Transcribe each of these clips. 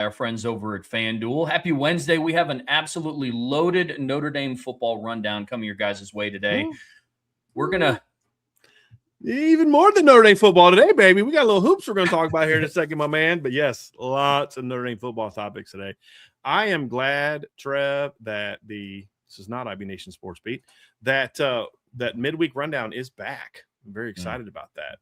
our friends over at FanDuel. Happy Wednesday. We have an absolutely loaded Notre Dame football rundown coming your guys' way today. We're going to even more than Notre Dame football today, baby. We got a little hoops we're going to talk about here in a second, my man. But yes, lots of Notre Dame football topics today. I am glad, Trev, that this is not IB Nation Sports Beat, that midweek rundown is back. I'm very excited about that.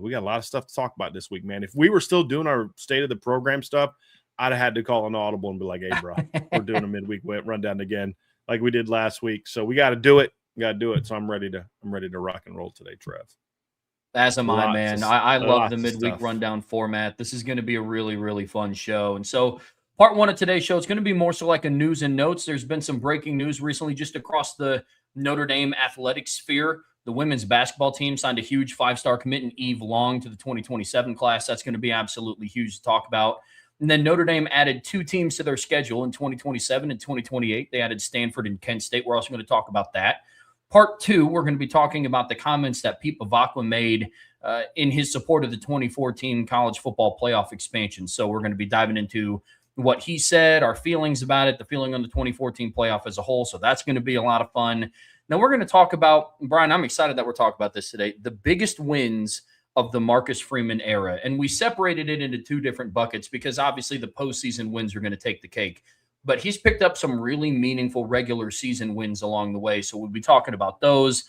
We got a lot of stuff to talk about this week, man. If we were still doing our state of the program stuff, I'd have had to call an audible and be like, hey, bro, we're doing a midweek rundown again like we did last week. So we got to do it. So I'm ready to rock and roll today, Trev. As am I, man. I love the midweek rundown format. This is going to be a really, really fun show. And so part one of today's show, it's going to be more so like a news and notes. There's been some breaking news recently just across the Notre Dame athletic sphere. The women's basketball team signed a huge 5-star commitment, Eve Long, to the 2027 class. That's going to be absolutely huge to talk about. And then Notre Dame added 2 teams to their schedule in 2027 and 2028. They added Stanford and Kent State. We're also going to talk about that. Part 2, we're going to be talking about the comments that Pete Bevacqua made in his support of the 2014 college football playoff expansion. So we're going to be diving into what he said, our feelings about it, the feeling on the 2014 playoff as a whole. So that's going to be a lot of fun. Now we're going to talk about, Brian, I'm excited that we're talking about this today, the biggest wins of the Marcus Freeman era. And we separated it into 2 different buckets because obviously the postseason wins are going to take the cake. But he's picked up some really meaningful regular season wins along the way. So we'll be talking about those.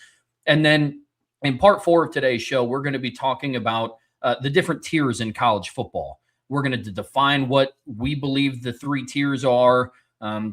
And then in part 4 of today's show, we're going to be talking about the different tiers in college football. We're going to define what we believe the 3 tiers are,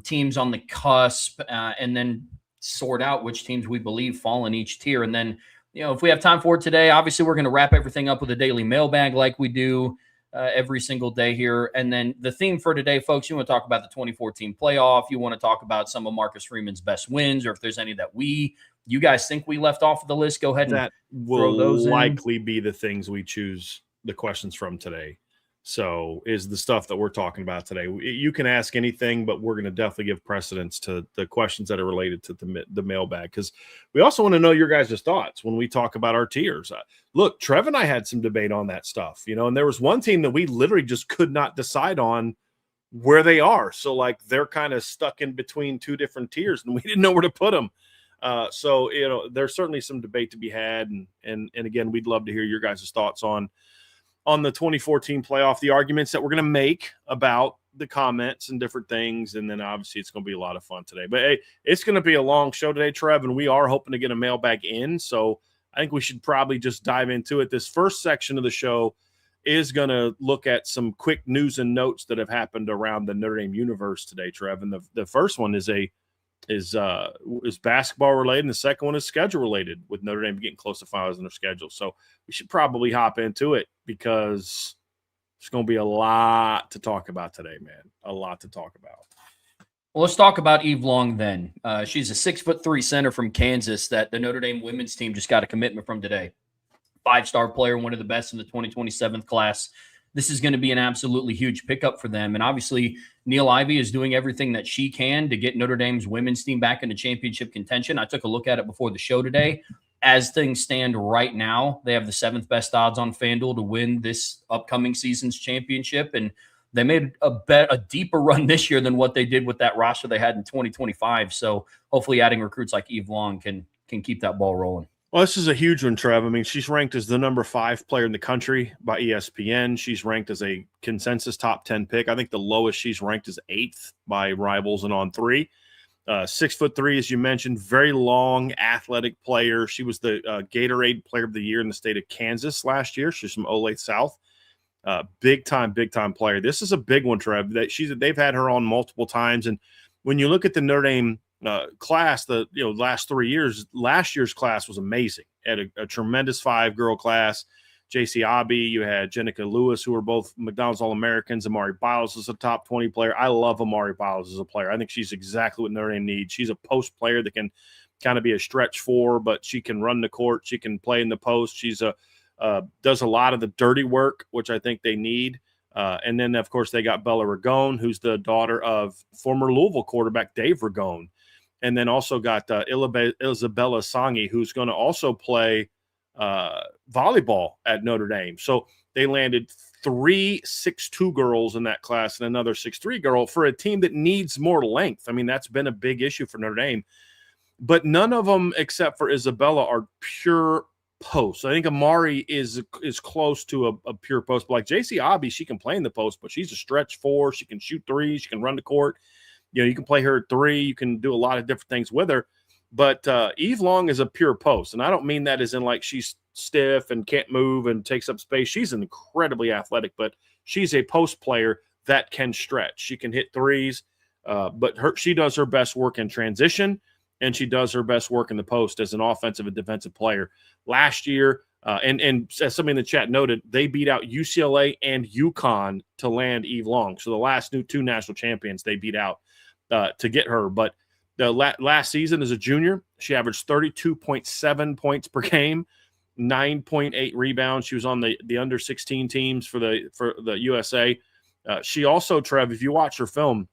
teams on the cusp, and then sort out which teams we believe fall in each tier. And then, if we have time for it today, obviously we're going to wrap everything up with a daily mailbag like we do every single day here. And then the theme for today, folks, you want to talk about the 2014 playoff. You want to talk about some of Marcus Freeman's best wins, or if there's any that you guys think we left off of the list, go ahead and throw those in. That will likely be the things we choose the questions from today. So is the stuff that we're talking about today. You can ask anything, but we're going to definitely give precedence to the questions that are related to the mailbag, because we also want to know your guys' thoughts when we talk about our tiers. Look, Trev and I had some debate on that stuff, and there was one team that we literally just could not decide on where they are. So like they're kind of stuck in between 2 different tiers and we didn't know where to put them. So, there's certainly some debate to be had. And again, we'd love to hear your guys' thoughts on the 2014 playoff, the arguments that we're going to make about the comments and different things. And then obviously it's going to be a lot of fun today. But hey, it's going to be a long show today, Trev, and we are hoping to get a mailbag in. So I think we should probably just dive into it. This first section of the show is going to look at some quick news and notes that have happened around the Notre Dame universe today, Trev. And the first one is basketball related, and the second one is schedule related, with Notre Dame getting close to finals in their schedule. So we should probably hop into it because there's going to be a lot to talk about today, man. A lot to talk about. Well, let's talk about Eve Long then. She's a 6'3" center from Kansas that the Notre Dame women's team just got a commitment from today. 5-star player, one of the best in the 2027 class. This is going to be an absolutely huge pickup for them. And obviously, Neil Ivey is doing everything that she can to get Notre Dame's women's team back into championship contention. I took a look at it before the show today. As things stand right now, they have the 7th best odds on FanDuel to win this upcoming season's championship. And they made a deeper run this year than what they did with that roster they had in 2025. So hopefully adding recruits like Eve Long can keep that ball rolling. Well, this is a huge one, Trev. I mean, she's ranked as the number 5 player in the country by ESPN. She's ranked as a consensus top 10 pick. I think the lowest she's ranked is 8th by Rivals and On3. 6'3", as you mentioned, very long, athletic player. She was the Gatorade Player of the Year in the state of Kansas last year. She's from Olathe South. Big time player. This is a big one, Trev. They've had her on multiple times, and when you look at the Notre Dame class, last 3 years, last year's class was amazing. Had a tremendous 5-girl class. J.C. Abbey, you had Jenica Lewis, who were both McDonald's All-Americans. Amari Biles is a top 20 player. I love Amari Biles as a player. I think she's exactly what Notre Dame needs. She's a post player that can kind of be a stretch 4, but she can run the court. She can play in the post. She's does a lot of the dirty work, which I think they need. And then, of course, they got Bella Ragone, who's the daughter of former Louisville quarterback Dave Ragone. And then also got Isabella Sangi, who's going to also play volleyball at Notre Dame. So they landed 3 6'2" girls in that class and another 6'3" girl for a team that needs more length. I mean, that's been a big issue for Notre Dame. But none of them, except for Isabella, are pure posts. I think Amari is close to a pure post. But like JC Obby, she can play in the post, but she's a stretch 4. She can shoot threes. She can run the court. You know, you can play her at 3. You can do a lot of different things with her. But Eve Long is a pure post. And I don't mean that as in like she's stiff and can't move and takes up space. She's incredibly athletic, but she's a post player that can stretch. She can hit threes, but she does her best work in transition, and she does her best work in the post as an offensive and defensive player. Last year, and as somebody in the chat noted, they beat out UCLA and UConn to land Eve Long. So the last 2 national champions they beat out to get her. But the last season as a junior, she averaged 32.7 points per game, 9.8 rebounds. She was on the under 16 teams for the USA. She also, Trev, if you watch her film,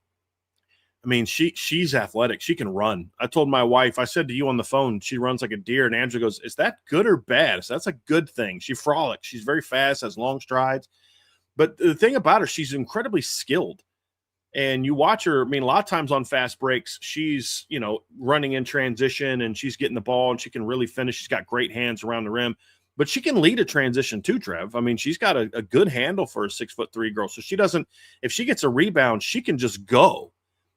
I mean, she's athletic. She can run. I told my wife, I said to you on the phone, she runs like a deer. And Angela goes, is that good or bad? So that's a good thing. She frolics. She's very fast, has long strides. But the thing about her, she's incredibly skilled. And you watch her, I mean, a lot of times on fast breaks, she's, you know, running in transition and she's getting the ball and she can really finish. She's got great hands around the rim. But she can lead a transition too, Trev. I mean, she's got a good handle for a 6'3" girl. So she doesn't, if she gets a rebound, she can just go.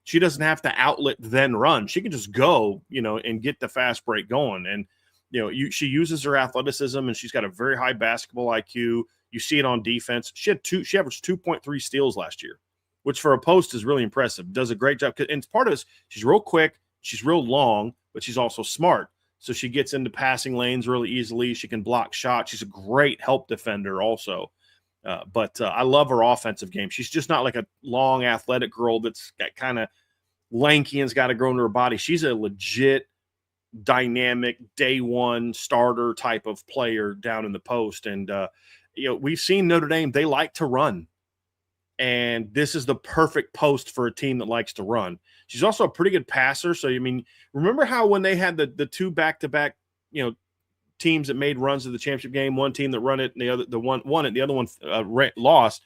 She doesn't have to outlet then run. She can just go, you know, and get the fast break going. And, you know, she uses her athleticism, and she's got a very high basketball IQ. You see it on defense. She averaged 2.3 steals last year, which for a post is really impressive. Does a great job. And it's part of this. She's real quick. She's real long, but she's also smart. So she gets into passing lanes really easily. She can block shots. She's a great help defender also. But I love her offensive game. She's just not like a long athletic girl that's got kind of lanky and's got to grow into her body. She's a legit dynamic day one starter type of player down in the post. And, you know, we've seen Notre Dame, they like to run. And this is the perfect post for a team that likes to run. She's also a pretty good passer. So, I mean, remember how when they had the 2 back-to-back, you know, teams that made runs to the championship game, one team that run it and the one won it, the other one lost.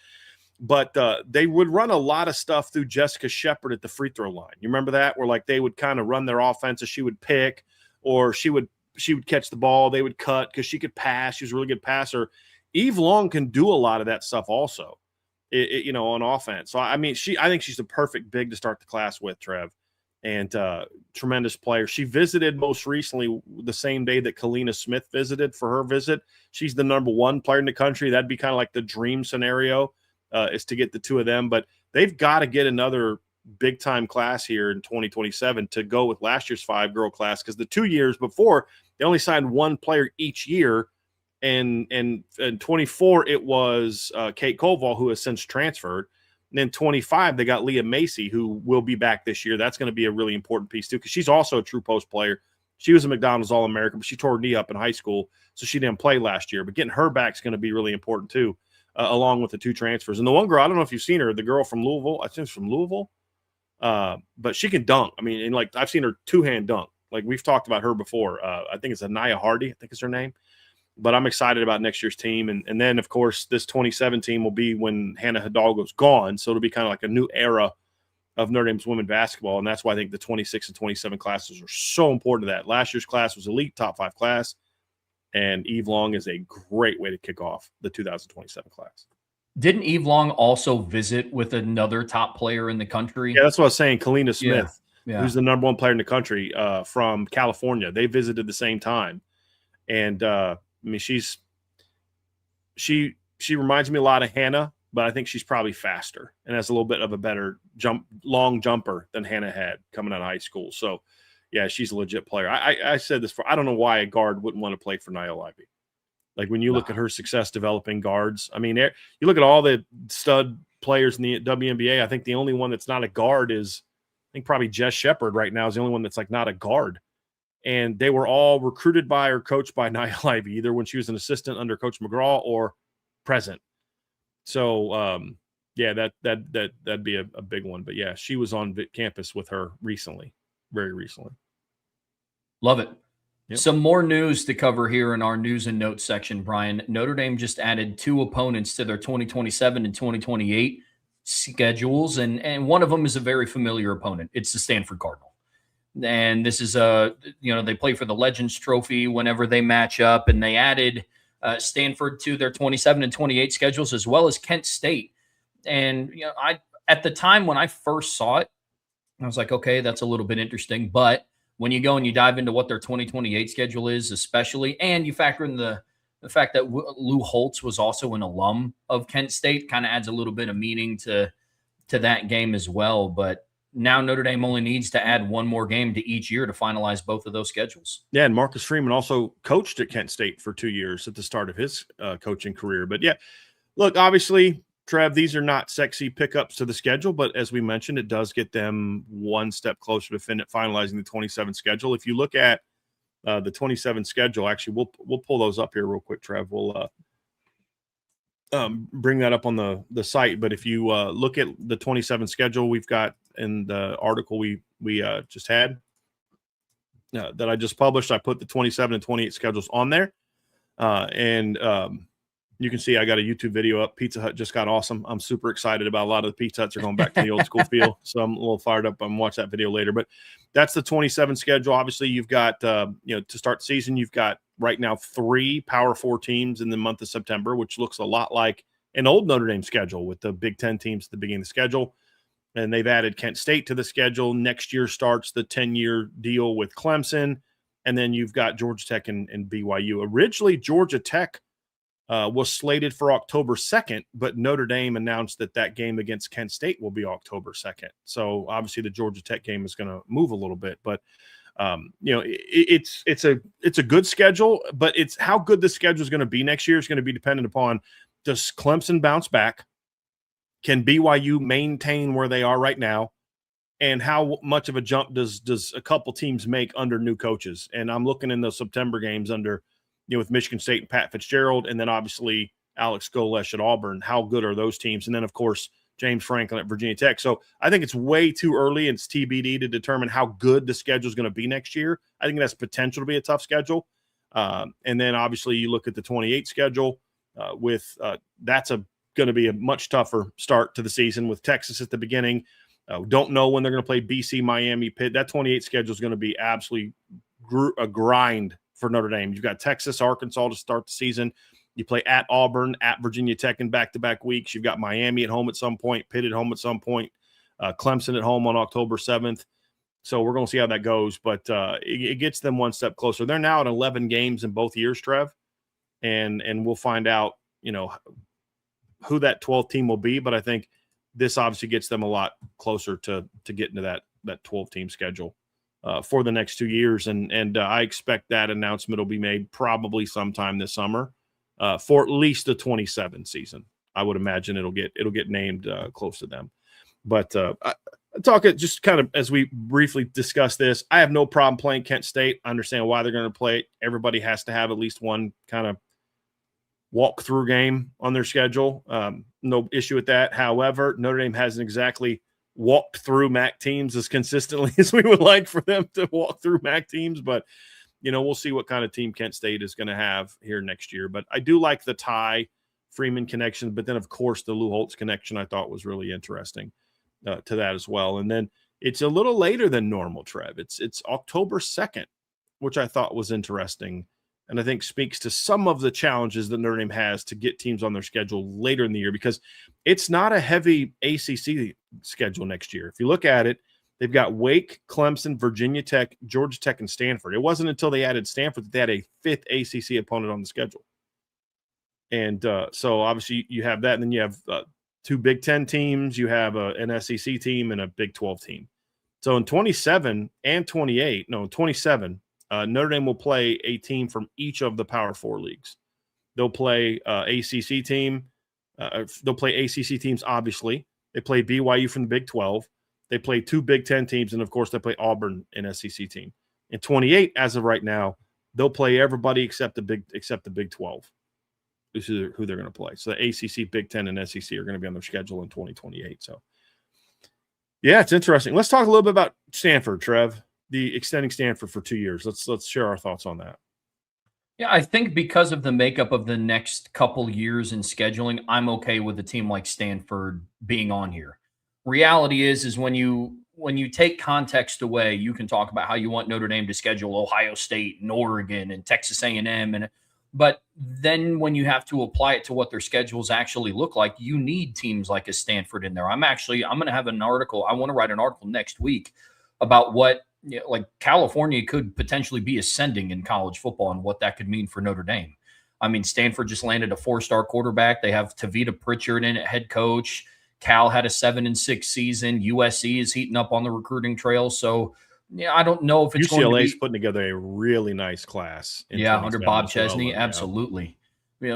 But they would run a lot of stuff through Jessica Shepard at the free throw line. You remember that? Where like they would kind of run their offense, and she would pick, or she would catch the ball. They would cut because she could pass. She was a really good passer. Eve Long can do a lot of that stuff also, you know, on offense. So I mean, I think she's the perfect big to start the class with, Trev. And tremendous player. She visited most recently the same day that Kalina Smith visited for her visit. She's the number 1 player in the country. That'd be kind of like the dream scenario, is to get the 2 of them. But they've got to get another big-time class here in 2027 to go with last year's 5-girl class, because the 2 years before, they only signed 1 player each year. And in 24, it was Kate Koval, who has since transferred. And then 25, they got Leah Macy, who will be back this year. That's going to be a really important piece, too, because she's also a true post player. She was a McDonald's All-American, but she tore her knee up in high school, so she didn't play last year. But getting her back is going to be really important, too, along with the 2 transfers. And the one girl, I don't know if you've seen her, the girl from Louisville. I think it's from Louisville. But she can dunk. I mean, and like I've seen her 2-hand dunk. Like we've talked about her before. I think it's Anaya Hardy, I think is her name. But I'm excited about next year's team. And then, of course, this 2017 will be when Hannah Hidalgo's gone. So it'll be kind of like a new era of Notre Dame's women basketball. And that's why I think the 26 and 27 classes are so important to that. Last year's class was elite, top 5 class. And Eve Long is a great way to kick off the 2027 class. Didn't Eve Long also visit with another top player in the country? Yeah, that's what I was saying. Kalina Smith, yeah. Who's the number 1 player in the country from California. They visited the same time. And, I mean, she reminds me a lot of Hannah, but I think she's probably faster and has a little bit of a better long jumper than Hannah had coming out of high school. So, yeah, she's a legit player. I said this I don't know why a guard wouldn't want to play for Nia Ivey. Like when you look at her success developing guards, I mean, you look at all the stud players in the WNBA. I think the only one that's not a guard is, I think probably Jess Shepard right now is the only one that's like not a guard. And they were all recruited by or coached by Nia Ivey, either when she was an assistant under Coach McGraw or present. So, yeah, that'd be a big one. But, yeah, she was on campus with her recently, very recently. Love it. Yep. Some more news to cover here in our news and notes section, Brian. Notre Dame just added 2 opponents to their 2027 and 2028 schedules, and one of them is a very familiar opponent. It's the Stanford Cardinal. And this is they play for the Legends Trophy whenever they match up, and they added Stanford to their 27 and 28 schedules, as well as Kent State. And I at the time when I first saw it, I was like, okay, that's a little bit interesting. But when you go and you dive into what their 2028 schedule is, especially, and you factor in the fact that Lou Holtz was also an alum of Kent State, kind of adds a little bit of meaning to that game as well. But now Notre Dame only needs to add one more game to each year to finalize both of those schedules. Yeah, and Marcus Freeman also coached at Kent State for 2 years at the start of his coaching career. But yeah, look, obviously, Trev, these are not sexy pickups to the schedule, but as we mentioned, it does get them one step closer to finalizing the 27 schedule. If you look at the 27 schedule, actually, we'll pull those up here real quick, Trev. We'll bring that up on the site. But if you look at the 27 schedule we've got in the article we just had that I just published, I put the 27 and 28 schedules on there. You can see I got a YouTube video up. Pizza Hut just got awesome. I'm super excited about a lot of the Pizza Huts are going back to the old school feel. So I'm a little fired up. I'm going to watch that video later. But that's the 27 schedule. Obviously, you've got, to start the season, you've got right now 3 Power 4 teams in the month of September, which looks a lot like an old Notre Dame schedule with the Big Ten teams at the beginning of the schedule. And they've added Kent State to the schedule. Next year starts the 10-year deal with Clemson. And then you've got Georgia Tech and BYU. Originally, Georgia Tech was slated for October 2nd, but Notre Dame announced that game against Kent State will be October 2nd. So obviously the Georgia Tech game is going to move a little bit, but it's a good schedule, but it's how good the schedule is going to be next year is going to be dependent upon, does Clemson bounce back? Can BYU maintain where they are right now? And how much of a jump does a couple teams make under new coaches? And I'm looking in those September games under, with Michigan State and Pat Fitzgerald, and then obviously Alex Golesh at Auburn. How good are those teams? And then, of course, James Franklin at Virginia Tech. So I think it's way too early. It's TBD to determine how good the schedule is going to be next year. I think it has potential to be a tough schedule. And then, obviously, you look at the 28 schedule that's going to be a much tougher start to the season with Texas at the beginning. Don't know when they're going to play BC, Miami, Pitt. That 28 schedule is going to be absolutely a grind for Notre Dame. You've got Texas, Arkansas to start the season. You play at Auburn, at Virginia Tech in back-to-back weeks. You've got Miami at home at some point, Pitt at home at some point, Clemson at home on October 7th. So we're going to see how that goes, but it gets them one step closer. They're now at 11 games in both years, Trev, and we'll find out, who that 12th team will be, but I think this obviously gets them a lot closer to getting to that 12-team schedule for the next 2 years. And I expect that announcement will be made probably sometime this summer for at least the 27 season. I would imagine it'll get named close to them. But talk it just kind of as we briefly discuss this. I have no problem playing Kent State. I understand why they're going to play it. Everybody has to have at least one kind of walk-through game on their schedule. No issue with that. However, Notre Dame hasn't exactly walked through MAC teams as consistently as we would like for them to walk through MAC teams. But, we'll see what kind of team Kent State is going to have here next year. But I do like the Ty Freeman connection. But then, of course, the Lou Holtz connection I thought was really interesting to that as well. And then it's a little later than normal, Trev. It's October 2nd, which I thought was interesting. And I think speaks to some of the challenges that Notre Dame has to get teams on their schedule later in the year, because it's not a heavy ACC schedule next year. If you look at it, they've got Wake, Clemson, Virginia Tech, Georgia Tech, and Stanford. It wasn't until they added Stanford that they had a 5th ACC opponent on the schedule. And so obviously you have that, and then you have 2 Big Ten teams. You have an SEC team and a Big 12 team. So in 27 and 28, no, 27, Notre Dame will play a team from each of the Power 4 leagues. They'll play ACC team. They'll play ACC teams, obviously. They play BYU from the Big 12. They play 2 Big 10 teams, and, of course, they play Auburn, an SEC team. In 28, as of right now, they'll play everybody except the Big 12. This is who they're going to play. So the ACC, Big 10, and SEC are going to be on their schedule in 2028. So, yeah, it's interesting. Let's talk a little bit about Stanford, Trev. the extending Stanford for 2 years? Let's share our thoughts on that. Yeah, I think because of the makeup of the next couple years in scheduling, I'm okay with a team like Stanford being on here. Reality is when you take context away, you can talk about how you want Notre Dame to schedule Ohio State and Oregon and Texas A&M, but then when you have to apply it to what their schedules actually look like, you need teams like a Stanford in there. I'm going to have an article. I want to write an article next week about what, like, California could potentially be ascending in college football and what that could mean for Notre Dame. I mean, Stanford just landed a 4-star quarterback. They have Tavita Pritchard in at head coach. Cal had a 7-6 season. USC is heating up on the recruiting trail. So, yeah, I don't know if it's UCLA going to is putting together a really nice class. under Bob Chesney, absolutely.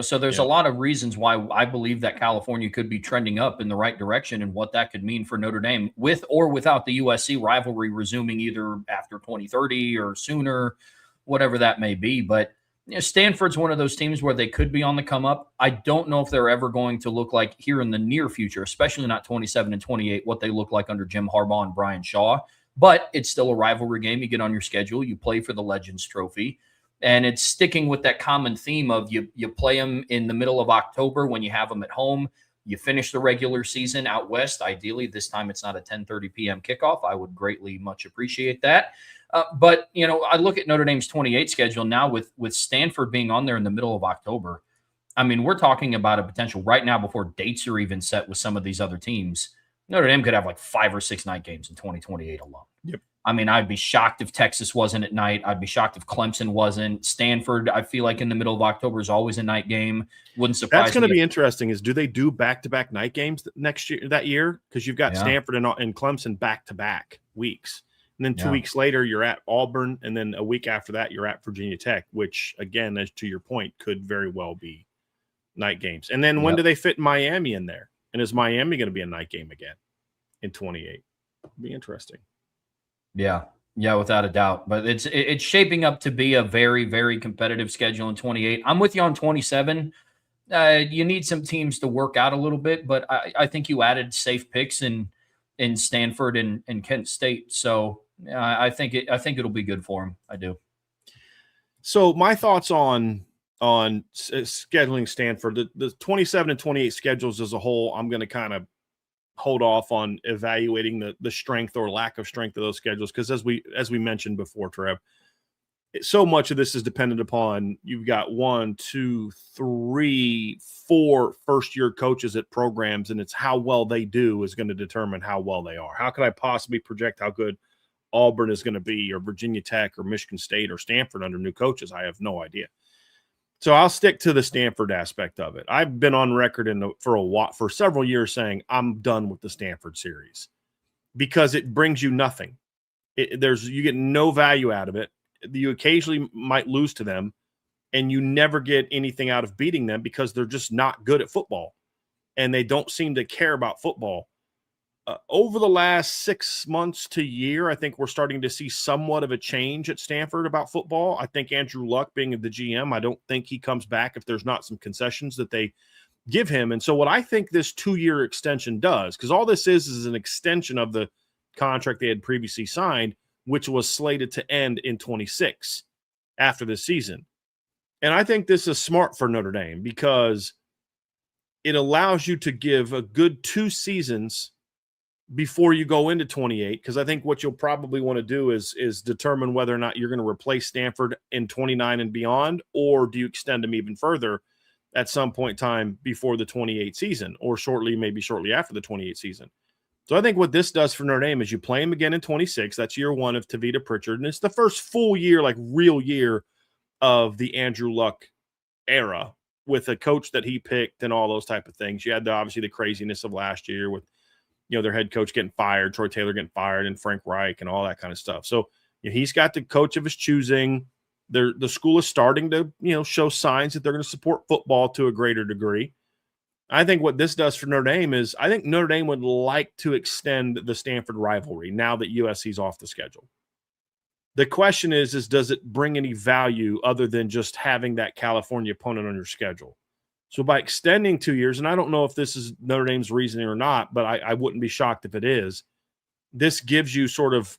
So there's a lot of reasons why I believe that California could be trending up in the right direction and what that could mean for Notre Dame with or without the USC rivalry resuming either after 2030 or sooner, whatever that may be. But Stanford's one of those teams where they could be on the come up. I don't know if they're ever going to look like here in the near future, especially not 27 and 28, what they look like under Jim Harbaugh and Brian Shaw. But it's still a rivalry game. You get on your schedule, you play for the Legends Trophy. And it's sticking with that common theme of you play them in the middle of October when you have them at home. You finish the regular season out west. Ideally, this time it's not a 10:30 p.m. kickoff. I would greatly much appreciate that. But I look at Notre Dame's 28 schedule now with Stanford being on there in the middle of October. I mean, we're talking about a potential right now before dates are even set with some of these other teams. Notre Dame could have like 5 or 6 night games in 2028 alone. Yep. I mean, I'd be shocked if Texas wasn't at night. I'd be shocked if Clemson wasn't. Stanford, I feel like in the middle of October is always a night game. Wouldn't surprise me. That's going to be interesting. Is do they do back-to-back night games next year? That year, because you've got Stanford and Clemson back-to-back weeks, and then 2 weeks later you're at Auburn, and then a week after that you're at Virginia Tech, which again, as to your point, could very well be night games. And then when do they fit Miami in there? And is Miami going to be a night game again in 28? It'll be interesting. Yeah, without a doubt. But it's shaping up to be a very, very competitive schedule in 28. I'm with you on 27. You need some teams to work out a little bit, but I think you added safe picks in Stanford and Kent State. So I think it'll be good for them. I do. So my thoughts on scheduling Stanford, the 27 and 28 schedules as a whole, I'm going to kind of hold off on evaluating the strength or lack of strength of those schedules, because as we mentioned before, Trev, so much of this is dependent upon you've got 1, 2, 3, 4 first-year coaches at programs, and it's how well they do is going to determine how well they are. How could I possibly project how good Auburn is going to be, or Virginia Tech, or Michigan State, or Stanford under new coaches? I have no idea. So I'll stick to the Stanford aspect of it. I've been on record for several years saying I'm done with the Stanford series because it brings you nothing. You get no value out of it. You occasionally might lose to them, and you never get anything out of beating them because they're just not good at football, and they don't seem to care about football. Over the last 6 months to year, I think we're starting to see somewhat of a change at Stanford about football. I think Andrew Luck being the GM, I don't think he comes back if there's not some concessions that they give him. And so what I think this 2-year extension does, because all this is an extension of the contract they had previously signed, which was slated to end in 26 after this season. And I think this is smart for Notre Dame because it allows you to give a good 2 seasons before you go into 28, because I think what you'll probably want to do is determine whether or not you're going to replace Stanford in 29 and beyond, or do you extend them even further at some point in time before the 28 season, or maybe shortly after the 28 season. So I think what this does for Notre Dame is you play them again in 26. That's year 1 of Tavita Pritchard, and it's the first full year, like real year of the Andrew Luck era with a coach that he picked and all those type of things. You had obviously the craziness of last year with their head coach getting fired, Troy Taylor getting fired, and Frank Reich and all that kind of stuff. So he's got the coach of his choosing. The school is starting to, show signs that they're going to support football to a greater degree. I think what this does for Notre Dame is I think Notre Dame would like to extend the Stanford rivalry now that USC's off the schedule. The question is does it bring any value other than just having that California opponent on your schedule? So by extending 2 years, and I don't know if this is Notre Dame's reasoning or not, but I wouldn't be shocked if it is, this gives you sort of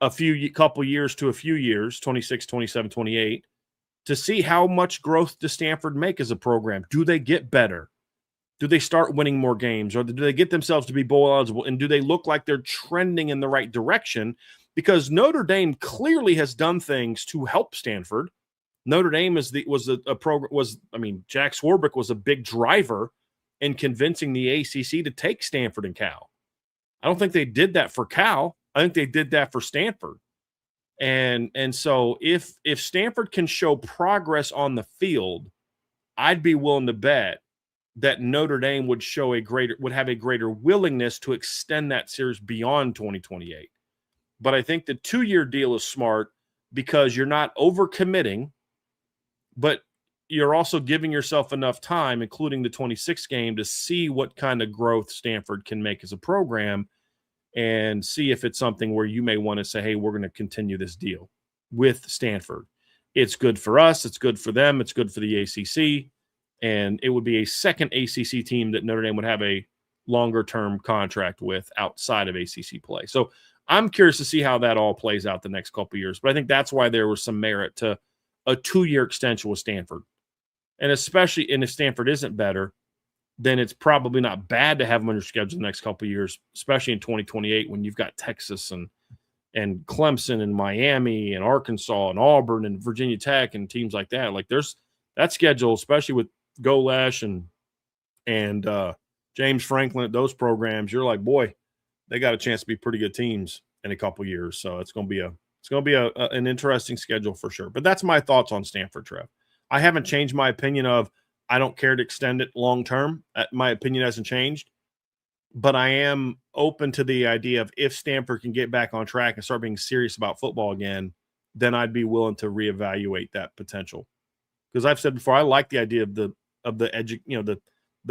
couple years to a few years, 26, 27, 28, to see how much growth does Stanford make as a program. Do they get better? Do they start winning more games, or do they get themselves to be bowl eligible? And do they look like they're trending in the right direction? Because Notre Dame clearly has done things to help Stanford. Notre Dame Jack Swarbrick was a big driver in convincing the ACC to take Stanford and Cal. I don't think they did that for Cal. I think they did that for Stanford. And so if Stanford can show progress on the field, I'd be willing to bet that Notre Dame would have a greater willingness to extend that series beyond 2028. But I think the 2-year deal is smart because you're not overcommitting, but you're also giving yourself enough time, including the 26th game, to see what kind of growth Stanford can make as a program and see if it's something where you may want to say, hey, we're going to continue this deal with Stanford. It's good for us. It's good for them. It's good for the ACC. And it would be a second ACC team that Notre Dame would have a longer-term contract with outside of ACC play. So I'm curious to see how that all plays out the next couple of years. But I think that's why there was some merit to a 2-year extension with Stanford. And especially if Stanford isn't better, then it's probably not bad to have them on your schedule the next couple of years, especially in 2028 when you've got Texas and Clemson and Miami and Arkansas and Auburn and Virginia Tech and teams like that. Like there's that schedule, especially with Golesh and James Franklin at those programs, you're like, boy, they got a chance to be pretty good teams in a couple years. So it's going to be an interesting schedule for sure. But that's my thoughts on Stanford, Trev. I haven't changed my opinion of I don't care to extend it long term. My opinion hasn't changed. But I am open to the idea of if Stanford can get back on track and start being serious about football again, then I'd be willing to reevaluate that potential. Because I've said before, I like the idea of the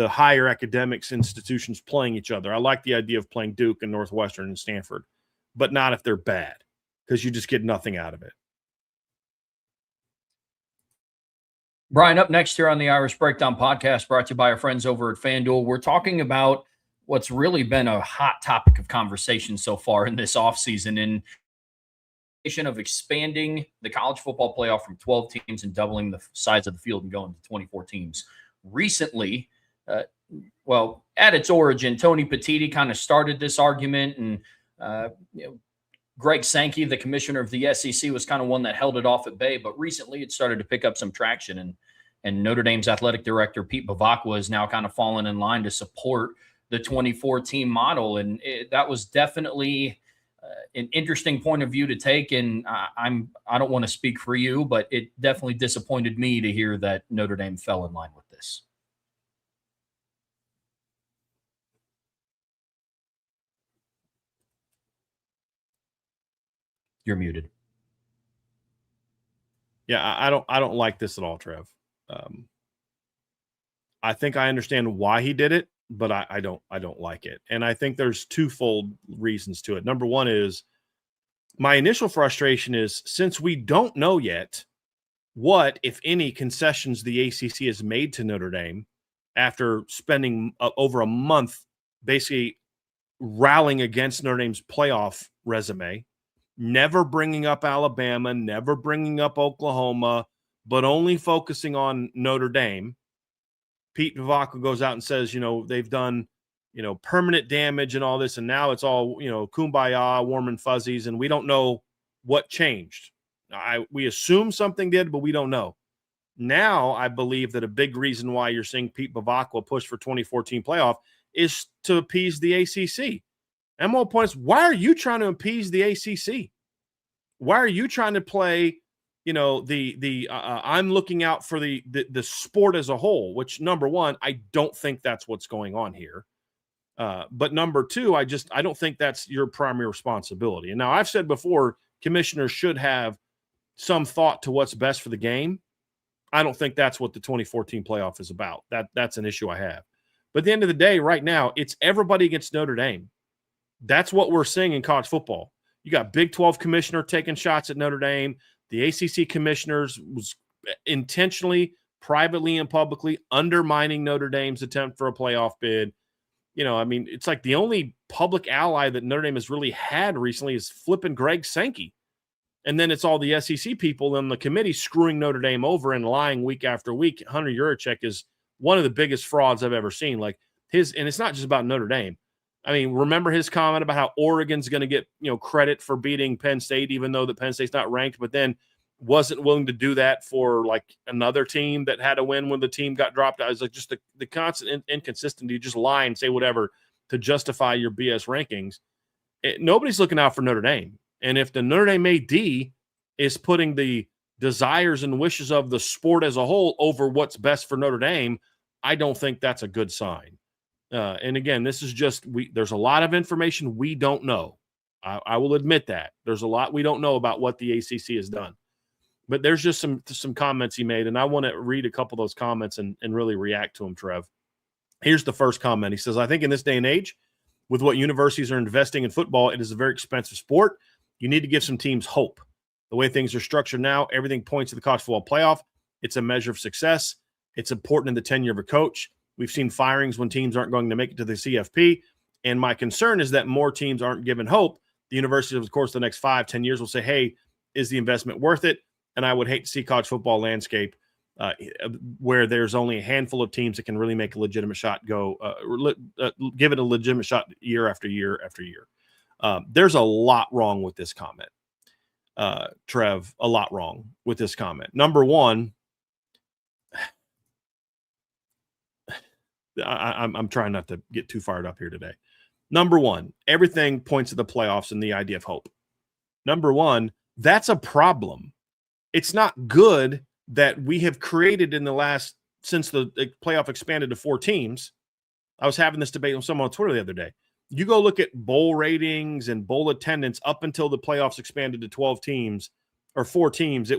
higher academics institutions playing each other. I like the idea of playing Duke and Northwestern and Stanford, but not if they're bad, because you just get nothing out of it. Brian, up next here on the Irish Breakdown podcast, brought to you by our friends over at FanDuel. We're talking about what's really been a hot topic of conversation so far in this offseason in of expanding the college football playoff from 12 teams and doubling the size of the field and going to 24 teams. Recently, at its origin, Tony Petitti kind of started this argument, and Greg Sankey, the commissioner of the SEC, was kind of one that held it off at bay. But recently, it started to pick up some traction, and Notre Dame's athletic director Pete Bevacqua is now kind of fallen in line to support the 24-team model, and that was definitely an interesting point of view to take. And I don't want to speak for you, but it definitely disappointed me to hear that Notre Dame fell in line with this. You're muted. Yeah, I don't like this at all, Trev. I think I understand why he did it, but I don't like it. And I think there's twofold reasons to it. Number one is my initial frustration is since we don't know yet what, if any, concessions the ACC has made to Notre Dame after spending over a month basically rallying against Notre Dame's playoff resume, never bringing up Alabama, never bringing up Oklahoma, but only focusing on Notre Dame. Pete Bevacqua goes out and says, they've done, permanent damage and all this, and now it's all, kumbaya, warm and fuzzies, and we don't know what changed. We assume something did, but we don't know. Now I believe that a big reason why you're seeing Pete Bevacqua push for 2014 playoff is to appease the ACC. And my point is, why are you trying to appease the ACC? Why are you trying to play, I'm looking out for the sport as a whole, which number one, I don't think that's what's going on here. But number two, I don't think that's your primary responsibility. And now I've said before, commissioners should have some thought to what's best for the game. I don't think that's what the 2014 playoff is about. That's an issue I have. But at the end of the day, right now, it's everybody against Notre Dame. That's what we're seeing in college football. You got Big 12 commissioner taking shots at Notre Dame. The ACC commissioners was intentionally, privately, and publicly undermining Notre Dame's attempt for a playoff bid. I mean, it's like the only public ally that Notre Dame has really had recently is flipping Greg Sankey. And then it's all the SEC people in the committee screwing Notre Dame over and lying week after week. Hunter Yurachek is one of the biggest frauds I've ever seen. Like and it's not just about Notre Dame. I mean, remember his comment about how Oregon's going to get, credit for beating Penn State, even though the Penn State's not ranked, but then wasn't willing to do that for like another team that had a win when the team got dropped out. It's like just the constant inconsistency. You just lie and say whatever to justify your BS rankings. Nobody's looking out for Notre Dame. And if the Notre Dame AD is putting the desires and wishes of the sport as a whole over what's best for Notre Dame, I don't think that's a good sign. And again, this is just there's a lot of information we don't know. I will admit that. There's a lot we don't know about what the ACC has done. But there's just some comments he made, and I want to read a couple of those comments and really react to them, Trev. Here's the first comment. He says, I think in this day and age, with what universities are investing in football, it is a very expensive sport. You need to give some teams hope. The way things are structured now, everything points to the college football playoff. It's a measure of success. It's important in the tenure of a coach. We've seen firings when teams aren't going to make it to the CFP. And my concern is that more teams aren't given hope. The universities, of course, the next 5-10 years will say, hey, is the investment worth it? And I would hate to see college football landscape where there's only a handful of teams that can really make a legitimate shot give it a legitimate shot year after year after year. There's a lot wrong with this comment, Trev, a lot wrong with this comment. Number one, I'm trying not to get too fired up here today. Number one, everything points to the playoffs and the idea of hope. Number one, that's a problem. It's not good that we have created since the playoff expanded to 4 teams. I was having this debate with someone on Twitter the other day. You go look at bowl ratings and bowl attendance up until the playoffs expanded to 12 teams or 4 teams.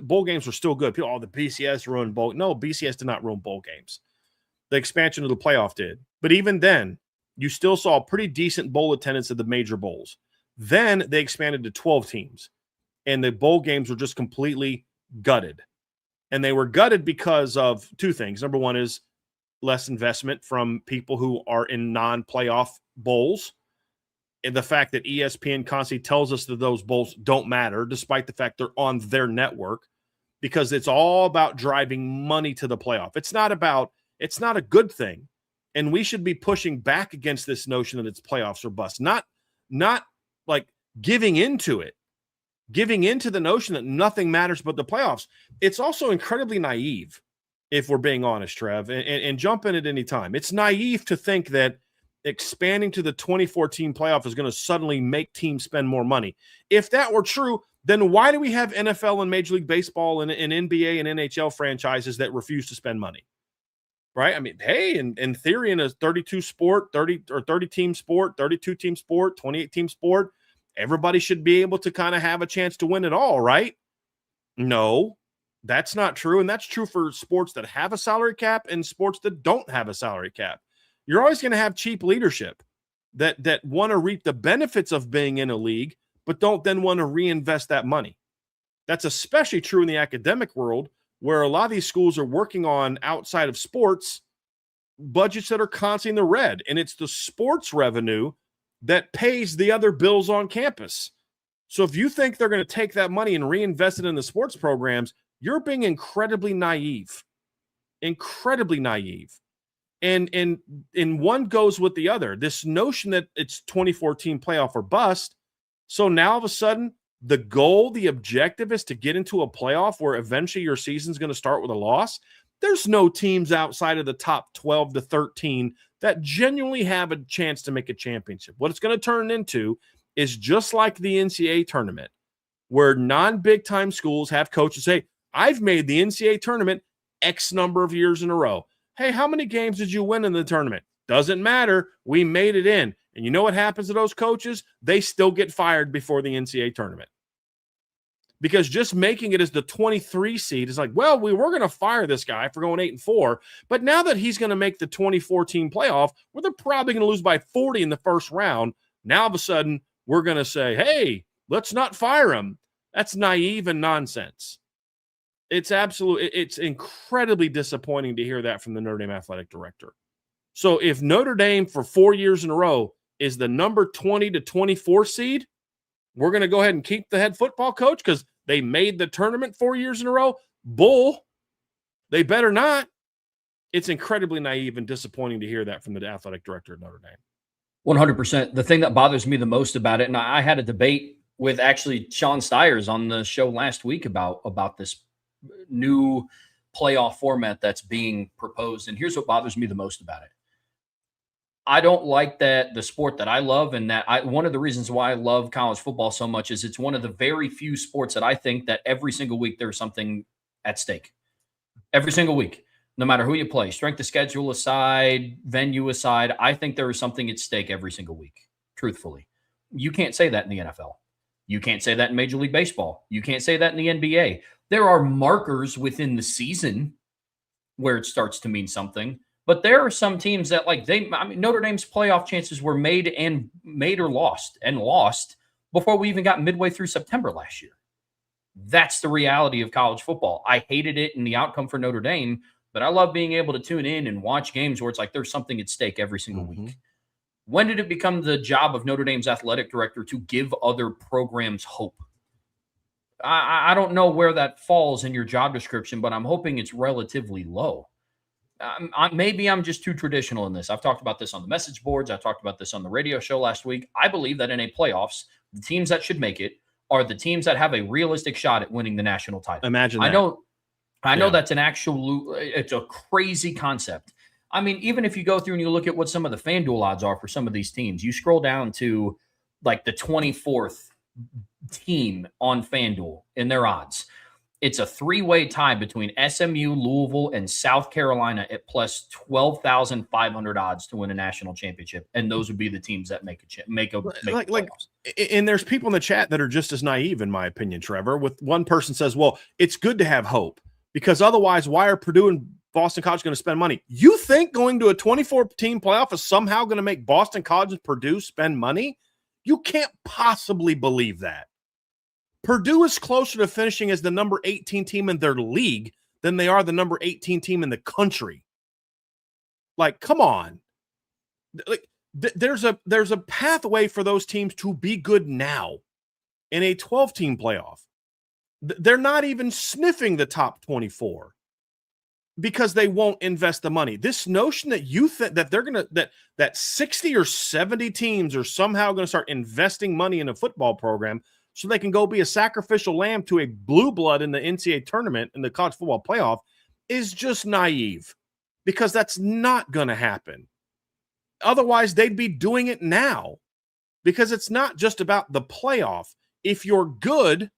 Bowl games were still good. People, the BCS ruined bowl. No, BCS did not ruin bowl games. The expansion of the playoff did. But even then, you still saw pretty decent bowl attendance at the major bowls. Then they expanded to 12 teams. And the bowl games were just completely gutted. And they were gutted because of 2 things. Number one is less investment from people who are in non-playoff bowls. And the fact that ESPN constantly tells us that those bowls don't matter, despite the fact they're on their network, because it's all about driving money to the playoff. It's not a good thing. And we should be pushing back against this notion that it's playoffs or bust, not like giving into it. Giving into the notion that nothing matters but the playoffs. It's also incredibly naive, if we're being honest, Trev, and jump in at any time. It's naive to think that expanding to the 2014 playoff is going to suddenly make teams spend more money. If that were true, then why do we have NFL and Major League Baseball and NBA and NHL franchises that refuse to spend money? Right? I mean, hey, in theory, in a 32 sport, 30 team sport, 32 team sport, 28 team sport, everybody should be able to kind of have a chance to win it all, right? No, that's not true. And that's true for sports that have a salary cap and sports that don't have a salary cap. You're always going to have cheap leadership that want to reap the benefits of being in a league, but don't then want to reinvest that money. That's especially true in the academic world, where a lot of these schools are working on, outside of sports, budgets that are constantly in the red. And it's the sports revenue that pays the other bills on campus. So if you think they're going to take that money and reinvest it in the sports programs, you're being incredibly naive. Incredibly naive. And one goes with the other. This notion that it's 2014 playoff or bust. So now all of a sudden, the goal, the objective is to get into a playoff where eventually your season's going to start with a loss. There's no teams outside of the top 12 to 13 that genuinely have a chance to make a championship. What it's going to turn into is just like the NCAA tournament, where non-big time schools have coaches say, I've made the NCAA tournament X number of years in a row. Hey, how many games did you win in the tournament? Doesn't matter. We made it in. And you know what happens to those coaches? They still get fired before the NCAA tournament. Because just making it as the 23 seed is like, well, we were going to fire this guy for going 8-4, but now that he's going to make the 2014 playoff, where they're probably going to lose by 40 in the first round, now all of a sudden we're going to say, hey, let's not fire him. That's naive and nonsense. It's incredibly disappointing to hear that from the Notre Dame athletic director. So if Notre Dame for 4 years in a row is the number 20 to 24 seed, we're going to go ahead and keep the head football coach because they made the tournament 4 years in a row. Bull. They better not. It's incredibly naive and disappointing to hear that from the athletic director of Notre Dame. 100%. The thing that bothers me the most about it, and I had a debate with actually Sean Stiers on the show last week about this new playoff format that's being proposed. And here's what bothers me the most about it. I don't like that the sport that I love, and one of the reasons why I love college football so much is it's one of the very few sports that I think that every single week there's something at stake. Every single week, no matter who you play, strength of schedule aside, venue aside, I think there is something at stake every single week, truthfully. You can't say that in the NFL. You can't say that in Major League Baseball. You can't say that in the NBA. There are markers within the season where it starts to mean something. But there are some teams that Notre Dame's playoff chances were made or lost before we even got midway through September last year. That's the reality of college football. I hated it in the outcome for Notre Dame, but I love being able to tune in and watch games where it's like there's something at stake every single week. When did it become the job of Notre Dame's athletic director to give other programs hope? I don't know where that falls in your job description, but I'm hoping it's relatively low. Maybe I'm just too traditional in this. I've talked about this on the message boards. I talked about this on the radio show last week. I believe that in a playoffs, the teams that should make it are the teams that have a realistic shot at winning the national title. Imagine that. I know that's it's a crazy concept. I mean, even if you go through and you look at what some of the FanDuel odds are for some of these teams, you scroll down to like the 24th team on FanDuel in their odds. It's a three-way tie between SMU, Louisville, and South Carolina at plus 12,500 odds to win a national championship, and those would be the teams that make playoffs. And there's people in the chat that are just as naive, in my opinion, Trevor. With one person says, "Well, it's good to have hope because otherwise, why are Purdue and Boston College going to spend money?" You think going to a 24-team playoff is somehow going to make Boston College and Purdue spend money? You can't possibly believe that. Purdue is closer to finishing as the number 18 team in their league than they are the number 18 team in the country. Like, come on. Like, there's a pathway for those teams to be good now in a 12-team playoff. They're not even sniffing the top 24 because they won't invest the money. This notion that you think that they're going to that 60 or 70 teams are somehow going to start investing money in a football program so they can go be a sacrificial lamb to a blue blood in the NCAA tournament in the college football playoff is just naive because that's not going to happen. Otherwise, they'd be doing it now because it's not just about the playoff. If you're good,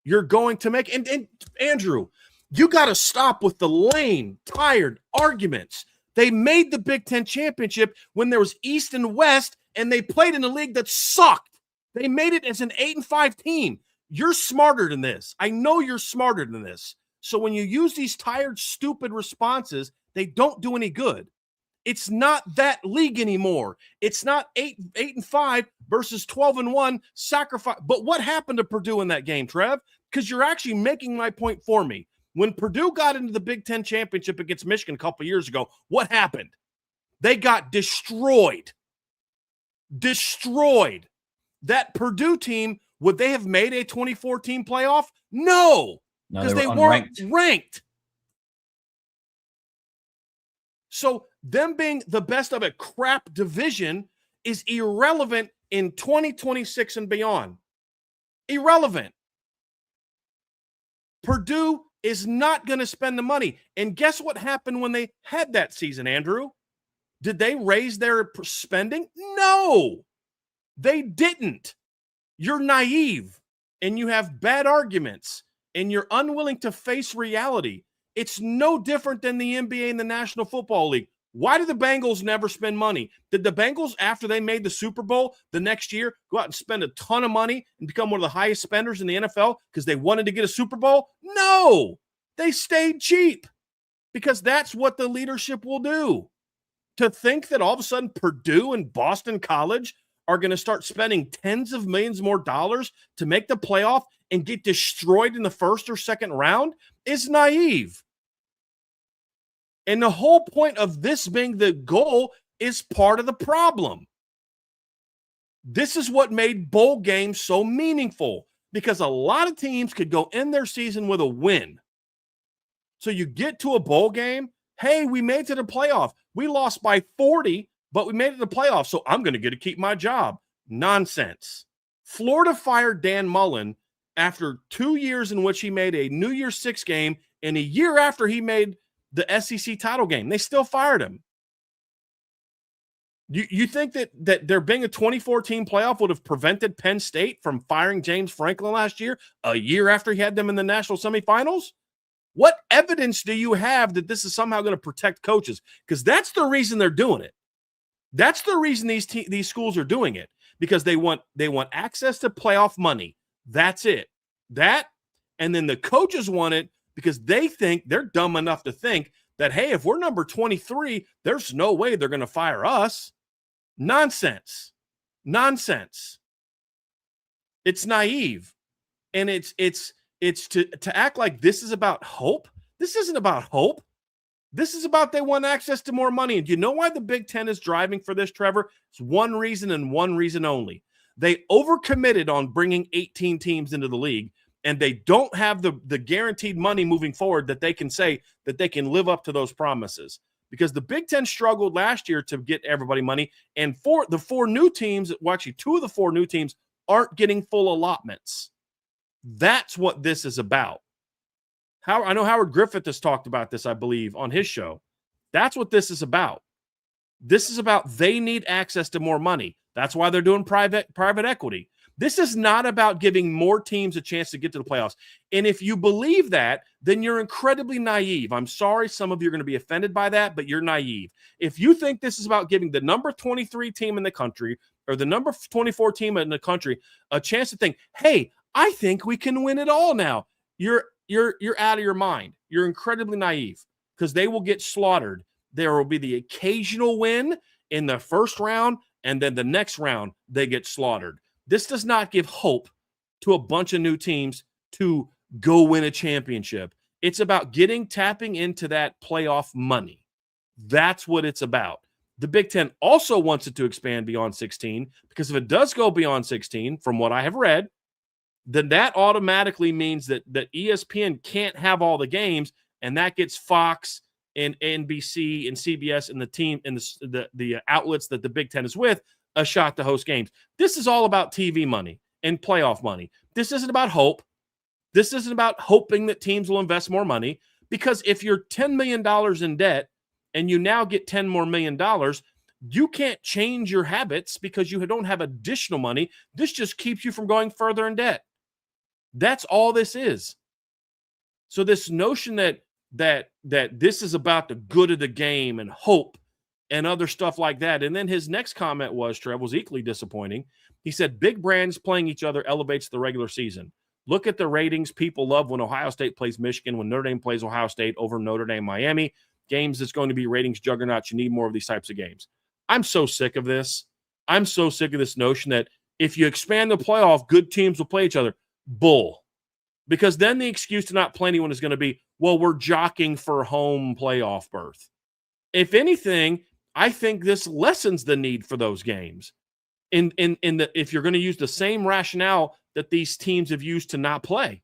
you're going to make – and Andrew, you got to stop with the lame, tired arguments. They made the Big Ten championship when there was East and West, and they played in a league that sucked. They made it as an 8-5 team. You're smarter than this. I know you're smarter than this. So when you use these tired, stupid responses, they don't do any good. It's not that league anymore. It's not 8-5 versus 12-1 sacrifice. But what happened to Purdue in that game, Trev? Because you're actually making my point for me. When Purdue got into the Big Ten championship against Michigan a couple years ago, what happened? They got destroyed. Destroyed. That Purdue team, would they have made a 24-team playoff? No, because they weren't ranked. So them being the best of a crap division is irrelevant in 2026 and beyond. Irrelevant. Purdue is not going to spend the money. And guess what happened when they had that season, Andrew? Did they raise their spending? No. They didn't. You're naive and you have bad arguments and you're unwilling to face reality. It's no different than the NBA and the National Football League. Why did the Bengals never spend money? Did the Bengals, after they made the Super Bowl the next year, go out and spend a ton of money and become one of the highest spenders in the NFL because they wanted to get a Super Bowl? No. They stayed cheap because that's what the leadership will do. To think that all of a sudden Purdue and Boston College are going to start spending tens of millions more dollars to make the playoff and get destroyed in the first or second round is naive. And the whole point of this being the goal is part of the problem. This is what made bowl games so meaningful, because a lot of teams could go in their season with a win. So you get to a bowl game, hey, we made it to the playoff. We lost by 40, but we made it to the playoff, so I'm going to get to keep my job. Nonsense. Florida fired Dan Mullen after 2 years in which he made a New Year's Six game and a year after he made the SEC title game. They still fired him. You think that there being a 2014 playoff would have prevented Penn State from firing James Franklin last year, a year after he had them in the national semifinals? What evidence do you have that this is somehow going to protect coaches? Because that's the reason they're doing it. That's the reason these schools are doing it, because they want access to playoff money. That's it. That, and then the coaches want it because they think they're dumb enough to think that, hey, if we're number 23, there's no way they're going to fire us. Nonsense. It's naive. And it's to act like this is about hope. This isn't about hope. This is about they want access to more money. And you know why the Big Ten is driving for this, Trevor? It's one reason and one reason only. They overcommitted on bringing 18 teams into the league, and they don't have the guaranteed money moving forward that they can say that they can live up to those promises. Because the Big Ten struggled last year to get everybody money, and two of the four new teams aren't getting full allotments. That's what this is about. I know Howard Griffith has talked about this, I believe, on his show. That's what this is about. This is about they need access to more money. That's why they're doing private equity. This is not about giving more teams a chance to get to the playoffs. And if you believe that, then you're incredibly naive. I'm sorry some of you are going to be offended by that, but you're naive. If you think this is about giving the number 23 team in the country or the number 24 team in the country a chance to think, hey, I think we can win it all now, you're out of your mind. You're incredibly naive, because they will get slaughtered. There will be the occasional win in the first round, and then the next round they get slaughtered. This does not give hope to a bunch of new teams to go win a championship. It's about tapping into that playoff money. That's what it's about. The Big Ten also wants it to expand beyond 16, because if it does go beyond 16, from what I have read, then that automatically means that ESPN can't have all the games, and that gets Fox and NBC and CBS and the team and the outlets that the Big Ten is with a shot to host games. This is all about TV money and playoff money. This isn't about hope. This isn't about hoping that teams will invest more money, because if you're $10 million in debt and you now get $10 more million, you can't change your habits because you don't have additional money. This just keeps you from going further in debt. That's all this is. So this notion that this is about the good of the game and hope and other stuff like that. And then his next comment was equally disappointing. He said, big brands playing each other elevates the regular season. Look at the ratings. People love when Ohio State plays Michigan, when Notre Dame plays Ohio State over Notre Dame, Miami. Games that's going to be ratings juggernauts. You need more of these types of games. I'm so sick of this. I'm so sick of this notion that if you expand the playoff, good teams will play each other. Bull. Because then the excuse to not play anyone is going to be, well, we're jockeying for home playoff berth. If anything, I think this lessens the need for those games. If you're going to use the same rationale that these teams have used to not play.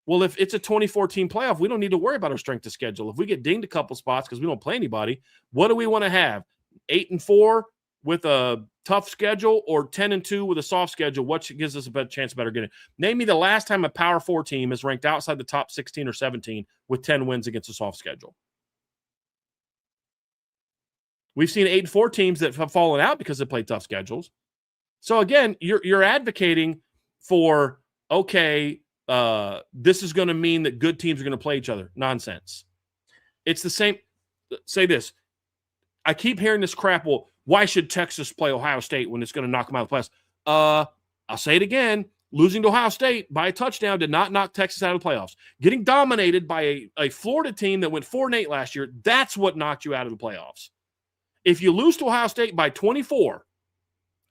Well, if it's a 24-team playoff, we don't need to worry about our strength of schedule. If we get dinged a couple spots because we don't play anybody, what do we want to have? 8-4 with a tough schedule, or 10-2 with a soft schedule? What gives us a better chance of better getting? Name me the last time a Power 4 team is ranked outside the top 16 or 17 with 10 wins against a soft schedule. We've seen 8-4 teams that have fallen out because they play tough schedules. So again, you're advocating for, okay, this is going to mean that good teams are going to play each other. Nonsense. It's the same. Say this. I keep hearing this crap. Well, why should Texas play Ohio State when it's going to knock them out of the playoffs? I'll say it again. Losing to Ohio State by a touchdown did not knock Texas out of the playoffs. Getting dominated by a Florida team that went 4-8 last year, that's what knocked you out of the playoffs. If you lose to Ohio State by 24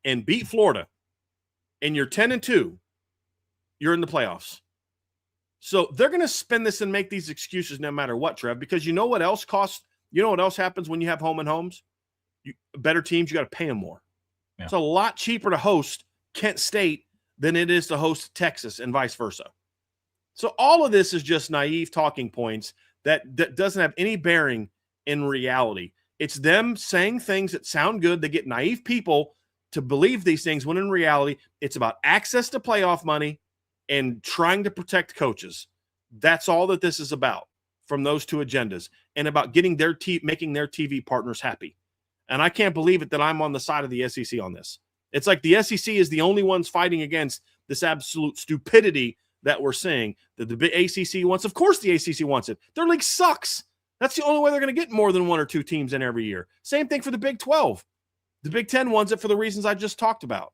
and beat Florida and you're 10-2, you're in the playoffs. So they're going to spend this and make these excuses no matter what, Trev, because you know what else costs? You know what else happens when you have home and homes? Better teams, you got to pay them more. Yeah. It's a lot cheaper to host Kent State than it is to host Texas and vice versa. So all of this is just naive talking points that doesn't have any bearing in reality. It's them saying things that sound good. They get naive people to believe these things when in reality, it's about access to playoff money and trying to protect coaches. That's all that this is about from those two agendas, and about getting making their TV partners happy. And I can't believe it that I'm on the side of the SEC on this. It's like the SEC is the only ones fighting against this absolute stupidity that we're seeing that the ACC wants. Of course the ACC wants it. Their league sucks. That's the only way they're going to get more than one or two teams in every year. Same thing for the Big 12. The Big 10 wants it for the reasons I just talked about.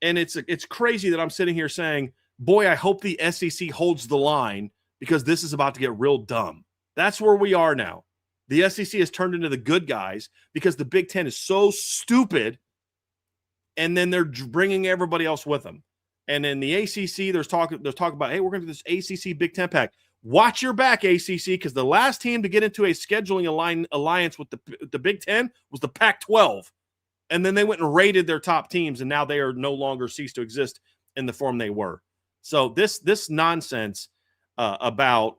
And it's crazy that I'm sitting here saying, boy, I hope the SEC holds the line because this is about to get real dumb. That's where we are now. The SEC has turned into the good guys because the Big 10 is so stupid, and then they're bringing everybody else with them. And in the ACC, there's talk about, hey, we're going to do this ACC Big 10 pack. Watch your back, ACC, because the last team to get into a scheduling alliance with the Big 10 was the Pac-12. And then they went and raided their top teams, and now they are no longer ceased to exist in the form they were. So this nonsense about,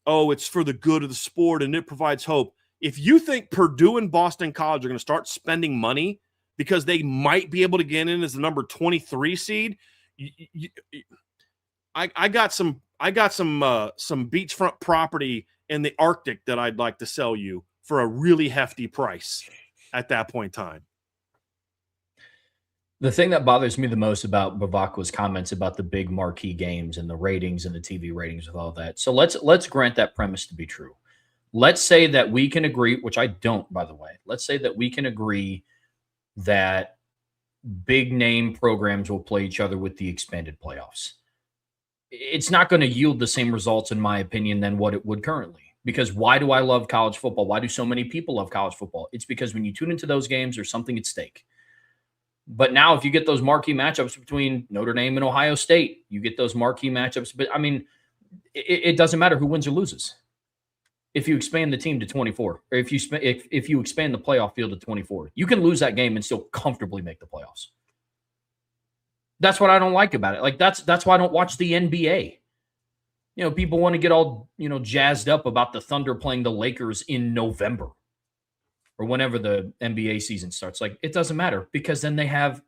oh, it's for the good of the sport and it provides hope. If you think Purdue and Boston College are going to start spending money because they might be able to get in as the number 23 seed, I got some beachfront property in the Arctic that I'd like to sell you for a really hefty price at that point in time. The thing that bothers me the most about Bevacqua's comments about the big marquee games and the ratings and the TV ratings with all that. So let's grant that premise to be true. Let's say that we can agree, which I don't, by the way. Let's say that we can agree that big name programs will play each other with the expanded playoffs. It's not going to yield the same results, in my opinion, than what it would currently. Because why do I love college football? Why do so many people love college football? It's because when you tune into those games, there's something at stake. But now if you get those marquee matchups between Notre Dame and Ohio State, you get those marquee matchups. But, I mean, it doesn't matter who wins or loses. If you expand the team to 24, or if you expand the playoff field to 24, you can lose that game and still comfortably make the playoffs. That's what I don't like about it. Like, that's why I don't watch the NBA. You know, people want to get all, jazzed up about the Thunder playing the Lakers in November or whenever the NBA season starts. Like, it doesn't matter because then they have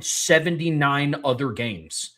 79 other games.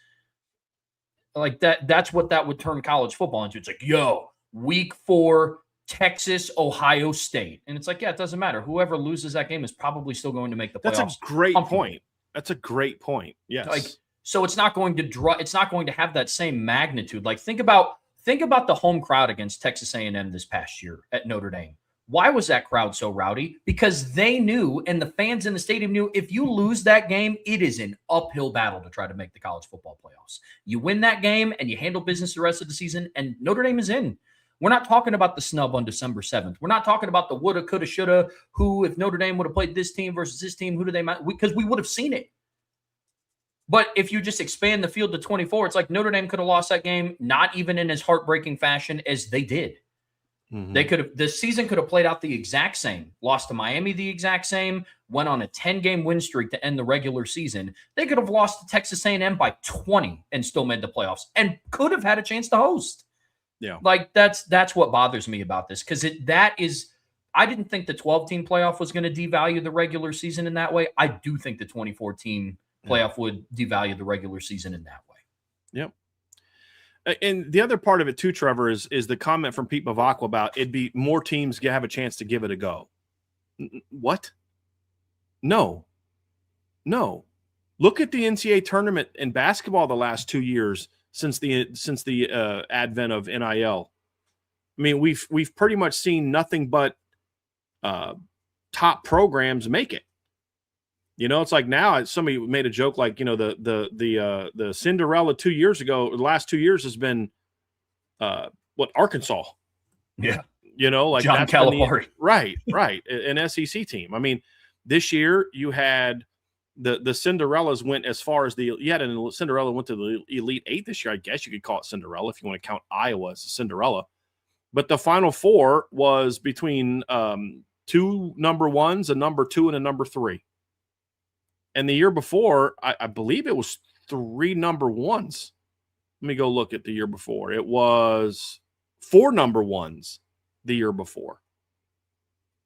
Like that's what that would turn college football into. It's like, yo, week 4, Texas, Ohio State. And it's like, yeah, it doesn't matter. Whoever loses that game is probably still going to make the playoffs. That's a great point. That's a great point. Yes. Like, so it's not going to have that same magnitude. Like, think about the home crowd against Texas A&M this past year at Notre Dame. Why was that crowd so rowdy? Because they knew, and the fans in the stadium knew, if you lose that game, it is an uphill battle to try to make the college football playoffs. You win that game and you handle business the rest of the season, and Notre Dame is in. We're not talking about the snub on December 7th. We're not talking about the woulda, coulda, shoulda, who, if Notre Dame would have played this team versus this team, who do they – because we would have seen it. But if you just expand the field to 24, it's like Notre Dame could have lost that game, not even in as heartbreaking fashion as they did. Mm-hmm. The season could have played out the exact same, lost to Miami the exact same, went on a 10-game win streak to end the regular season. They could have lost to Texas A&M by 20 and still made the playoffs and could have had a chance to host. Yeah. Like, that's what bothers me about this, because I didn't think the 12-team playoff was going to devalue the regular season in that way. I do think the 24-team playoff would devalue the regular season in that way. Yep. And the other part of it too, Trevor, is the comment from Pete Bevacqua about it'd be more teams have a chance to give it a go. What? No. Look at the NCAA tournament in basketball the last 2 years since the advent of NIL. I mean, we've pretty much seen nothing but top programs make it. It's like now somebody made a joke like, the Cinderella 2 years ago, the last 2 years has been Arkansas. Yeah. Like John Calipari. Right. An SEC team. I mean, this year you had The Cinderellas went as far as Cinderella went to the Elite Eight this year. I guess you could call it Cinderella if you want to count Iowa as a Cinderella. But the Final Four was between 2 number ones, a number 2, and a number 3. And the year before, I believe it was 3 number ones. Let me go look at the year before. It was 4 number ones the year before.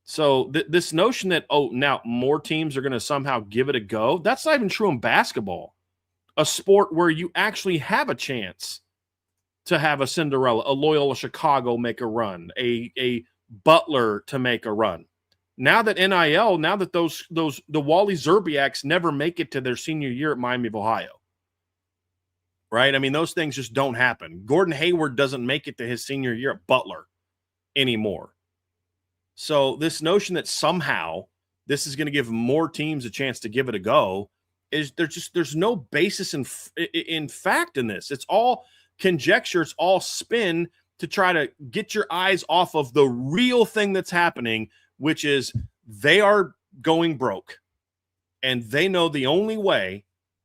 So this notion that, now more teams are going to somehow give it a go, that's not even true in basketball, a sport where you actually have a chance to have a Cinderella, a Loyola Chicago make a run, a Butler to make a run. Now that NIL, now that the Wally Zerbiaks never make it to their senior year at Miami of Ohio, right? I mean, those things just don't happen. Gordon Hayward doesn't make it to his senior year at Butler anymore. So this notion that somehow this is going to give more teams a chance to give it a go is there's no basis in fact in this. It's all conjecture. It's all spin to try to get your eyes off of the real thing that's happening, which is they are going broke, and they know the only way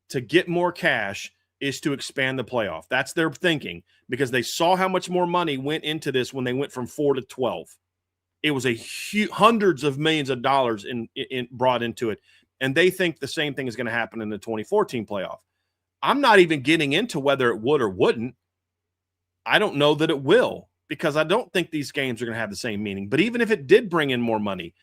to get more cash is to expand the playoff. That's their thinking, because they saw how much more money went into this when they went from 4 to 12. It was hundreds of millions of dollars in brought into it, and they think the same thing is going to happen in the 2014 playoff. I'm not even getting into whether it would or wouldn't. I don't know that it will, because I don't think these games are going to have the same meaning. But even if it did bring in more money,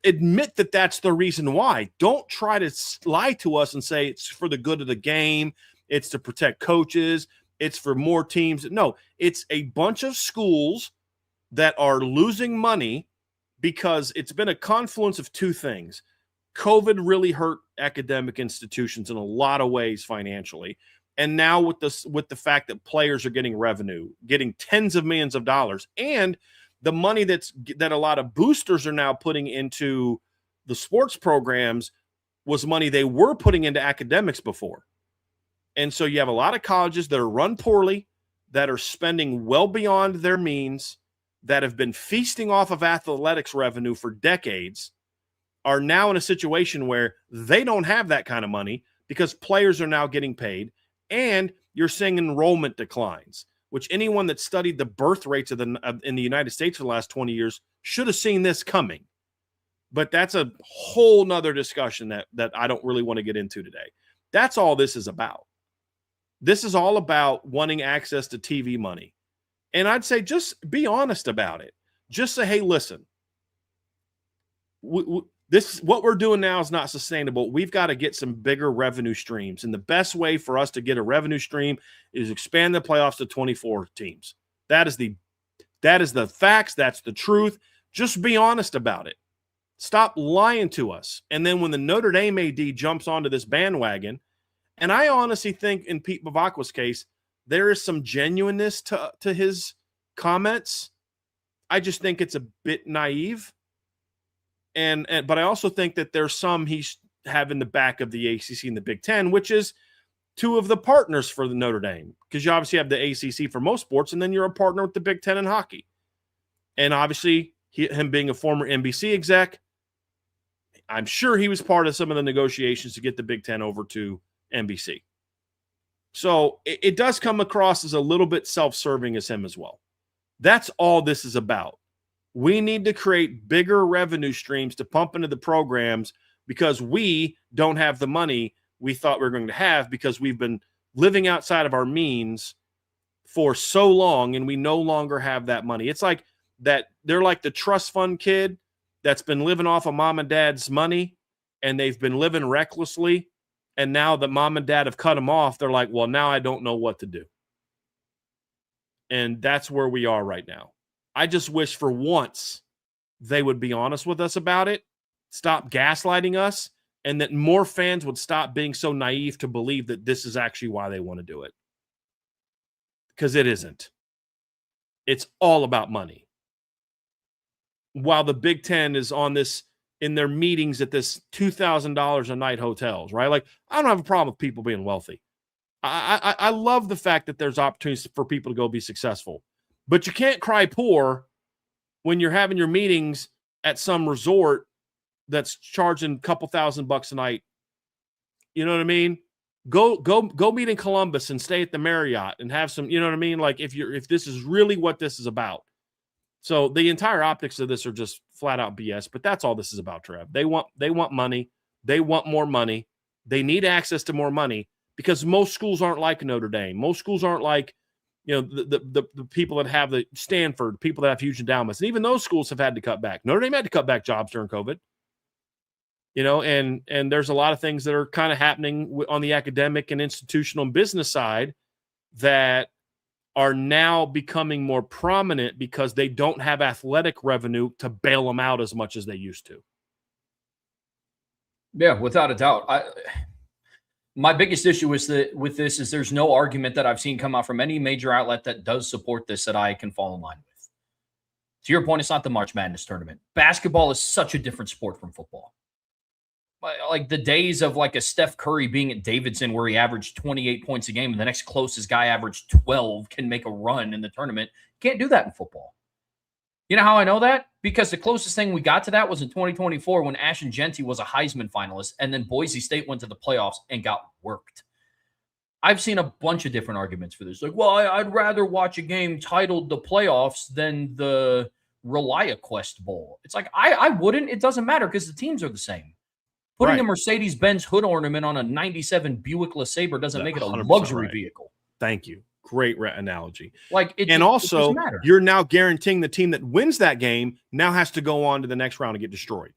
admit that that's the reason why. Don't try to lie to us and say it's for the good of the game. It's to protect coaches. It's for more teams. No, it's a bunch of schools that are losing money because it's been a confluence of 2 things. COVID really hurt academic institutions in a lot of ways financially. And now with the fact that players are getting revenue, getting tens of millions of dollars, and the money that a lot of boosters are now putting into the sports programs was money they were putting into academics before. And so you have a lot of colleges that are run poorly, that are spending well beyond their means, that have been feasting off of athletics revenue for decades, are now in a situation where they don't have that kind of money because players are now getting paid, and you're seeing enrollment declines, which anyone that studied the birth rates in the United States for the last 20 years should have seen this coming. But that's a whole nother discussion that I don't really want to get into today. That's all this is about. This is all about wanting access to TV money. And I'd say just be honest about it. Just say, hey, listen, this what we're doing now is not sustainable. We've got to get some bigger revenue streams. And the best way for us to get a revenue stream is expand the playoffs to 24 teams. That is the facts. That's the truth. Just be honest about it. Stop lying to us. And then when the Notre Dame AD jumps onto this bandwagon, and I honestly think in Pete Bevacqua's case, there is some genuineness to his comments. I just think it's a bit naive. But I also think that there's some he's have in the back of the ACC and the Big Ten, which is 2 of the partners for the Notre Dame, because you obviously have the ACC for most sports, and then you're a partner with the Big Ten in hockey. And obviously, him being a former NBC exec, I'm sure he was part of some of the negotiations to get the Big Ten over to NBC. So it does come across as a little bit self-serving as him as well. That's all this is about. We need to create bigger revenue streams to pump into the programs because we don't have the money we thought we were going to have, because we've been living outside of our means for so long, and we no longer have that money. It's like that they're like the trust fund kid that's been living off of mom and dad's money, and they've been living recklessly. And now that mom and dad have cut them off, they're like, well, now I don't know what to do. And that's where we are right now. I just wish for once they would be honest with us about it, stop gaslighting us, and that more fans would stop being so naive to believe that this is actually why they want to do it. Because it isn't. It's all about money. While the Big Ten is on this, in their meetings at this $2,000 a night hotels, right? Like, I don't have a problem with people being wealthy. I love the fact that there's opportunities for people to go be successful, but you can't cry poor when you're having your meetings at some resort that's charging a couple $1,000 a night You know what I mean? Go meet in Columbus and stay at the Marriott and have some, you know what I mean? Like if this is really what this is about. So the entire optics of this are just flat out BS, but that's all this is about, Trev. They want money. They want more money. They need access to more money because most schools aren't like Notre Dame. Most schools aren't like, the people that have the Stanford, people that have huge endowments. And even those schools have had to cut back. Notre Dame had to cut back jobs during COVID. And there's a lot of things that are kind of happening on the academic and institutional and business side that are now becoming more prominent because they don't have athletic revenue to bail them out as much as they used to. Yeah, without a doubt. My biggest issue with this is there's no argument that I've seen come out from any major outlet that does support this that I can fall in line with. To your point, it's not the March Madness tournament. Basketball is such a different sport from football. Like the days of like a Steph Curry being at Davidson where he averaged 28 points a game and the next closest guy averaged 12 can make a run in the tournament. Can't do that in football. You know how I know that? Because the closest thing we got to that was in 2024 when Ashton Genty was a Heisman finalist and then Boise State went to the playoffs and got worked. I've seen a bunch of different arguments for this. Like, well, I'd rather watch a game titled the playoffs than the ReliaQuest Bowl. It's like, I wouldn't. It doesn't matter because the teams are the same. Putting a Mercedes-Benz hood ornament on a 97 Buick LeSabre doesn't make it a luxury vehicle. Thank you. Great analogy. And also, you're now guaranteeing the team that wins that game now has to go on to the next round and get destroyed.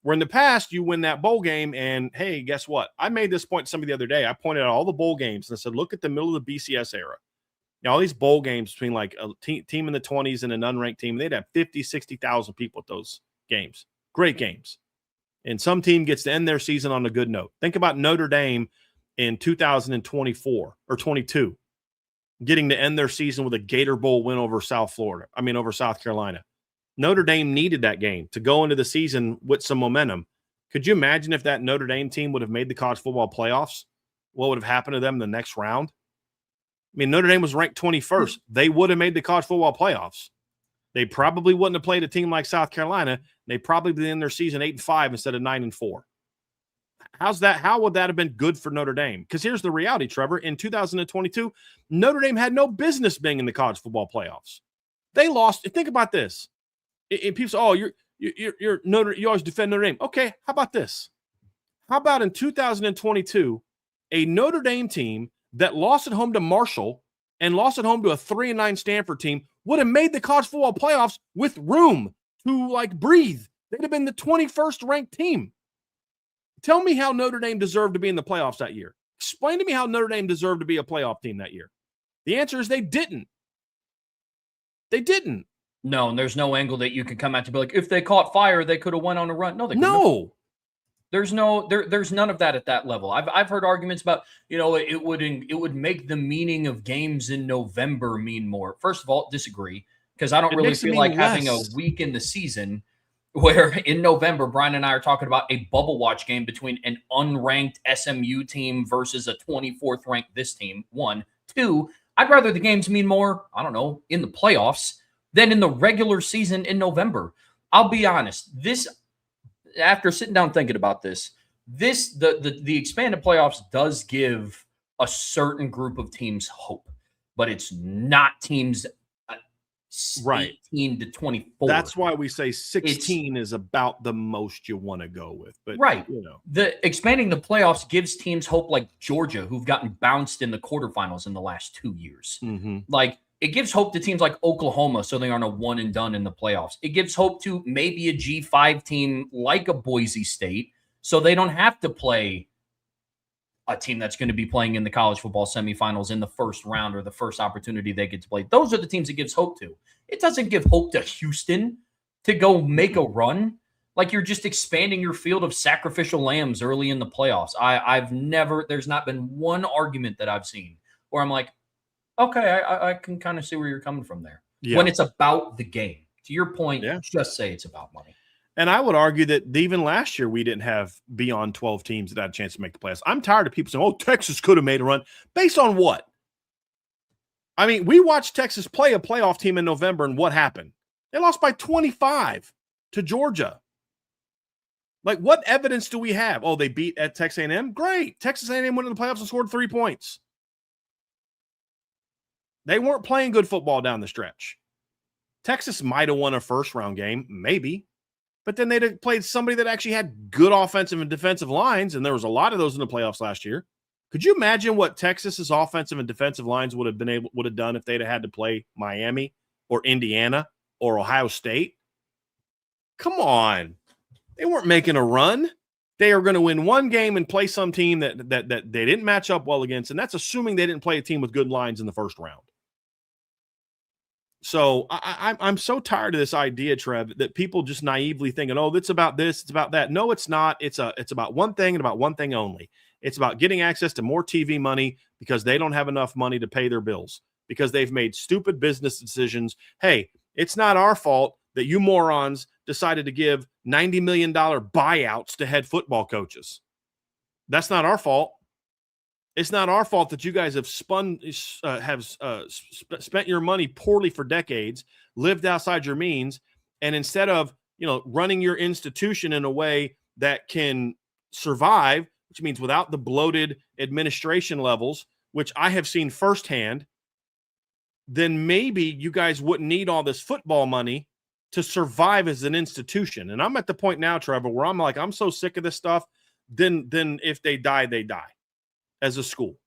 Where in the past, you win that bowl game, and hey, guess what? I made this point to somebody the other day. I pointed out all the bowl games, and I said, look at the middle of the BCS era. Now, all these bowl games between like a team in the 20s and an unranked team, they'd have 50, 60,000 people at those games. Great games. And some team gets to end their season on a good note. Think about Notre Dame in 2024 or 22, getting to end their season with a Gator Bowl win over South Carolina. Notre Dame needed that game to go into the season with some momentum. Could you imagine if that Notre Dame team would have made the college football playoffs? What would have happened to them in the next round? I mean, Notre Dame was ranked 21st. They would have made the college football playoffs. They probably wouldn't have played a team like South Carolina. They probably been in their season 8-5 instead of 9-4. How's that? How would that have been good for Notre Dame? Because here's the reality, Trevor. In 2022, Notre Dame had no business being in the college football playoffs. They lost. Think about this. And people say, "Oh, you're Notre. You always defend Notre Dame." Okay, how about this? How about in 2022, a Notre Dame team that lost at home to Marshall and lost at home to a 3-9 Stanford team would have made the college football playoffs with room to breathe. They'd have been the 21st ranked team. Tell me how Notre Dame deserved to be in the playoffs that year. Explain to me how Notre Dame deserved to be a playoff team that year. The answer is they didn't. They didn't. No, and there's no angle that you can come out to be like, if they caught fire, they could have went on a run. No, they couldn't. No. There's none of that at that level. I've heard arguments about, it would make the meaning of games in November mean more. First of all, disagree, because I don't really feel like having a week in the season where in November, Brian and I are talking about a bubble watch game between an unranked SMU team versus a 24th ranked this team. 1, 2, I'd rather the games mean more, I don't know, in the playoffs than in the regular season in November. I'll be honest. After sitting down thinking about this, the expanded playoffs does give a certain group of teams hope, but it's not teams 18 to 24. That's why we say 16 is about the most you want to go with. But the expanding the playoffs gives teams hope like Georgia, who've gotten bounced in the quarterfinals in the last 2 years. Mm-hmm. It gives hope to teams like Oklahoma so they aren't a one and done in the playoffs. It gives hope to maybe a G5 team like a Boise State so they don't have to play a team that's going to be playing in the college football semifinals in the first round or the first opportunity they get to play. Those are the teams it gives hope to. It doesn't give hope to Houston to go make a run. Like you're just expanding your field of sacrificial lambs early in the playoffs. There's not been one argument that I've seen where I'm like, okay, I can kind of see where you're coming from there. Yeah. When it's about the game. To your point, just say it's about money. And I would argue that even last year we didn't have beyond 12 teams that had a chance to make the playoffs. I'm tired of people saying, oh, Texas could have made a run. Based on what? I mean, we watched Texas play a playoff team in November, and what happened? They lost by 25 to Georgia. Like, what evidence do we have? Oh, they beat at Texas A&M? Great. Texas A&M went in the playoffs and scored 3 points. They weren't playing good football down the stretch. Texas might have won a first-round game, maybe. But then they'd have played somebody that actually had good offensive and defensive lines, and there was a lot of those in the playoffs last year. Could you imagine what Texas's offensive and defensive lines would have done if they'd have had to play Miami or Indiana or Ohio State? Come on. They weren't making a run. They are going to win one game and play some team that they didn't match up well against, and that's assuming they didn't play a team with good lines in the first round. So I'm so tired of this idea, Trev, that people just naively thinking, oh, it's about this, it's about that. No, it's not. It's about one thing and about one thing only. It's about getting access to more TV money because they don't have enough money to pay their bills because they've made stupid business decisions. Hey, it's not our fault that you morons decided to give $90 million buyouts to head football coaches. That's not our fault. It's not our fault that you guys have spent your money poorly for decades, lived outside your means, and instead of running your institution in a way that can survive, which means without the bloated administration levels, which I have seen firsthand, then maybe you guys wouldn't need all this football money to survive as an institution. And I'm at the point now, Trevor, where I'm like, I'm so sick of this stuff. Then if they die, they die. As a school,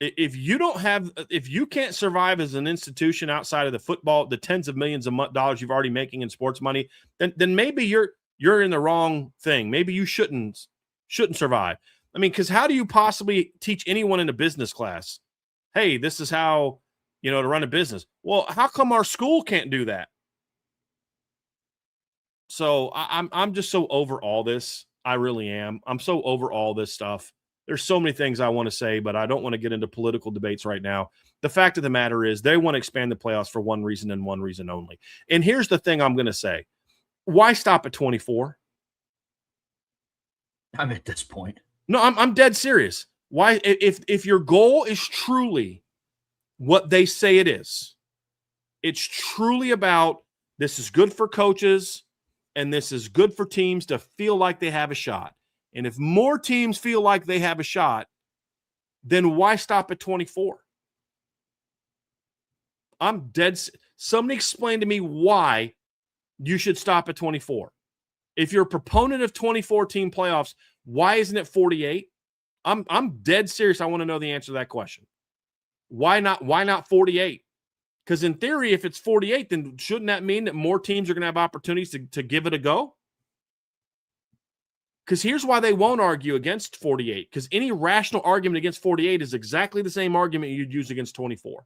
if you can't survive as an institution outside of the football, the tens of millions of dollars you've already making in sports money, then maybe you're in the wrong thing. Maybe you shouldn't survive. I mean, because how do you possibly teach anyone in a business class, hey, this is how to run a business? Well, how come our school can't do that? So I'm just so over all this. I really am. I'm so over all this stuff. There's so many things I want to say, but I don't want to get into political debates right now. The fact of the matter is they want to expand the playoffs for one reason and one reason only. And here's the thing I'm going to say. Why stop at 24? I'm at this point. No, I'm dead serious. Why? If your goal is truly what they say it is, it's truly about this is good for coaches and this is good for teams to feel like they have a shot. And if more teams feel like they have a shot, then why stop at 24? I'm dead. Somebody explain to me why you should stop at 24. If you're a proponent of 24-team playoffs, why isn't it 48? I'm dead serious. I want to know the answer to that question. Why not 48? Because in theory, if it's 48, then shouldn't that mean that more teams are going to have opportunities to give it a go? Because here's why they won't argue against 48. Because any rational argument against 48 is exactly the same argument you'd use against 24.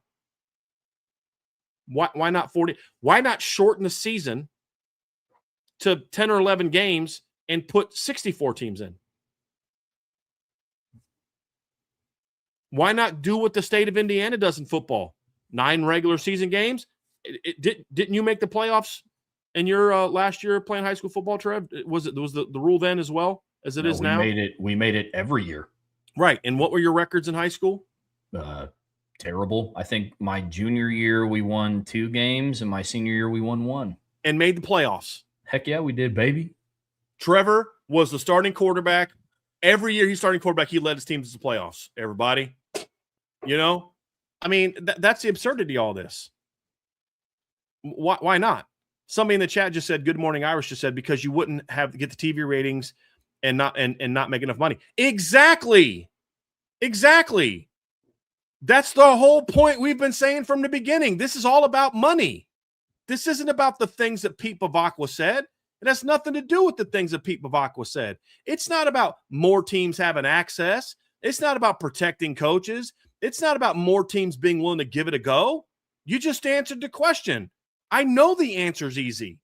Why not 40? Why not shorten the season to 10 or 11 games and put 64 teams in? Why not do what the state of Indiana does in football? 9 regular season games. Didn't you make the playoffs in your last year playing high school football, Trev? Was the rule then as well as it is now? We made it every year. Right. And what were your records in high school? Terrible. I think my junior year we won 2 games, and my senior year we won 1. And made the playoffs. Heck yeah, we did, baby. Trevor was the starting quarterback. Every year he's starting quarterback, he led his team to the playoffs. Everybody. I mean, that's the absurdity of all this. Why not? Somebody in the chat just said, Good Morning Irish just said, because you wouldn't get the TV ratings and not make enough money. Exactly. That's the whole point we've been saying from the beginning. This is all about money. This isn't about the things that Pete Bevacqua said. It has nothing to do with the things that Pete Bevacqua said. It's not about more teams having access. It's not about protecting coaches. It's not about more teams being willing to give it a go. You just answered the question. I know the answer is easy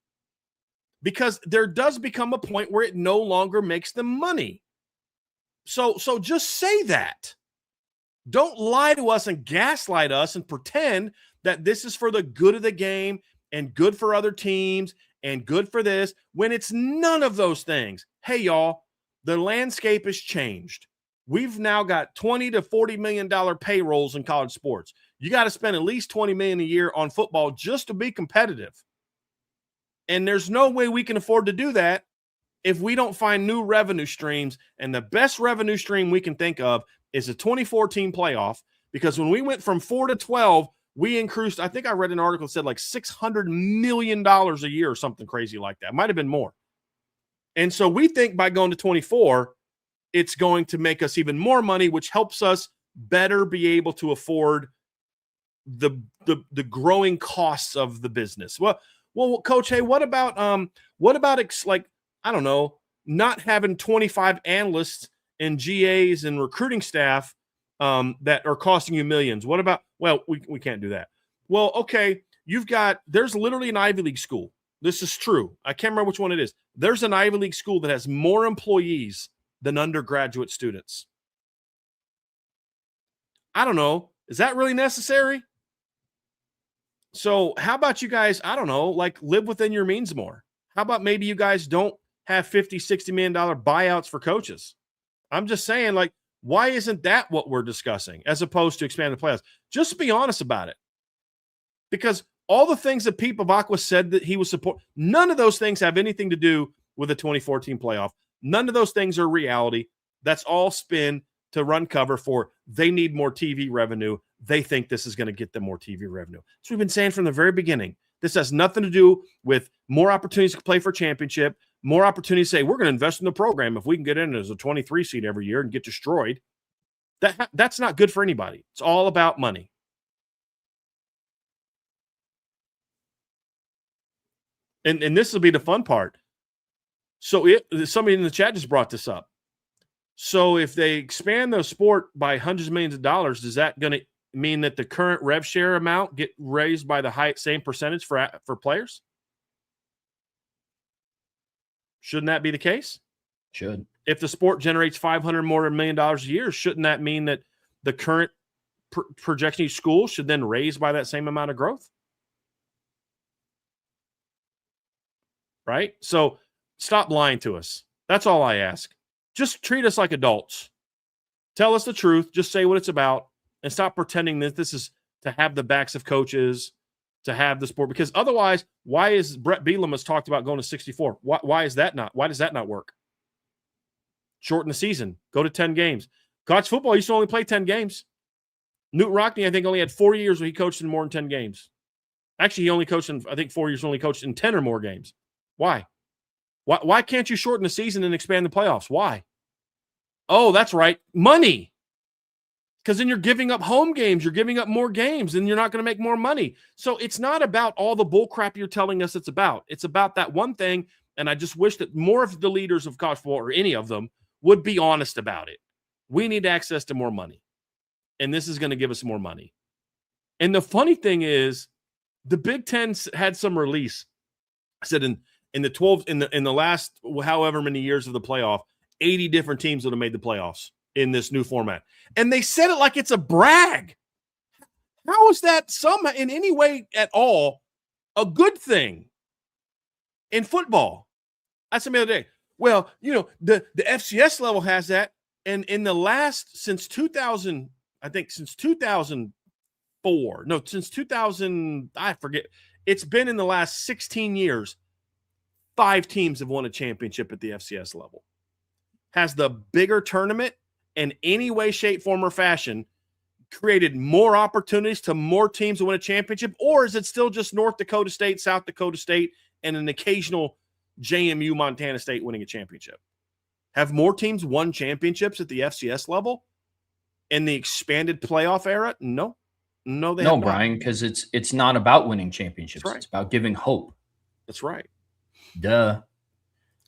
because there does become a point where it no longer makes them money. So just say that. Don't lie to us and gaslight us and pretend that this is for the good of the game and good for other teams and good for this when it's none of those things. Hey, y'all, the landscape has changed. We've now got $20 to $40 million payrolls in college sports. You got to spend at least $20 million a year on football just to be competitive. And there's no way we can afford to do that if we don't find new revenue streams. And the best revenue stream we can think of is a 2014 playoff, because when we went from 4 to 12, we increased, I think I read an article that said like $600 million a year or something crazy like that. Might have been more. And so we think by going to 24, it's going to make us even more money, which helps us better be able to afford the growing costs of the business. Well, Coach, hey, what about like, I don't know, not having 25 analysts and GAs and recruiting staff that are costing you millions? What about, well, we can't do that. Well, okay, there's literally an Ivy League school. This is true. I can't remember which one it is. There's an Ivy League school that has more employees than undergraduate students. I don't know. Is that really necessary? So how about you guys, I don't know, like live within your means more? How about maybe you guys don't have $50, $60 million buyouts for coaches? I'm just saying, like, why isn't that what we're discussing as opposed to expanding the playoffs? Just be honest about it. Because all the things that Pete Bevacqua said that he was support, none of those things have anything to do with the 2014 playoff. None of those things are reality. That's all spin to run cover for they need more TV revenue. They think this is going to get them more TV revenue. So we've been saying from the very beginning, this has nothing to do with more opportunities to play for championship, more opportunities to say we're going to invest in the program if we can get in as a 23 seed every year and get destroyed. That's not good for anybody. It's all about money. And this will be the fun part. So somebody in the chat just brought this up. So if they expand the sport by hundreds of millions of dollars, is that going to mean that the current rev share amount get raised by the same percentage for players? Shouldn't that be the case? Should. If the sport generates $500 more million a year, shouldn't that mean that the current projection each school should then raise by that same amount of growth? Right? So stop lying to us. That's all I ask. Just treat us like adults. Tell us the truth. Just say what it's about and stop pretending that this is to have the backs of coaches, to have the sport. Because otherwise, why is Brett Bielema has talked about going to 64? Why does that not work? Shorten the season. Go to 10 games. College football used to only play 10 games. Newt Rockne, I think, only had 4 years where he coached in more than 10 games. Actually, he only coached in, I think, 4 years, only coached in 10 or more games. Why? Why can't you shorten the season and expand the playoffs? Why? Oh, that's right. Money. Because then you're giving up home games. You're giving up more games, and you're not going to make more money. So it's not about all the bull crap you're telling us it's about. It's about that one thing, and I just wish that more of the leaders of college football, or any of them, would be honest about it. We need access to more money, and this is going to give us more money. And the funny thing is, the Big Ten had some release. I said in the 12 in the last however many years of the playoff, 80 different teams would have made the playoffs in this new format. And they said it like it's a brag. How is that somehow in any way at all a good thing in football? I said the other day, well, you know, the FCS level has that. And in the last, since 2000, since 2000, I forget. It's been in the last 16 years, 5 teams have won a championship at the FCS level. Has the bigger tournament in any way, shape, form, or fashion created more opportunities to more teams to win a championship? Or is it still just North Dakota State, South Dakota State, and an occasional JMU, Montana State winning a championship? Have more teams won championships at the FCS level in the expanded playoff era? No, they have not. Brian, because it's not about winning championships. Right. It's about giving hope. That's right. Duh.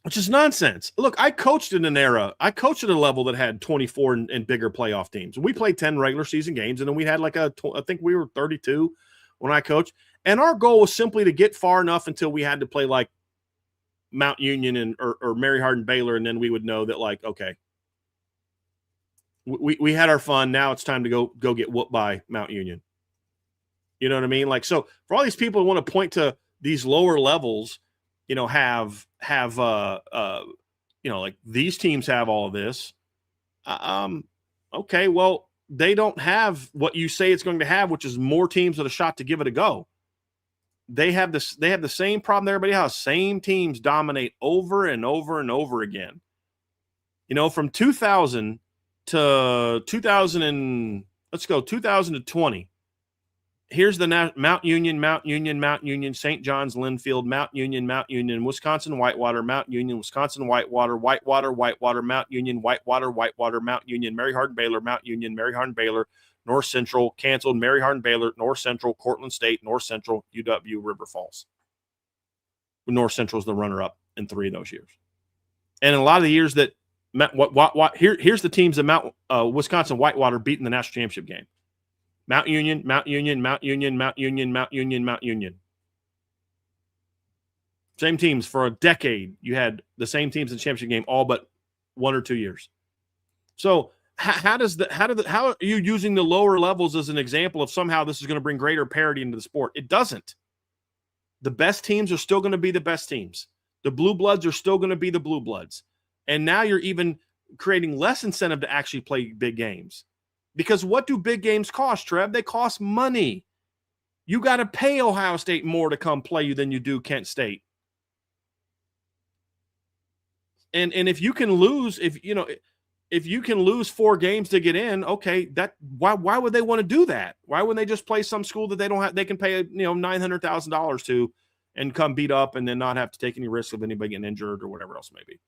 Which is nonsense. Look, I coached in an era. I coached at a level that had 24 and bigger playoff teams. We played 10 regular season games, and then we had I think we were 32 when I coached. And our goal was simply to get far enough until we had to play like Mount Union or Mary Hardin Baylor, and then we would know that, like, okay, we had our fun. Now it's time to go get whooped by Mount Union. You know what I mean? Like, so for all these people who want to point to these lower levels, you know, have you know, like these teams have all of this. Okay, well, they don't have what you say it's going to have, which is more teams with a shot to give it a go. they have the same problem that everybody else. Same teams dominate over and over and over again. From 2000 to 2000 let's go 2020. Here's the Mount Union, St. John's, Linfield, Mount Union, Wisconsin, Whitewater, Mount Union, Wisconsin, Whitewater, Mount Union, Whitewater, Mount Union, Mary Hardin, Baylor, Mount Union, Mary Hardin, Baylor, North Central, canceled, Mary Hardin, Baylor, North Central, Cortland State, North Central, UW, River Falls. North Central is the runner-up in 3 of those years. And in a lot of the years that here's the teams that Wisconsin Whitewater beat in the national championship game. Mount Union. Same teams for a decade. You had the same teams in the championship game all but 1 or 2 years. So how are you using the lower levels as an example of somehow this is going to bring greater parity into the sport? It doesn't. The best teams are still going to be the best teams. The blue bloods are still going to be the blue bloods. And now you're even creating less incentive to actually play big games. Because what do big games cost, Trev? They cost money. You got to pay Ohio State more to come play you than you do Kent State. And if you can lose, if you can lose 4 games to get in, okay, why would they want to do that? Why wouldn't they just play some school that they can pay $900,000 to and come beat up and then not have to take any risk of anybody getting injured or whatever else it may be?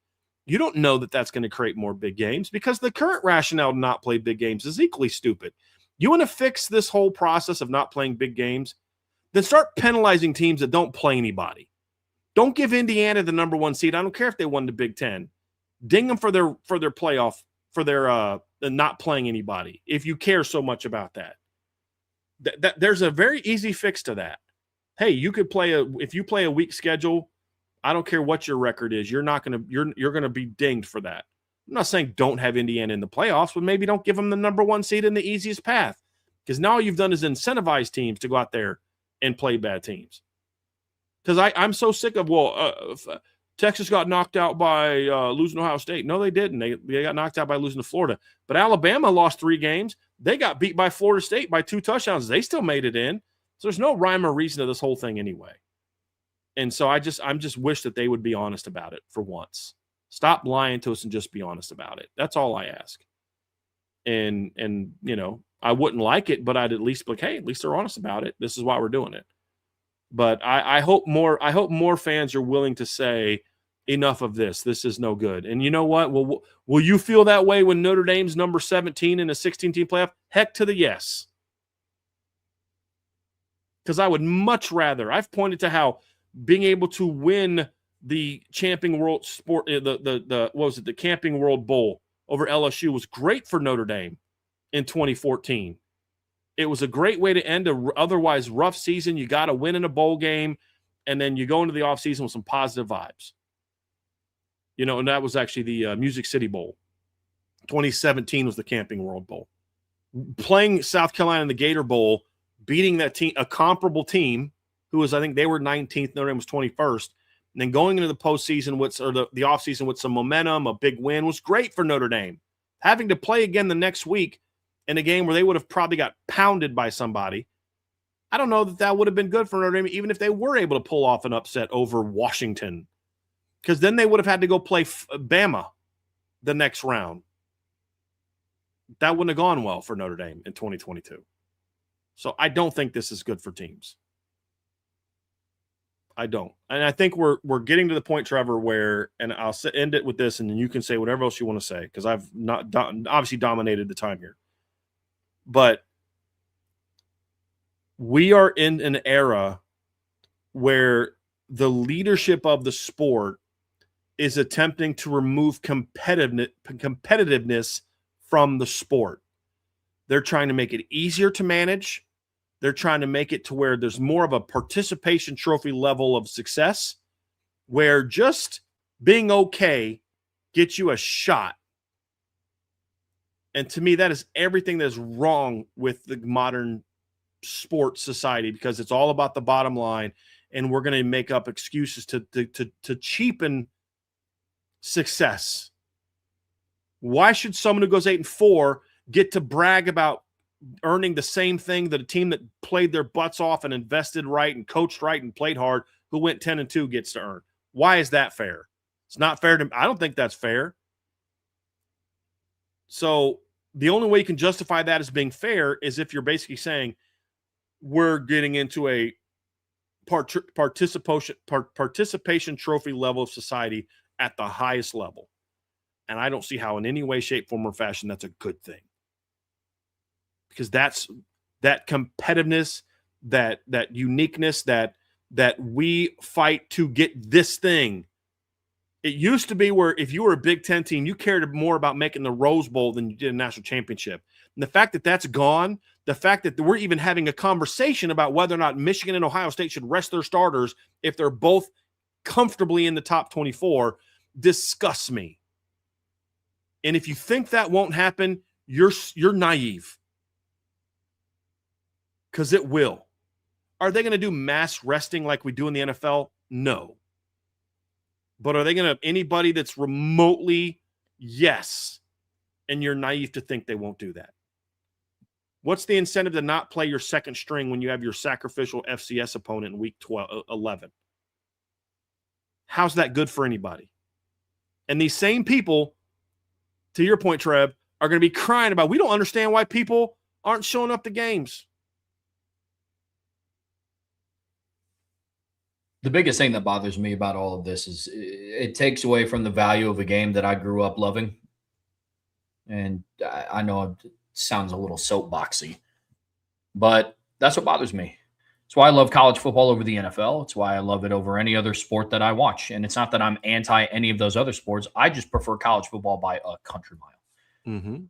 You don't know that that's going to create more big games because the current rationale to not play big games is equally stupid. You want to fix this whole process of not playing big games? Then start penalizing teams that don't play anybody. Don't give Indiana the number 1 seed. I don't care if they won the Big Ten. Ding them for their playoff, for their not playing anybody. If you care so much about that, there's a very easy fix to that. Hey, you could if you play a weak schedule. I don't care what your record is. You're going to be dinged for that. I'm not saying don't have Indiana in the playoffs, but maybe don't give them the number 1 seed in the easiest path. Because now all you've done is incentivize teams to go out there and play bad teams. Because I'm so sick of, Texas got knocked out by losing to Ohio State. No, they didn't. They got knocked out by losing to Florida. But Alabama lost 3 games. They got beat by Florida State by 2 touchdowns. They still made it in. So there's no rhyme or reason to this whole thing anyway. And so I just wish that they would be honest about it for once. Stop lying to us and just be honest about it. That's all I ask. And I wouldn't like it, but I'd at least be like, hey, at least they're honest about it. This is why we're doing it. But I hope more fans are willing to say enough of this. This is no good. And you know what? Will you feel that way when Notre Dame's number 17 in a 16-team playoff? Heck to the yes. Because I would much rather. I've pointed to how being able to win the Camping World Sport, the Camping World Bowl over LSU was great for Notre Dame in 2014. It was a great way to end a otherwise rough season. You got to win in a bowl game, and then you go into the offseason with some positive vibes. And that was actually the Music City Bowl. 2017 was the Camping World Bowl. Playing South Carolina in the Gator Bowl, beating that team, a comparable team, who was, I think they were 19th, Notre Dame was 21st. And then going into the postseason the offseason with some momentum, a big win was great for Notre Dame. Having to play again the next week in a game where they would have probably got pounded by somebody, I don't know that would have been good for Notre Dame, even if they were able to pull off an upset over Washington. Because then they would have had to go play Bama the next round. That wouldn't have gone well for Notre Dame in 2022. So I don't think this is good for teams. I don't. And I think we're getting to the point, Trevor, where, and I'll end it with this, and then you can say whatever else you want to say, because I've not obviously dominated the time here. But we are in an era where the leadership of the sport is attempting to remove competitiveness from the sport. They're trying to make it easier to manage. They're trying to make it to where there's more of a participation trophy level of success, where just being okay gets you a shot. And to me, that is everything that's wrong with the modern sports society, because it's all about the bottom line, and we're going to make up excuses to cheapen success. Why should someone who goes 8-4 get to brag about earning the same thing that a team that played their butts off and invested right and coached right and played hard, who went 10-2, gets to earn. Why is that fair? It's not fair to me. I don't think that's fair. So the only way you can justify that as being fair is if you're basically saying we're getting into a participation trophy level of society at the highest level. And I don't see how in any way, shape, form, or fashion that's a good thing. Because that's that competitiveness, that uniqueness, that we fight to get this thing. It used to be where if you were a Big Ten team, you cared more about making the Rose Bowl than you did a national championship. And the fact that that's gone, the fact that we're even having a conversation about whether or not Michigan and Ohio State should rest their starters if they're both comfortably in the top 24, disgusts me. And if you think that won't happen, you're naive. Because it will. Are they going to do mass resting like we do in the NFL? No. But are they going to anybody that's remotely? Yes. And you're naive to think they won't do that. What's the incentive to not play your second string when you have your sacrificial FCS opponent in week 11? How's that good for anybody? And these same people, to your point, Trev, are going to be crying about, we don't understand why people aren't showing up to games. The biggest thing that bothers me about all of this is it takes away from the value of a game that I grew up loving. And I know it sounds a little soapboxy, but that's what bothers me. It's why I love college football over the NFL. It's why I love it over any other sport that I watch. And it's not that I'm anti any of those other sports. I just prefer college football by a country mile. Mm-hmm.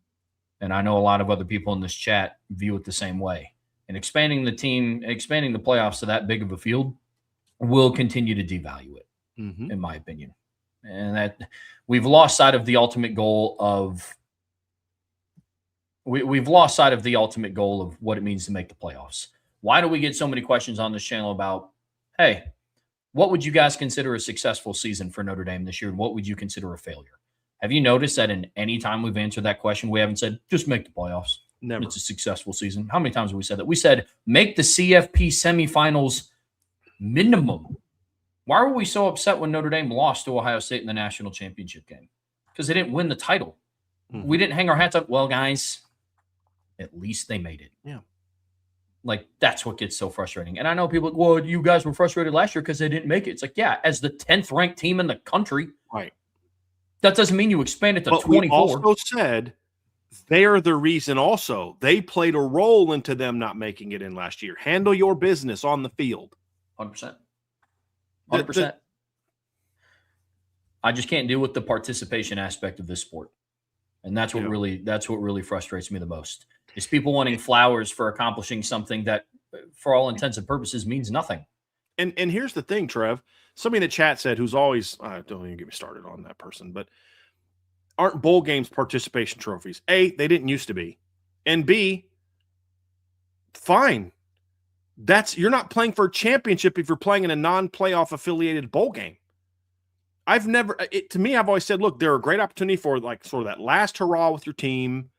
And I know a lot of other people in this chat view it the same way. And expanding the playoffs to that big of a field will continue to devalue it, in my opinion. And that we've lost sight of the ultimate goal of we've lost sight of the ultimate goal of what it means to make the playoffs. Why do we get so many questions on this channel about, hey, what would you guys consider a successful season for Notre Dame this year? And what would you consider a failure? Have you noticed that in any time we've answered that question, we haven't said, just make the playoffs? Never. It's a successful season. How many times have we said that? We said, make the CFP semifinals minimum. Why were we so upset when Notre Dame lost to Ohio State in the national championship game? Because they didn't win the title. We didn't hang our hats up. Well, guys, at least they made it. Yeah. Like, that's what gets so frustrating. And I know people, well, you guys were frustrated last year because they didn't make it. It's like, yeah, as the 10th ranked team in the country. Right. That doesn't mean you expand it to 24. We also said they are the reason also. They played a role into them not making it in last year. Handle your business on the field. 100%. 100%. I just can't deal with the participation aspect of this sport. And that's what really frustrates me the most. Is people wanting flowers for accomplishing something that, for all intents and purposes, means nothing. And here's the thing, Trev. Somebody in the chat said, who's always, don't even get me started on that person, but aren't bowl games participation trophies? A, they didn't used to be. And B, fine. You're not playing for a championship if you're playing in a non-playoff affiliated bowl game. To me, I've always said, look, they're a great opportunity for like sort of that last hurrah with your team,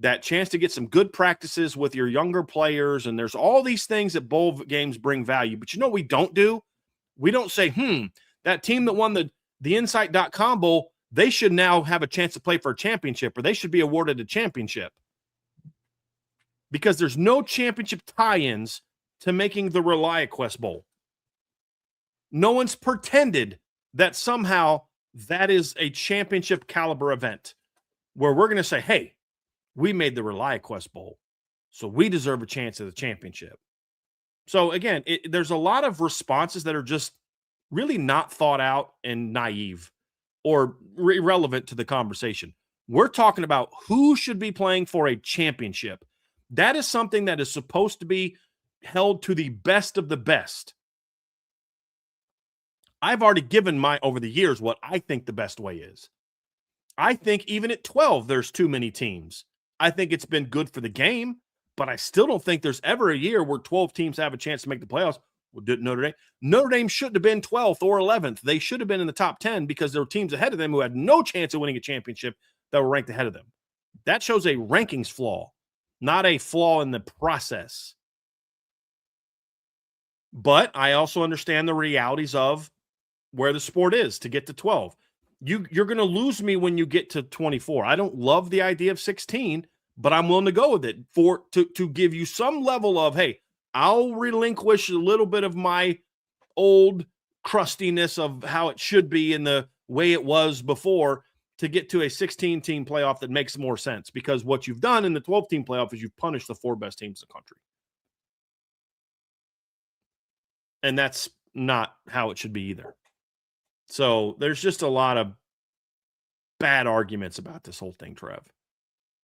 that chance to get some good practices with your younger players. And there's all these things that bowl games bring value. But you know what we don't do? We don't say, that team that won the Insight.com Bowl, they should now have a chance to play for a championship, or they should be awarded a championship. Because there's no championship tie-ins to making the ReliaQuest Bowl. No one's pretended that somehow that is a championship caliber event where we're going to say, hey, we made the ReliaQuest Bowl, so we deserve a chance at the championship. So again, there's a lot of responses that are just really not thought out and naive or irrelevant to the conversation. We're talking about who should be playing for a championship. That is something that is supposed to be held to the best of the best. I've already given over the years what I think the best way is. I think even at 12, there's too many teams. I think it's been good for the game, but I still don't think there's ever a year where 12 teams have a chance to make the playoffs. Notre Dame shouldn't have been 12th or 11th. They should have been in the top 10 because there were teams ahead of them who had no chance of winning a championship that were ranked ahead of them. That shows a rankings flaw, not a flaw in the process. But I also understand the realities of where the sport is to get to 12. You're going to lose me when you get to 24. I don't love the idea of 16, but I'm willing to go with it to give you some level of, hey, I'll relinquish a little bit of my old crustiness of how it should be in the way it was before to get to a 16-team playoff that makes more sense, because what you've done in the 12-team playoff is you've punished the 4 best teams in the country. And that's not how it should be either. So there's just a lot of bad arguments about this whole thing, Trev.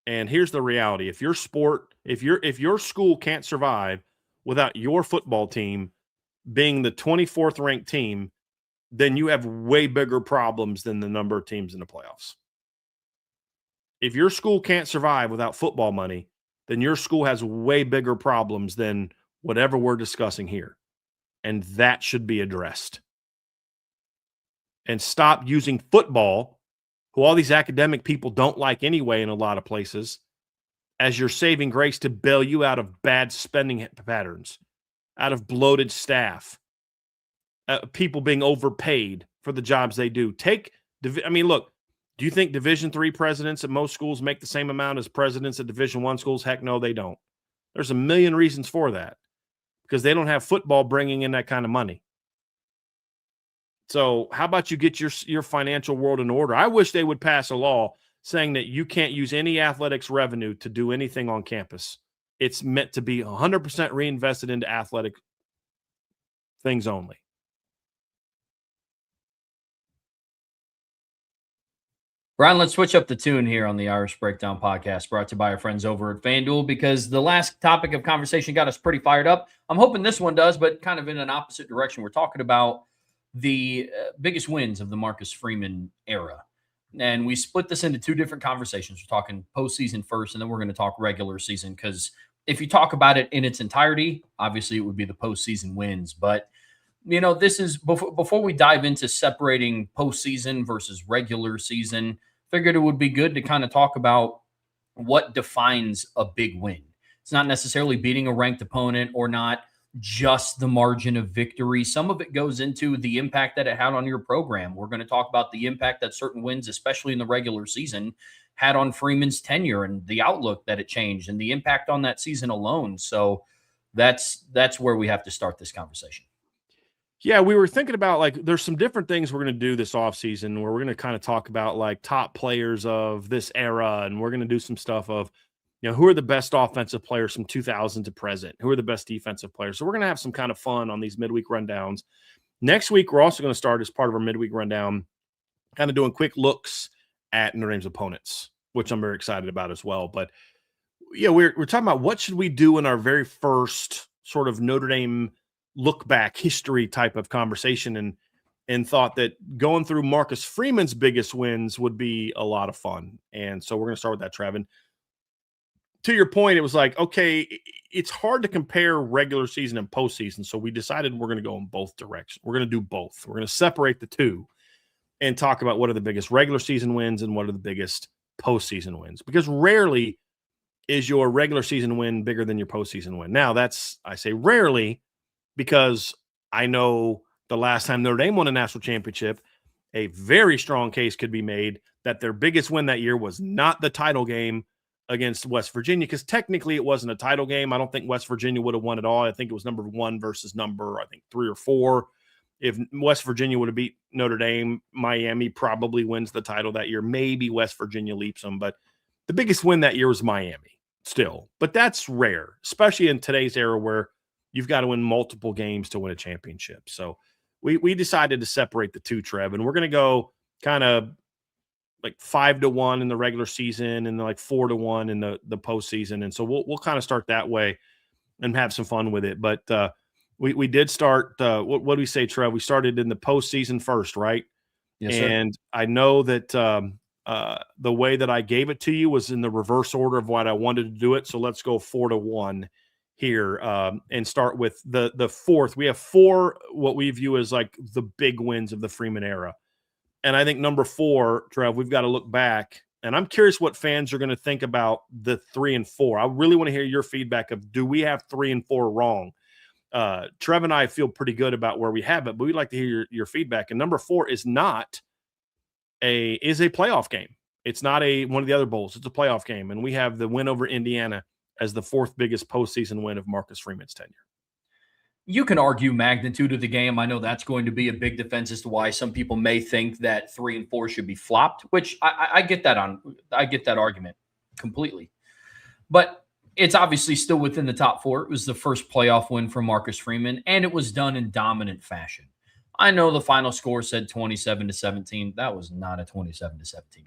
And here's the reality. If your school can't survive without your football team being the 24th ranked team, then you have way bigger problems than the number of teams in the playoffs. If your school can't survive without football money, then your school has way bigger problems than whatever we're discussing here. And that should be addressed. And stop using football, who all these academic people don't like anyway in a lot of places, as your saving grace to bail you out of bad spending patterns, out of bloated staff, people being overpaid for the jobs they do. Look, do you think Division III presidents at most schools make the same amount as presidents at Division I schools? Heck no, they don't. There's a million reasons for that, because they don't have football bringing in that kind of money. So how about you get your financial world in order? I wish they would pass a law saying that you can't use any athletics revenue to do anything on campus. It's meant to be 100% reinvested into athletic things only. Brian, let's switch up the tune here on the Irish Breakdown podcast, brought to you by our friends over at FanDuel, because the last topic of conversation got us pretty fired up. I'm hoping this one does, but kind of in an opposite direction. We're talking about the biggest wins of the Marcus Freeman era. And we split this into 2 different conversations. We're talking postseason first, and then we're going to talk regular season, because if you talk about it in its entirety, obviously it would be the postseason wins. But, this is before we dive into separating postseason versus regular season, figured it would be good to kind of talk about what defines a big win. It's not necessarily beating a ranked opponent or not just the margin of victory. Some of it goes into the impact that it had on your program. We're going to talk about the impact that certain wins, especially in the regular season, had on Freeman's tenure and the outlook that it changed and the impact on that season alone. So that's where we have to start this conversation. Yeah, we were thinking about, there's some different things we're going to do this offseason where we're going to kind of talk about, top players of this era, and we're going to do some stuff of, who are the best offensive players from 2000 to present? Who are the best defensive players? So we're going to have some kind of fun on these midweek rundowns. Next week, we're also going to start, as part of our midweek rundown, kind of doing quick looks at Notre Dame's opponents, which I'm very excited about as well. But, yeah, we're talking about what should we do in our very first sort of Notre Dame look back history type of conversation, and thought that going through Marcus Freeman's biggest wins would be a lot of fun. And so we're going to start with that, Trevin. To your point, it was okay, it's hard to compare regular season and postseason. So we decided we're going to go in both directions. We're going to do both. We're going to separate the two and talk about what are the biggest regular season wins and what are the biggest postseason wins, because rarely is your regular season win bigger than your postseason win. Now, I say rarely, because I know the last time Notre Dame won a national championship, a very strong case could be made that their biggest win that year was not the title game against West Virginia, because technically it wasn't a title game. I don't think West Virginia would have won it all. I think it was number 1 versus number, 3 or 4. If West Virginia would have beat Notre Dame, Miami probably wins the title that year. Maybe West Virginia leaps them, but the biggest win that year was Miami still. But that's rare, especially in today's era where you've got to win multiple games to win a championship. So we decided to separate the two, Trev, and we're going to go kind of 5-1 in the regular season and 4-1 in the postseason. And so we'll kind of start that way and have some fun with it. But we did start, what do we say, Trev? We started in the postseason first, right? Yes, sir. And I know that the way that I gave it to you was in the reverse order of what I wanted to do it. So let's go 4-1 here and start with the fourth. We have 4 what we view as the big wins of the Freeman era. And I think number 4, Trev, we've got to look back And I'm curious what fans are going to think about the 3 and 4. I really want to hear your feedback of, do we have 3 and 4 wrong? Trev and I feel pretty good about where we have it, but we'd like to hear your feedback. And number 4 is a playoff game. It's not one of the other bowls. It's a playoff game. And we have the win over Indiana as the 4th biggest postseason win of Marcus Freeman's tenure. You can argue magnitude of the game. I know that's going to be a big defense as to why some people may think that 3 and 4 should be flopped, which I get that I get that argument completely. But it's obviously still within the top 4. It was the first playoff win for Marcus Freeman, and it was done in dominant fashion. I know the final score said 27-17. That was not a 27-17 game.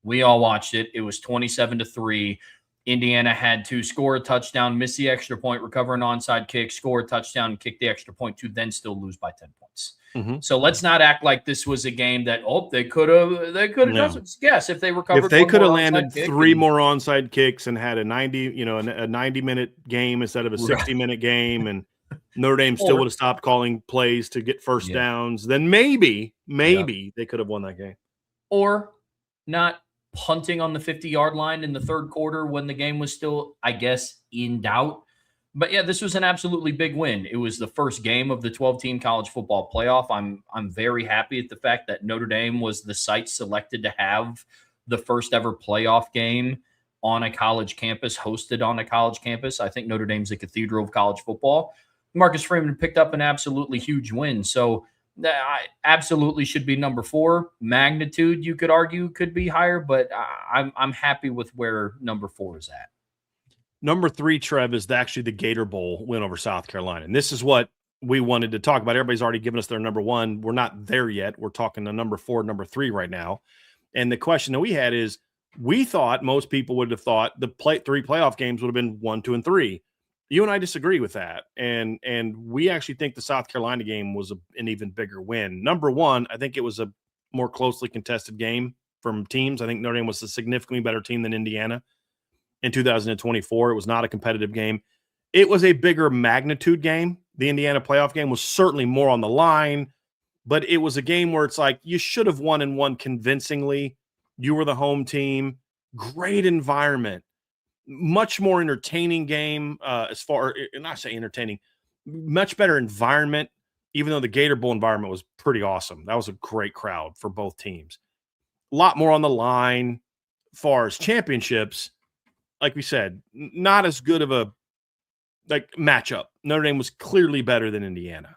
We all watched it. It was 27-3. Indiana had to score a touchdown, miss the extra point, recover an onside kick, score a touchdown, and kick the extra point to then still lose by 10 points. Mm-hmm. So let's not act like this was a game that, they could have done. Yes, if they recovered. If they could have landed 3 more onside kicks and had a 90-minute game instead of a 60-minute game, and Notre Dame still would have stopped calling plays to get first downs, then maybe they could have won that game. Or not punting on the 50-yard line in the third quarter when the game was still, I guess, in doubt. But yeah, this was an absolutely big win. It was the first game of the 12-team college football playoff. I'm very happy at the fact that Notre Dame was the site selected to have the first ever playoff game on a college campus, hosted on a college campus. I think Notre Dame's the cathedral of college football. Marcus Freeman picked up an absolutely huge win. So I absolutely should be number 4. Magnitude, you could argue, could be higher, but I'm happy with where number 4 is at. Number 3, Trev, is actually the Gator Bowl win over South Carolina. And this is what we wanted to talk about. Everybody's already given us their number 1. We're not there yet. We're talking to number 4, number 3 right now. And the question that we had is, we thought, most people would have thought, the 3 playoff games would have been 1, 2, and 3. You and I disagree with that. And we actually think the South Carolina game was an even bigger win. Number 1, I think it was a more closely contested game from teams. I think Notre Dame was a significantly better team than Indiana in 2024. It was not a competitive game. It was a bigger magnitude game. The Indiana playoff game was certainly more on the line, but it was a game where it's like, you should have won and won convincingly. You were the home team. Great environment. Much more entertaining game as far, not say entertaining, much better environment, even though the Gator Bowl environment was pretty awesome. That was a great crowd for both teams. A lot more on the line. As far as championships, like we said, not as good of a matchup. Notre Dame was clearly better than Indiana.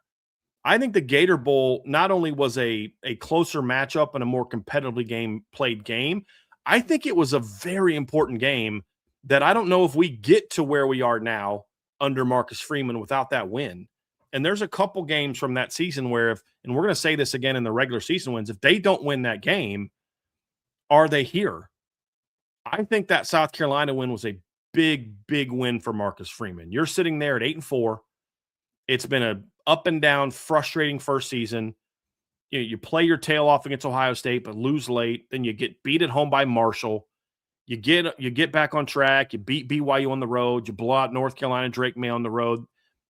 I think the Gator Bowl not only was a closer matchup and a more competitively played game, I think it was a very important game that I don't know if we get to where we are now under Marcus Freeman without that win. And there's a couple games from that season where and we're going to say this again in the regular season wins, if they don't win that game, are they here? I think that South Carolina win was a big, big win for Marcus Freeman. You're sitting there at 8-4. It's been a up and down, frustrating first season. You play your tail off against Ohio State, but lose late. Then you get beat at home by Marshall. You get back on track. You beat BYU on the road. You blow out North Carolina, Drake May on the road.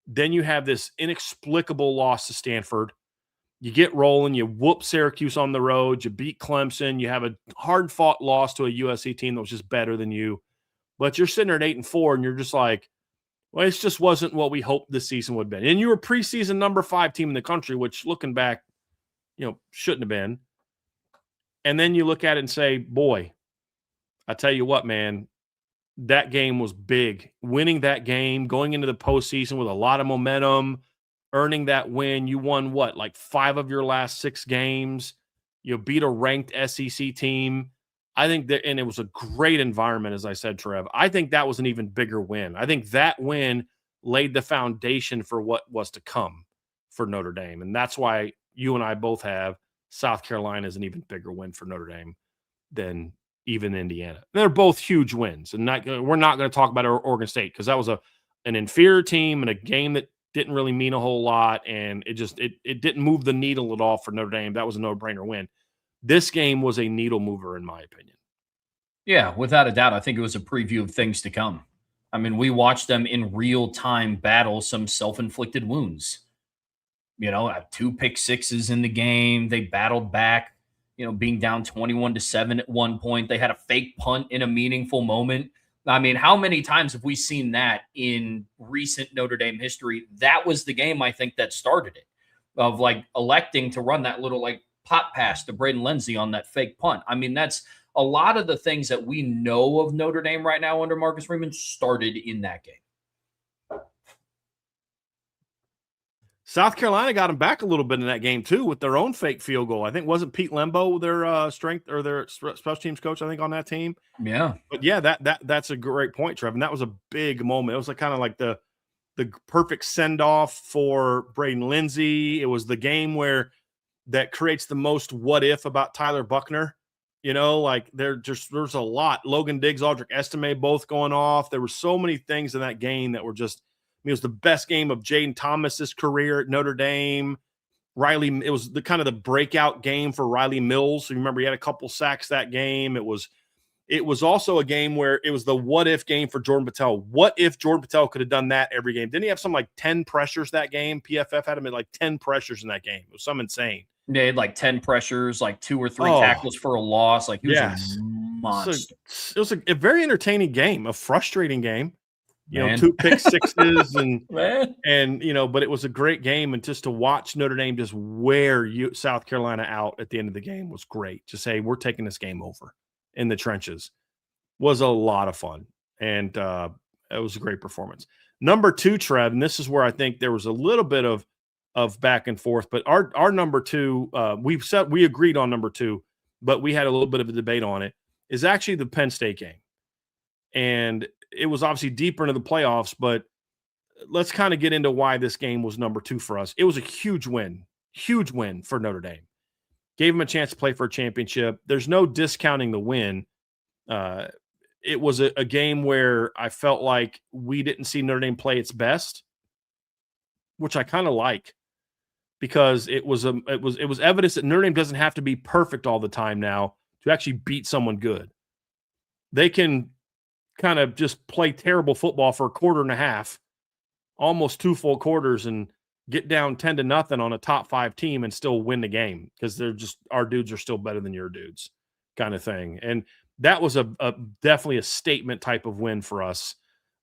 Then you have this inexplicable loss to Stanford. You get rolling. You whoop Syracuse on the road. You beat Clemson. You have a hard-fought loss to a USC team that was just better than you. But you're sitting there at 8-4, and you're just like, well, it just wasn't what we hoped this season would have been. And you were preseason number 5 team in the country, which looking back, shouldn't have been. And then you look at it and say, boy, I tell you what, man, that game was big. Winning that game, going into the postseason with a lot of momentum, earning that win. You won 5 of your last 6 games. You beat a ranked SEC team. I think that, and it was a great environment, as I said, Trev. I think that was an even bigger win. I think that win laid the foundation for what was to come for Notre Dame. And that's why you and I both have South Carolina as an even bigger win for Notre Dame than even Indiana. They're both huge wins. And we're not going to talk about Oregon State because that was an inferior team and a game that didn't really mean a whole lot. And it didn't move the needle at all for Notre Dame. That was a no-brainer win. This game was a needle mover, in my opinion. Yeah, without a doubt. I think it was a preview of things to come. I mean, we watched them in real time battle some self-inflicted wounds. 2 pick sixes in the game. They battled back. being down 21-7 at one point. They had a fake punt in a meaningful moment. I mean, how many times have we seen that in recent Notre Dame history? That was the game, I think, that started it, of like electing to run that little like pop pass to Braden Lindsey on that fake punt. I mean, that's a lot of the things that we know of Notre Dame right now under Marcus Freeman started in that game. South Carolina got them back a little bit in that game too with their own fake field goal. I think wasn't Pete Lembo their strength or their special teams coach, I think, on that team. Yeah. But yeah, that's a great point, Trev. And that was a big moment. It was like kind of like the perfect send-off for Braden Lindsey. It was the game where that creates the most what if about Tyler Buckner. Like there's a lot. Logan Diggs, Aldrich Estime both going off. There were so many things in that game that were just, it was the best game of Jaden Thomas's career at Notre Dame. It was the kind of the breakout game for Riley Mills. So you remember he had a couple sacks that game. It was also a game where it was the what if game for Jordan Patel. What if Jordan Patel could have done that every game? Didn't he have some like 10 pressures that game? PFF had him at like 10 pressures in that game. It was some insane. They had like 10 pressures, like 2 or 3 tackles for a loss. Like he was a monster. It was a very entertaining game, a frustrating game. 2 pick sixes and but it was a great game. And just to watch Notre Dame just wear South Carolina out at the end of the game was great. To say we're taking this game over in the trenches was a lot of fun. And it was a great performance. Number 2, Trev, and this is where I think there was a little bit of back and forth, but our number 2, we agreed on number 2, but we had a little bit of a debate on it, is actually the Penn State game. And it was obviously deeper into the playoffs, but let's kind of get into why this game was number 2 for us. It was a huge win for Notre Dame. Gave them a chance to play for a championship. There's no discounting the win. It was a game where I felt like we didn't see Notre Dame play its best, which I kind of like, because it was evidence that Notre Dame doesn't have to be perfect all the time now to actually beat someone good. They can kind of just play terrible football for a quarter and a half, almost 2 full quarters, and get down 10-0 on a top 5 team and still win the game, because they're just, our dudes are still better than your dudes kind of thing. And that was a definitely a statement type of win for us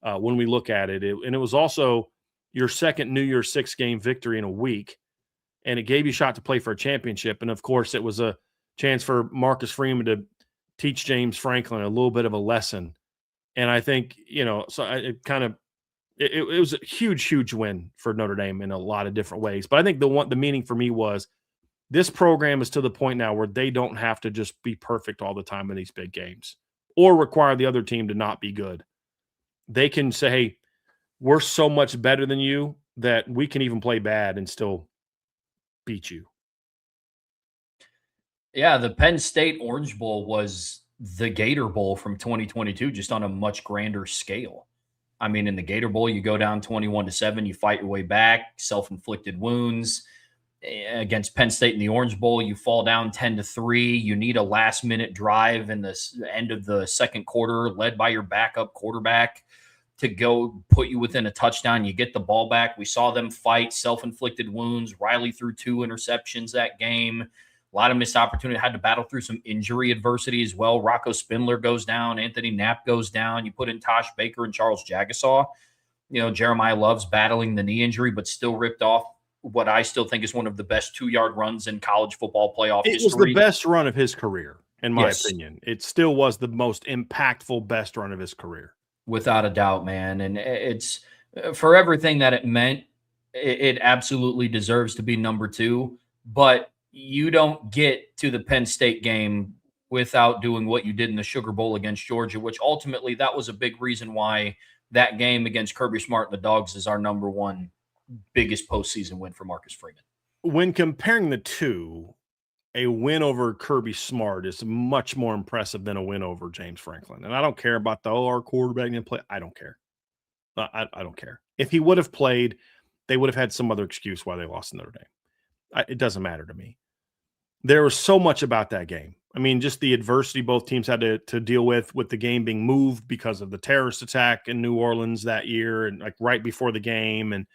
when we look at it. And it was also your second New Year's 6 game victory in a week, and it gave you a shot to play for a championship. And of course, it was a chance for Marcus Freeman to teach James Franklin a little bit of a lesson. And I think, so it was a huge win for Notre Dame in a lot of different ways. But I think the meaning for me was this program is to the point now where they don't have to just be perfect all the time in these big games or require the other team to not be good. They can say, hey, we're so much better than you that we can even play bad and still beat you. Yeah, the Penn State Orange Bowl was the Gator Bowl from 2022, just on a much grander scale. I mean, in the Gator Bowl, you go down 21-7, you fight your way back, self-inflicted wounds. Against Penn State in the Orange Bowl, you fall down 10-3. You need a last-minute drive in the end of the second quarter, led by your backup quarterback, to go put you within a touchdown. You get the ball back. We saw them fight self-inflicted wounds. Riley threw 2 interceptions that game. A lot of missed opportunity. Had to battle through some injury adversity as well. Rocco Spindler goes down. Anthony Knapp goes down. You put in Tosh Baker and Charles Jagasaw. Jeremiah Love's battling the knee injury, but still ripped off what I still think is one of the best 2-yard runs in college football playoff history. It was the best run of his career, in my opinion. It still was the most impactful, best run of his career. Without a doubt, man. And it's, for everything that it meant, it absolutely deserves to be number 2. But you don't get to the Penn State game without doing what you did in the Sugar Bowl against Georgia, which ultimately that was a big reason why that game against Kirby Smart and the Dogs is our number 1 biggest postseason win for Marcus Freeman. When comparing the two, a win over Kirby Smart is much more impressive than a win over James Franklin. And I don't care about our quarterback didn't play. I don't care. I don't care. If he would have played, they would have had some other excuse why they lost to Notre Dame. It doesn't matter to me. There was so much about that game. I mean, just the adversity both teams had to deal with the game being moved because of the terrorist attack in New Orleans that year and like right before the game. And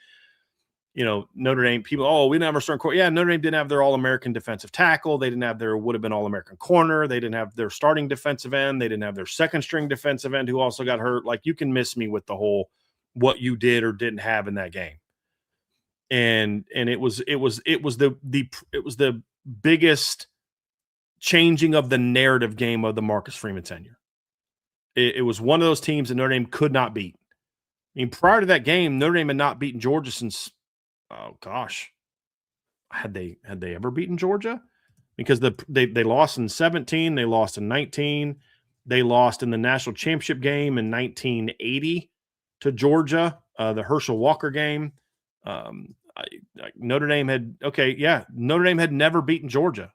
Notre Dame people, we didn't have a certain court. Yeah, Notre Dame didn't have their All-American defensive tackle. They didn't have their would have been All-American corner. They didn't have their starting defensive end. They didn't have their second string defensive end who also got hurt. Like, you can miss me with the whole what you did or didn't have in that game. And it was the biggest changing of the narrative game of the Marcus Freeman tenure. It was one of those teams that Notre Dame could not beat. I mean, prior to that game, Notre Dame had not beaten Georgia since, oh gosh, had they ever beaten Georgia? Because they lost in 17, they lost in 19, they lost in the national championship game in 1980 to Georgia, the Herschel Walker game. Notre Dame had never beaten Georgia.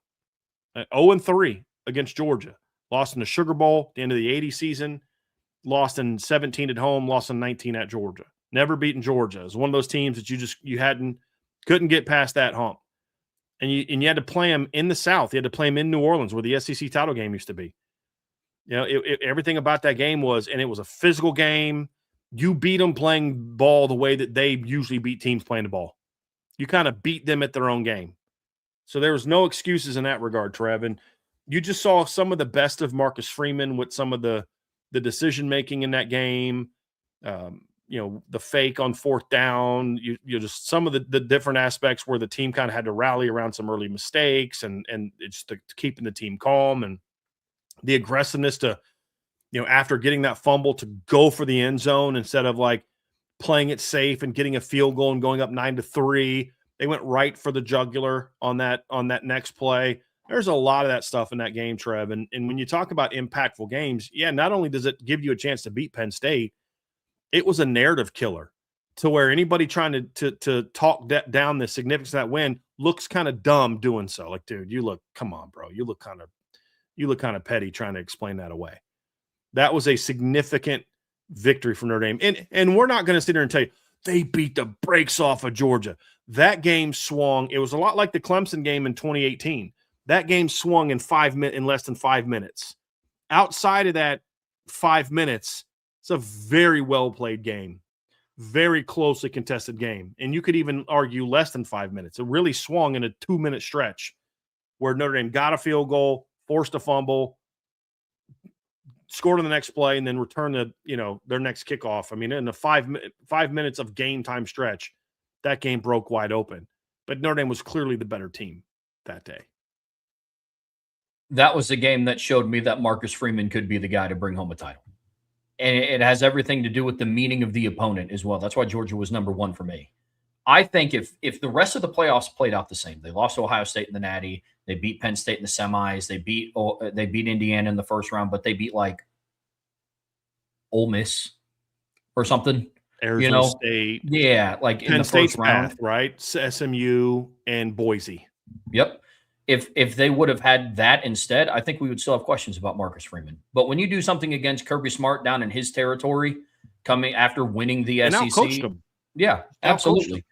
0-3 against Georgia. Lost in the Sugar Bowl at the end of the 80 season. Lost in 17 at home. Lost in 19 at Georgia. Never beaten Georgia. It was one of those teams that you couldn't get past that hump. And you had to play them in the South. You had to play them in New Orleans, where the SEC title game used to be. Everything about that game was a physical game. You beat them playing ball the way that they usually beat teams playing the ball. You kind of beat them at their own game. So there was no excuses in that regard, Trev. And you just saw some of the best of Marcus Freeman with some of the decision-making in that game. The fake on fourth down, just some of the different aspects where the team kind of had to rally around some early mistakes and it's keeping the team calm, and the aggressiveness to, after getting that fumble, to go for the end zone instead of like playing it safe and getting a field goal and going up 9-3. They went right for the jugular on that next play. There's a lot of that stuff in that game, Trev. And when you talk about impactful games, not only does it give you a chance to beat Penn State, it was a narrative killer to where anybody trying to talk down the significance of that win looks kind of dumb doing so. Like, dude, come on, bro. You look kind of petty trying to explain that away. That was a significant victory for Notre Dame. And we're not going to sit here and tell you they beat the brakes off of Georgia. That game swung. It was a lot like the Clemson game in 2018. That game swung in less than 5 minutes. Outside of that 5 minutes, it's a very well-played game, very closely contested game. And you could even argue less than 5 minutes. It really swung in a 2-minute stretch where Notre Dame got a field goal, forced a fumble, scored on the next play, and then returned their next kickoff. I mean, in the 5 minutes of game time stretch, that game broke wide open. But Notre Dame was clearly the better team that day. That was a game that showed me that Marcus Freeman could be the guy to bring home a title. And it has everything to do with the meaning of the opponent as well. That's why Georgia was number one for me. I think if the rest of the playoffs played out the same, they lost to Ohio State in the Natty, they beat Penn State in the semis, they beat Indiana in the first round, but they beat like Ole Miss or something. Arizona State. Yeah, like Penn in the State's first round. path, right? SMU and Boise. Yep. If they would have had that instead, I think we would still have questions about Marcus Freeman. But when you do something against Kirby Smart down in his territory, coming after winning the SEC, outcoached him. Yeah, absolutely.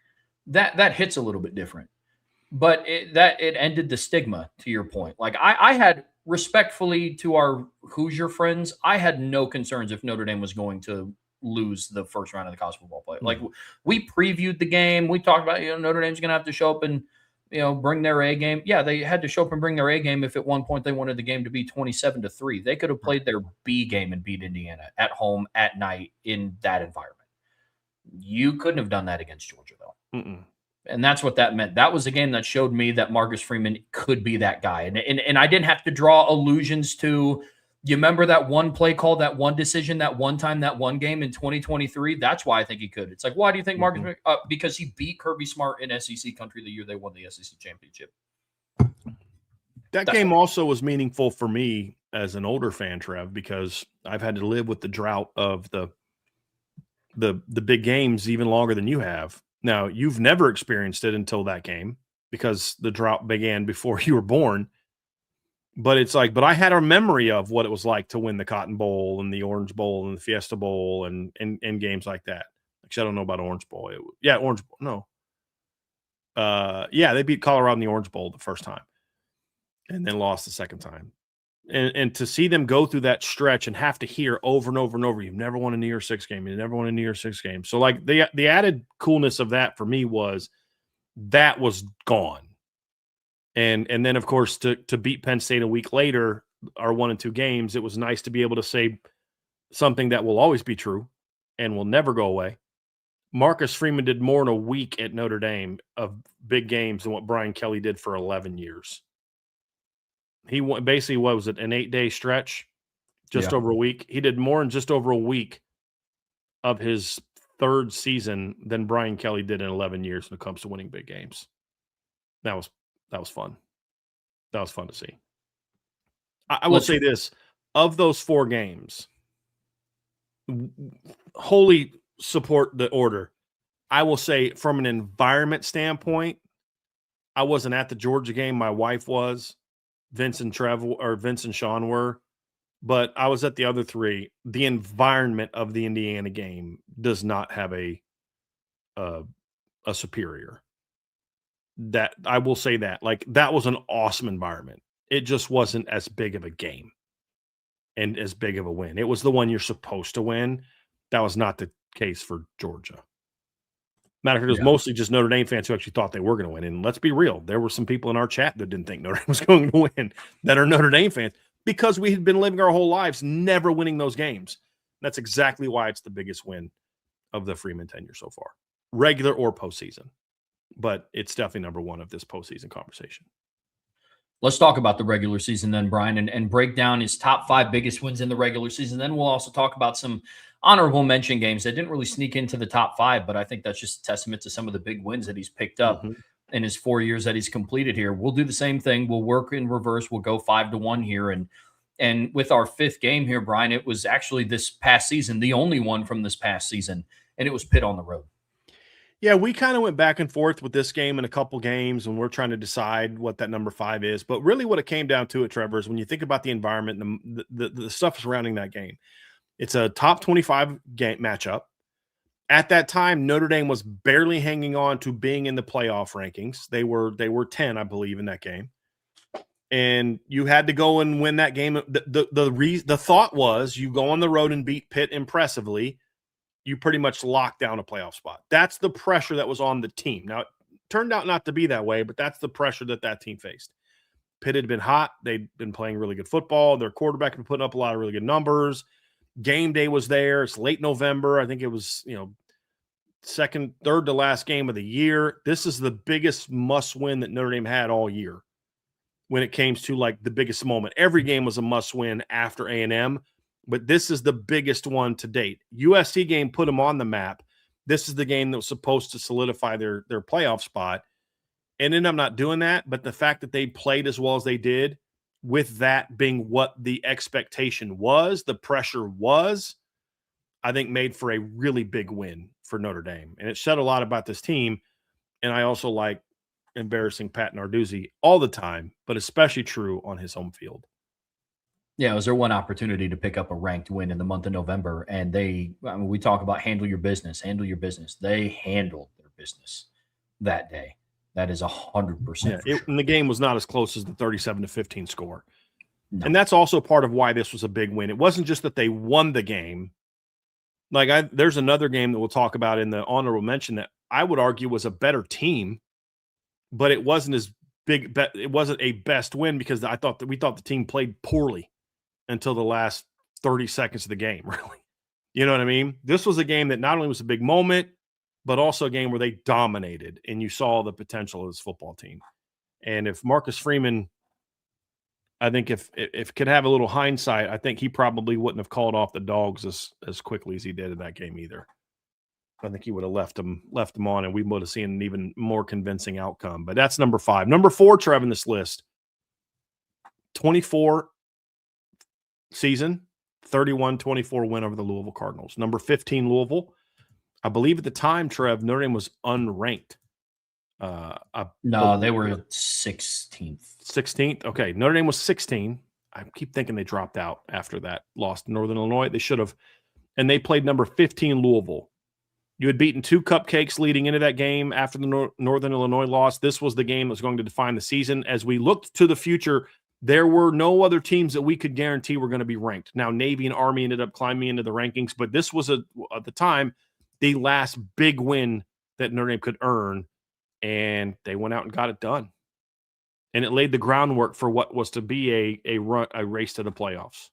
That hits a little bit different. But it ended the stigma, to your point. Like I had, respectfully to our Hoosier friends, I had no concerns if Notre Dame was going to lose the first round of the college football play. Like we previewed the game, we talked about Notre Dame's going to have to show up and bring their A game. Yeah, they had to show up and bring their A game if at one point they wanted the game to be 27-3. They could have played their B game and beat Indiana at home at night in that environment. You couldn't have done that against Georgia, though. And that's what that meant. That was a game that showed me that Marcus Freeman could be that guy. And I didn't have to draw allusions to, you remember that one play call, that one decision, that one time, that one game in 2023? That's why I think he could. It's like, why do you think Marcus? Because he beat Kirby Smart in SEC country the year they won the SEC championship. That game also was meaningful for me as an older fan, Trev, because I've had to live with the drought of the big games even longer than you have. Now, you've never experienced it until that game because the drought began before you were born. But it's like, but I had a memory of what it was like to win the Cotton Bowl and the Orange Bowl and the Fiesta Bowl and games like that. Actually, I don't know about Orange Bowl. Orange Bowl. No. They beat Colorado in the Orange Bowl the first time and then lost the second time. And to see them go through that stretch and have to hear over and over and over, you've never won a New Year's Six game. You never won a New Year's Six game. So like the added coolness of that for me was that was gone. And then of course to beat Penn State a week later, our 1 and 2 games, it was nice to be able to say something that will always be true and will never go away. Marcus Freeman did more in a week at Notre Dame of big games than what Brian Kelly did for 11 years. He basically, what was it, an 8-day stretch, just over a week? He did more in just over a week of his third season than Brian Kelly did in 11 years when it comes to winning big games. That was fun. That was fun to see. I will say this, of those 4 games, wholly support the order. I will say from an environment standpoint, I wasn't at the Georgia game. My wife was. Vince and Sean were, but I was at the other 3. The environment of the Indiana game does not have a superior. That I will say that. Like, that was an awesome environment. It just wasn't as big of a game and as big of a win. It was the one you're supposed to win. That was not the case for Georgia. Matter of fact, it was mostly just Notre Dame fans who actually thought they were going to win. And let's be real, there were some people in our chat that didn't think Notre Dame was going to win that are Notre Dame fans because we had been living our whole lives never winning those games. That's exactly why it's the biggest win of the Freeman tenure so far, regular or postseason. But it's definitely number 1 of this postseason conversation. Let's talk about the regular season then, Brian, and break down his top 5 biggest wins in the regular season. Then we'll also talk about some honorable mention games that didn't really sneak into the top 5, but I think that's just a testament to some of the big wins that he's picked up in his 4 years that he's completed here. We'll do the same thing. We'll work in reverse. We'll go 5-1 here. And with our 5th game here, Brian, it was actually this past season, the only one from this past season, and it was Pitt on the road. Yeah, we kind of went back and forth with this game in a couple games, and we're trying to decide what that number 5 is. But really what it came down to it, Trevor, is when you think about the environment and the stuff surrounding that game, it's a top 25 game matchup. At that time, Notre Dame was barely hanging on to being in the playoff rankings. They were 10, I believe, in that game. And you had to go and win that game. The thought was you go on the road and beat Pitt impressively, you pretty much lock down a playoff spot. That's the pressure that was on the team. Now, it turned out not to be that way, but that's the pressure that team faced. Pitt had been hot. They'd been playing really good football. Their quarterback had been putting up a lot of really good numbers. Game day was there. It's late November. I think it was, third to last game of the year. This is the biggest must win that Notre Dame had all year when it came to like the biggest moment. Every game was a must win after A&M, but this is the biggest one to date. USC game put them on the map. This is the game that was supposed to solidify their playoff spot. And ended up not doing that, but the fact that they played as well as they did, with that being what the expectation was, the pressure was, I think made for a really big win for Notre Dame. And it said a lot about this team. And I also like embarrassing Pat Narduzzi all the time, but especially true on his home field. Yeah, it was their one opportunity to pick up a ranked win in the month of November. And we talk about handle your business. They handled their business that day. That is 100%. Yeah, and the game was not as close as the 37-15 score. No. And that's also part of why this was a big win. It wasn't just that they won the game. There's another game that we'll talk about in the honorable mention that I would argue was a better team, but it wasn't as big. It wasn't a best win because we thought the team played poorly until the last 30 seconds of the game, really. You know what I mean? This was a game that not only was a big moment, but also a game where they dominated, and you saw the potential of this football team. And if Marcus Freeman, I think if could have a little hindsight, I think he probably wouldn't have called off the Dogs as quickly as he did in that game either. I think he would have left them on, and we would have seen an even more convincing outcome. But that's number 5. Number 4, Trev, in this list, 24 season, 31-24 win over the Louisville Cardinals. Number 15, Louisville. I believe at the time, Trev, Notre Dame was unranked. No, they were 16th. 16th? Okay, Notre Dame was 16. I keep thinking they dropped out after that. Lost to Northern Illinois. They should have. And they played number 15, Louisville. You had beaten 2 cupcakes leading into that game after the Northern Illinois loss. This was the game that was going to define the season. As we looked to the future, There were no other teams that we could guarantee were going to be ranked. Now, Navy and Army ended up climbing into the rankings, but this was, at the time, the last big win that Notre Dame could earn, and they went out and got it done. And it laid the groundwork for what was to be a race to the playoffs.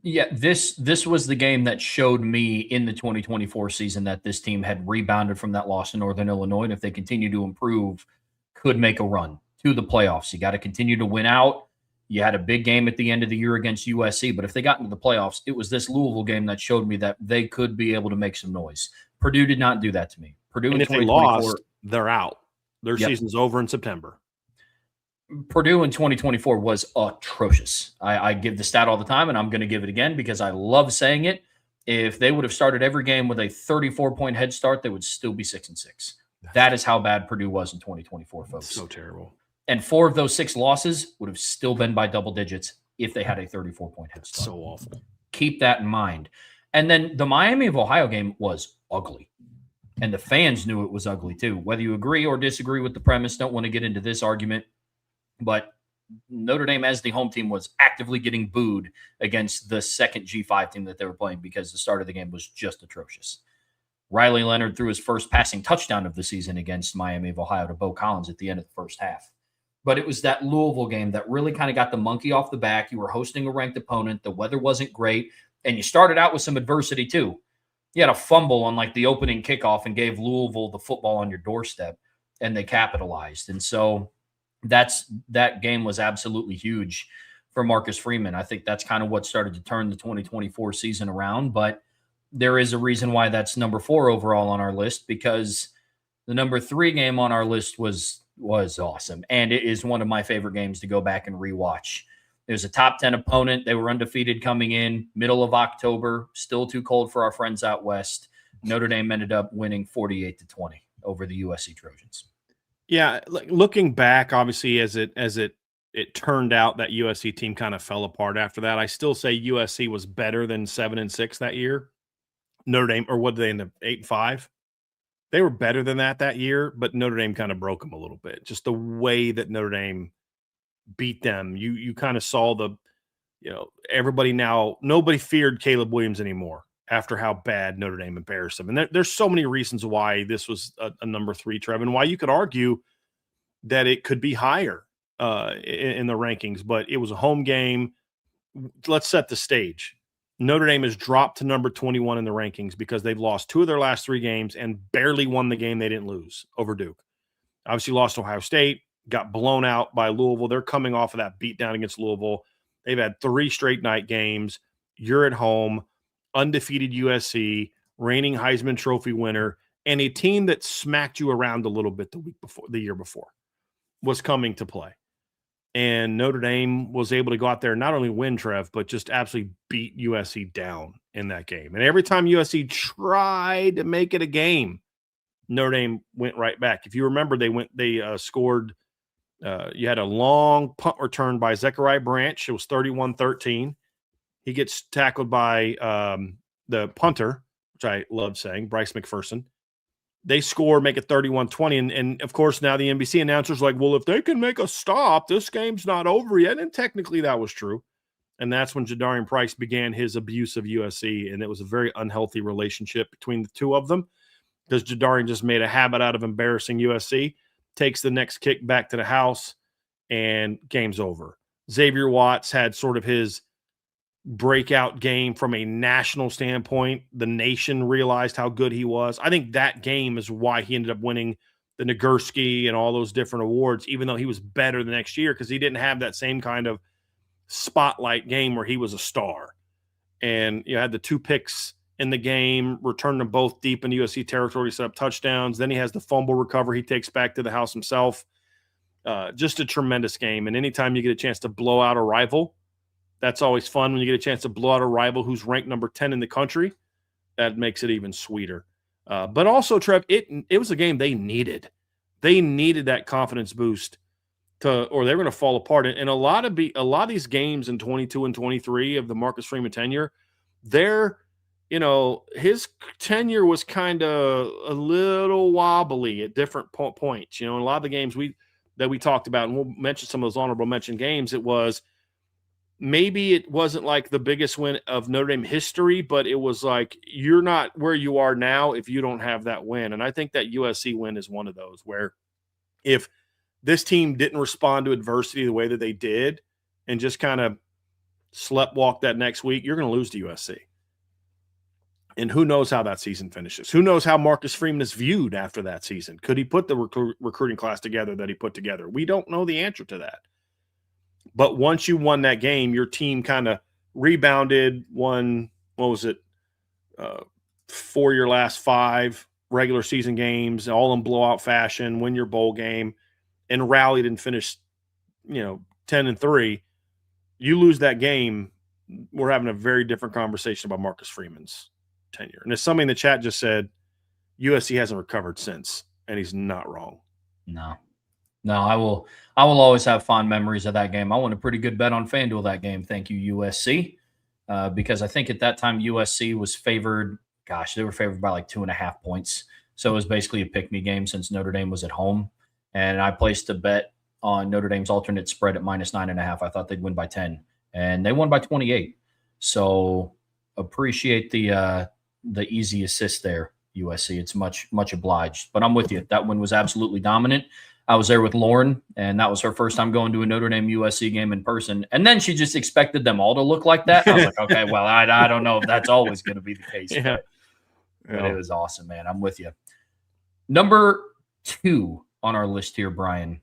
Yeah, this was the game that showed me in the 2024 season that this team had rebounded from that loss to Northern Illinois, and if they continue to improve, could make a run to the playoffs. You got to continue to win out. You had a big game at the end of the year against USC, but if they got into the playoffs, it was this Louisville game that showed me that they could be able to make some noise. Purdue did not do that to me. Purdue, and if they lost, they're out. Their season's over in September. Purdue in 2024 was atrocious. I give the stat all the time, and I'm going to give it again because I love saying it. If they would have started every game with a 34-point head start, they would still be 6-6. That is how bad Purdue was in 2024, folks. So terrible. And 4 of those 6 losses would have still been by double digits if they had a 34-point head start. So awful. Keep that in mind. And then the Miami of Ohio game was ugly. And the fans knew it was ugly too. Whether you agree or disagree with the premise, don't want to get into this argument. But Notre Dame, as the home team, was actively getting booed against the second G5 team that they were playing because the start of the game was just atrocious. Riley Leonard threw his first passing touchdown of the season against Miami of Ohio to Bo Collins at the end of the first half. But it was that Louisville game that really kind of got the monkey off the back. You were hosting a ranked opponent. The weather wasn't great. And you started out with some adversity too. You had a fumble on like the opening kickoff and gave Louisville the football on your doorstep, and they capitalized. And so that game was absolutely huge for Marcus Freeman. I think that's kind of what started to turn the 2024 season around. But there is a reason why that's number 4 overall on our list, because the number 3 game on our list was awesome. And it is one of my favorite games to go back and rewatch. It was a top 10 opponent. They were undefeated coming in middle of October, still too cold for our friends out west. Notre Dame ended up winning 48-20 over the USC Trojans. Yeah, looking back, obviously, as it turned out, that USC team kind of fell apart after that. I still say USC was better than 7-6 that year. Notre Dame, or what did they end up, 8-5? They were better than that year, but Notre Dame kind of broke them a little bit. Just the way that Notre Dame beat them, you kind of saw everybody now, nobody feared Caleb Williams anymore after how bad Notre Dame embarrassed them. And there's so many reasons why this was a number 3, Trev, and why you could argue that it could be higher in the rankings, but it was a home game. Let's set the stage. Notre Dame has dropped to number 21 in the rankings because they've lost 2 of their last 3 games and barely won the game they didn't lose over Duke. Obviously lost to Ohio State, got blown out by Louisville. They're coming off of that beatdown against Louisville. They've had 3 straight night games. You're at home, undefeated USC, reigning Heisman Trophy winner, and a team that smacked you around a little bit the year before was coming to play. And Notre Dame was able to go out there and not only win, Trev, but just absolutely beat USC down in that game. And every time USC tried to make it a game, Notre Dame went right back. If you remember, they scored. You had a long punt return by Zechariah Branch. It was 31-13. He gets tackled by the punter, which I love saying, Bryce McPherson. They score, make it 31-20. And of course, now the NBC announcer's like, well, if they can make a stop, this game's not over yet. And technically that was true. And that's when Jadarian Price began his abuse of USC. And it was a very unhealthy relationship between the two of them, because Jadarian just made a habit out of embarrassing USC, takes the next kick back to the house, and game's over. Xavier Watts had sort of his breakout game from a national standpoint. The nation realized how good he was. I think that game is why he ended up winning the Nagurski and all those different awards, even though he was better the next year, because he didn't have that same kind of spotlight game where he was a star. And you had the 2 picks in the game, returned them both deep in USC territory, set up touchdowns. Then he has the fumble recovery he takes back to the house himself. Just a tremendous game. And anytime you get a chance to blow out a rival, that's always fun. When you get a chance to blow out a rival who's ranked number 10 in the country, that makes it even sweeter. But also, Trev, it was a game they needed. They needed that confidence boost or they're going to fall apart. And a lot of these games in 22 and 23 of the Marcus Freeman tenure, his tenure was kind of a little wobbly at different points. In a lot of the games that we talked about, and we'll mention some of those honorable mention games, it was maybe it wasn't like the biggest win of Notre Dame history, but it was like you're not where you are now if you don't have that win. And I think that USC win is one of those where if this team didn't respond to adversity the way that they did and just kind of sleptwalk that next week, you're going to lose to USC. And who knows how that season finishes? Who knows how Marcus Freeman is viewed after that season? Could he put the recruiting class together that he put together? We don't know the answer to that. But once you won that game, your team kind of rebounded, won, 4 your last 5 regular season games, all in blowout fashion, win your bowl game, and rallied and finished, 10-3. You lose that game, we're having a very different conversation about Marcus Freeman's tenure. And as somebody in the chat just said, USC hasn't recovered since, and he's not wrong. No, I will always have fond memories of that game. I won a pretty good bet on FanDuel that game. Thank you, USC, because I think at that time USC was favored. Gosh, they were favored by like 2.5 points. So it was basically a pick-me game since Notre Dame was at home. And I placed a bet on Notre Dame's alternate spread at -9.5. I thought they'd win by 10, and they won by 28. So appreciate the easy assist there, USC. It's much obliged. But I'm with you. That one was absolutely dominant. I was there with Lauren, and that was her first time going to a Notre Dame USC game in person. And then she just expected them all to look like that. I was like, okay, well, I don't know if that's always going to be the case. Yeah. But it was awesome, man. I'm with you. Number 2 on our list here, Brian,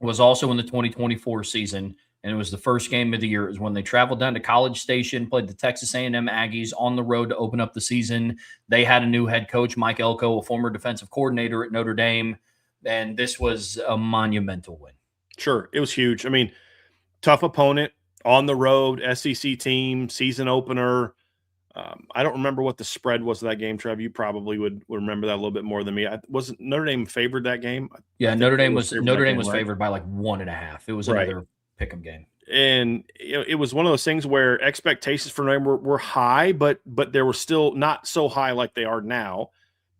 was also in the 2024 season, and it was the first game of the year. It was when they traveled down to College Station, played the Texas A&M Aggies on the road to open up the season. They had a new head coach, Mike Elko, a former defensive coordinator at Notre Dame, and this was a monumental win. Sure, it was huge. I mean, tough opponent on the road, SEC team, season opener. I don't remember what the spread was of that game, Trev. You probably would remember that a little bit more than me. Wasn't Notre Dame favored that game? Yeah, Notre Dame was favored by like 1.5. It was another pick'em game. And it was one of those things where expectations for Notre Dame were high, but they were still not so high like they are now,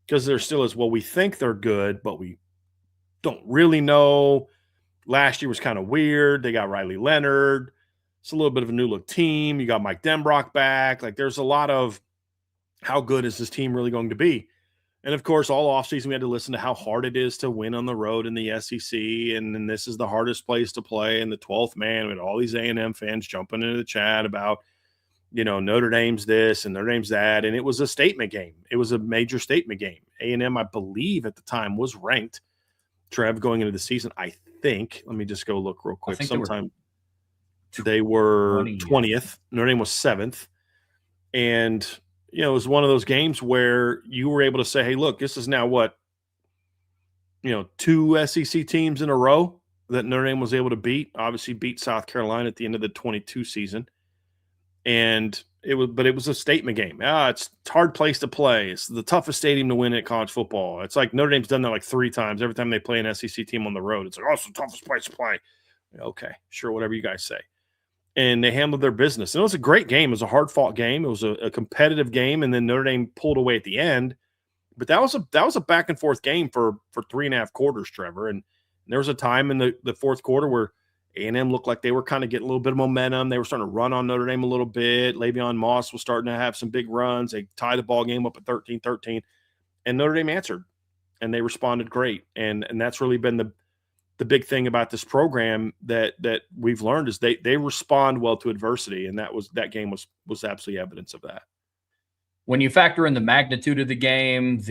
because there still is, well, we think they're good, but we don't really know. Last year was kind of weird. They got Riley Leonard. It's a little bit of a new look team. You got Mike Denbrock back. Like, there's a lot of how good is this team really going to be? And of course, all offseason we had to listen to how hard it is to win on the road in the SEC. And then this is the hardest place to play in the 12th man. We had all these A&M fans jumping into the chat about, Notre Dame's this and Notre Dame's that. And it was a statement game. It was a major statement game. A&M, I believe at the time, was ranked, Trev, going into the season. I think, let me just go look real quick. Sometime they were 20th. Notre Dame was 7th. And, it was one of those games where you were able to say, hey, look, this is now what, 2 SEC teams in a row that Notre Dame was able to beat. Obviously beat South Carolina at the end of the 22 season. And it was a statement game. It's a hard place to play. It's the toughest stadium to win at college football. It's like Notre Dame's done that like 3 times. Every time they play an SEC team on the road, it's like, it's the toughest place to play. Okay, sure, whatever you guys say. And they handled their business. And it was a great game. It was a hard-fought game. It was a competitive game, and then Notre Dame pulled away at the end. But that was a back-and-forth game for 3.5 quarters, Trevor. And there was a time in the fourth quarter where A&M looked like they were kind of getting a little bit of momentum. They were starting to run on Notre Dame a little bit. Le'Veon Moss was starting to have some big runs. They tied the ball game up at 13-13. And Notre Dame answered, and they responded great. And that's really been the big thing about this program that we've learned is they respond well to adversity, and that game was absolutely evidence of that. When you factor in the magnitude of the game,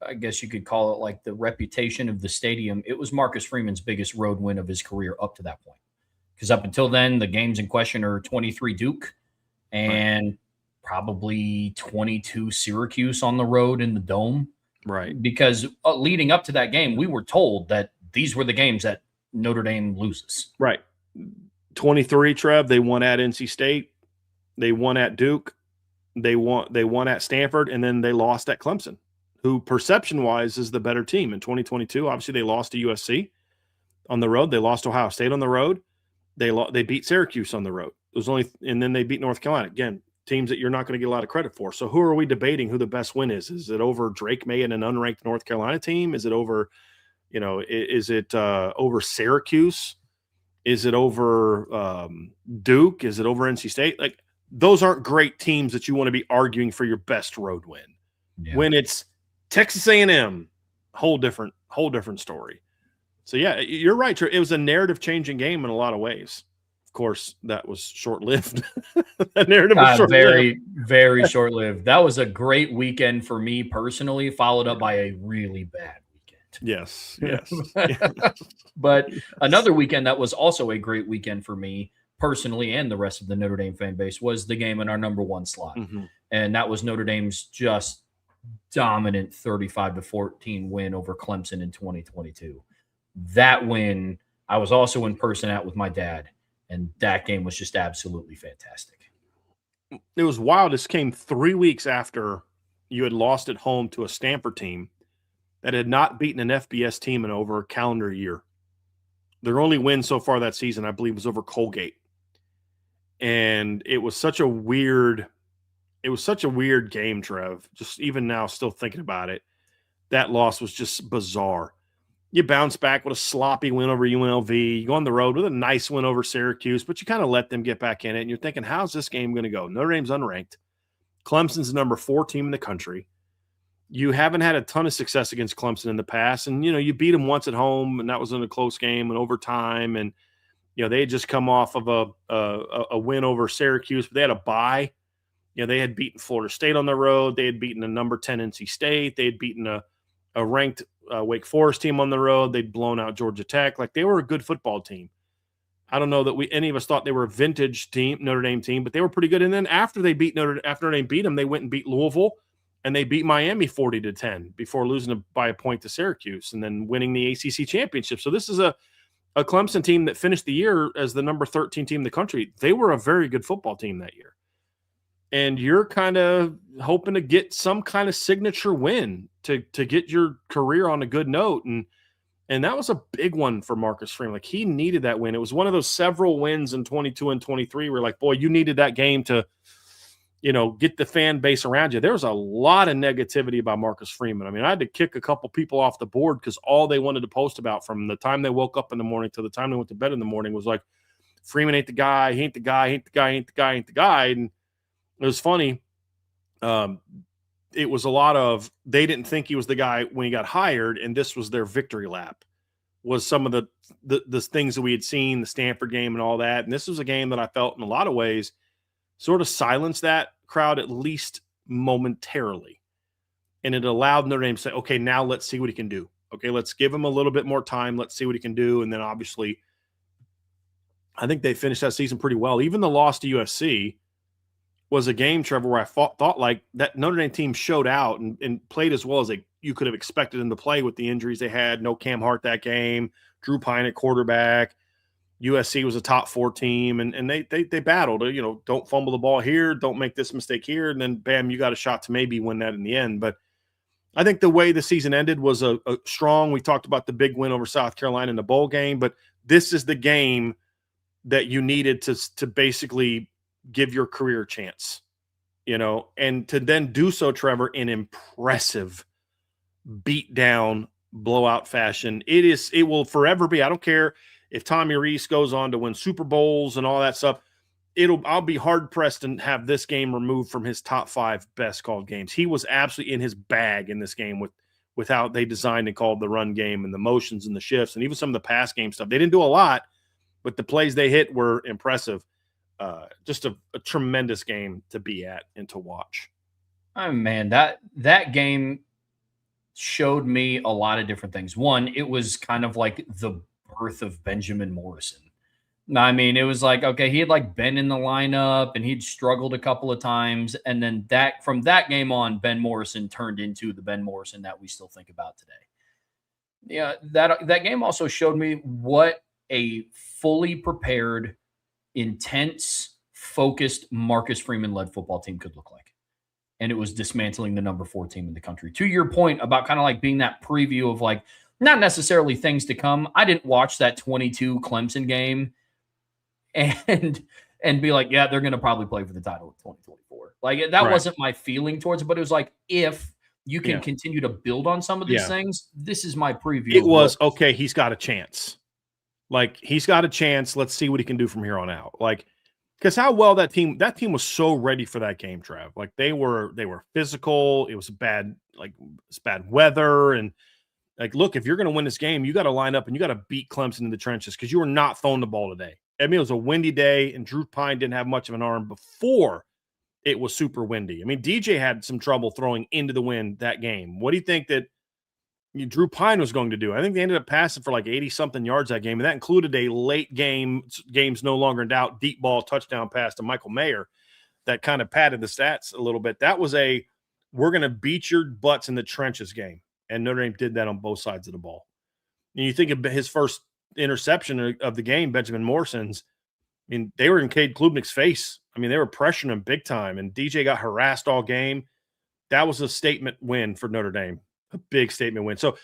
I guess you could call it like the reputation of the stadium, it was Marcus Freeman's biggest road win of his career up to that point. Because up until then, the games in question are 23 Duke and probably 22 Syracuse on the road in the Dome. Right. Because leading up to that game, we were told that these were the games that Notre Dame loses. Right. 23, Trev, they won at NC State. They won at Duke. They won at Stanford, and then they lost at Clemson, who perception-wise is the better team. In 2022, obviously they lost to USC on the road. They lost to Ohio State on the road. They beat Syracuse on the road. And then they beat North Carolina. Again, teams that you're not going to get a lot of credit for. So who are we debating who the best win is? Is it over Drake May and an unranked North Carolina team? Is it over You know, is it over Syracuse? Is it over Duke? Is it over NC State? Like, those aren't great teams that you want to be arguing for your best road win. Yeah. When it's Texas A&M, whole different story. So yeah, you're right. It was a narrative changing game in a lot of ways. Of course, that was short lived. That narrative was short-lived. Very, very short lived. That was a great weekend for me personally, followed up by a really bad weekend. Yes. But another weekend that was also a great weekend for me personally and the rest of the Notre Dame fan base was the game in our number 1 slot. Mm-hmm. And that was Notre Dame's just dominant 35-14 win over Clemson in 2022. That win, I was also in person at with my dad, and that game was just absolutely fantastic. It was wild. This came 3 weeks after you had lost at home to a Stanford team that had not beaten an FBS team in over a calendar year. Their only win so far that season, I believe, was over Colgate. And it was such a weird game, Trev. Just even now, still thinking about it, that loss was just bizarre. You bounce back with a sloppy win over UNLV. You go on the road with a nice win over Syracuse, but you kind of let them get back in it. And you're thinking, how's this game going to go? Notre Dame's unranked. Clemson's the number 4 team in the country. You haven't had a ton of success against Clemson in the past. And, you beat them once at home, and that was in a close game and overtime. And, they had just come off of a win over Syracuse, but they had a bye. They had beaten Florida State on the road. They had beaten a number 10 NC State. They had beaten a ranked Wake Forest team on the road. They'd blown out Georgia Tech. Like, they were a good football team. I don't know that any of us thought they were a vintage team, Notre Dame team, but they were pretty good. And then after Notre Dame beat them, they went and beat Louisville, and they beat Miami 40-10 before losing by a point to Syracuse and then winning the ACC championship. So this is a Clemson team that finished the year as the number 13 team in the country. They were a very good football team that year. And you're kind of hoping to get some kind of signature win to get your career on a good note. And that was a big one for Marcus Freeman. Like, he needed that win. It was one of those several wins in 22 and 23 where, like, boy, you needed that game to, get the fan base around you. There was a lot of negativity about Marcus Freeman. I mean, I had to kick a couple people off the board because all they wanted to post about from the time they woke up in the morning to the time they went to bed in the morning was like, Freeman ain't the guy, he ain't the guy, he ain't the guy, he ain't the guy, he ain't the guy. And it was funny. It was a lot of, they didn't think he was the guy when he got hired, and this was their victory lap, was some of the things that we had seen, the Stanford game and all that. And this was a game that I felt in a lot of ways sort of silenced that crowd, at least momentarily. And it allowed Notre Dame to say, okay, now let's see what he can do. Okay, let's give him a little bit more time. Let's see what he can do. And then obviously, I think they finished that season pretty well. Even the loss to USC was a game, Trevor, where I thought like that Notre Dame team showed out and played as well as you could have expected them to play with the injuries they had. No Cam Hart that game, Drew Pine at quarterback. USC was a top 4 team, and they battled. Don't fumble the ball here, don't make this mistake here, and then bam, you got a shot to maybe win that in the end. But I think the way the season ended was a strong. We talked about the big win over South Carolina in the bowl game, but this is the game that you needed to basically give your career a chance, and to then do so, Trevor, in impressive beat down blowout fashion. It will forever be. I don't care if Tommy Rees goes on to win Super Bowls and all that stuff. I'll be hard pressed to have this game removed from his top 5 best called games. He was absolutely in his bag in this game with how they designed and called the run game and the motions and the shifts and even some of the pass game stuff. They didn't do a lot, but the plays they hit were impressive. Just a tremendous game to be at and to watch. Oh man, that game showed me a lot of different things. One, it was kind of like the birth of Benjamin Morrison. I mean, it was like, okay, he had been in the lineup and he'd struggled a couple of times. And then from that game on, Ben Morrison turned into the Ben Morrison that we still think about today. Yeah, that game also showed me what a fully prepared, intense, focused Marcus Freeman-led football team could look like. And it was dismantling the number 4 team in the country. To your point about kind of being that preview of not necessarily things to come. I didn't watch that 22 Clemson game and be like, yeah, they're going to probably play for the title of 2024. That wasn't my feeling towards it, but it was if you can continue to build on some of these things. This is my preview. It was, okay, he's got a chance. Like, he's got a chance. Let's see what he can do from here on out. Like, because how well that team was so ready for that game, Trev. Like, they were physical. It was bad weather. And, like, look, if you're going to win this game, you got to line up and you got to beat Clemson in the trenches because you were not throwing the ball today. I mean, it was a windy day, and Drew Pine didn't have much of an arm before it was super windy. I mean, DJ had some trouble throwing into the wind that game. What do you think that Drew Pine was going to do? I think they ended up passing for like 80-something yards that game, and that included a late game's no longer in doubt, deep ball touchdown pass to Michael Mayer that kind of padded the stats a little bit. That was we're going to beat your butts in the trenches game, and Notre Dame did that on both sides of the ball. And you think of his first interception of the game, Benjamin Morrison's, I mean, they were in Cade Klubnik's face. I mean, they were pressuring him big time, and DJ got harassed all game. That was a statement win for Notre Dame, a big statement win. So,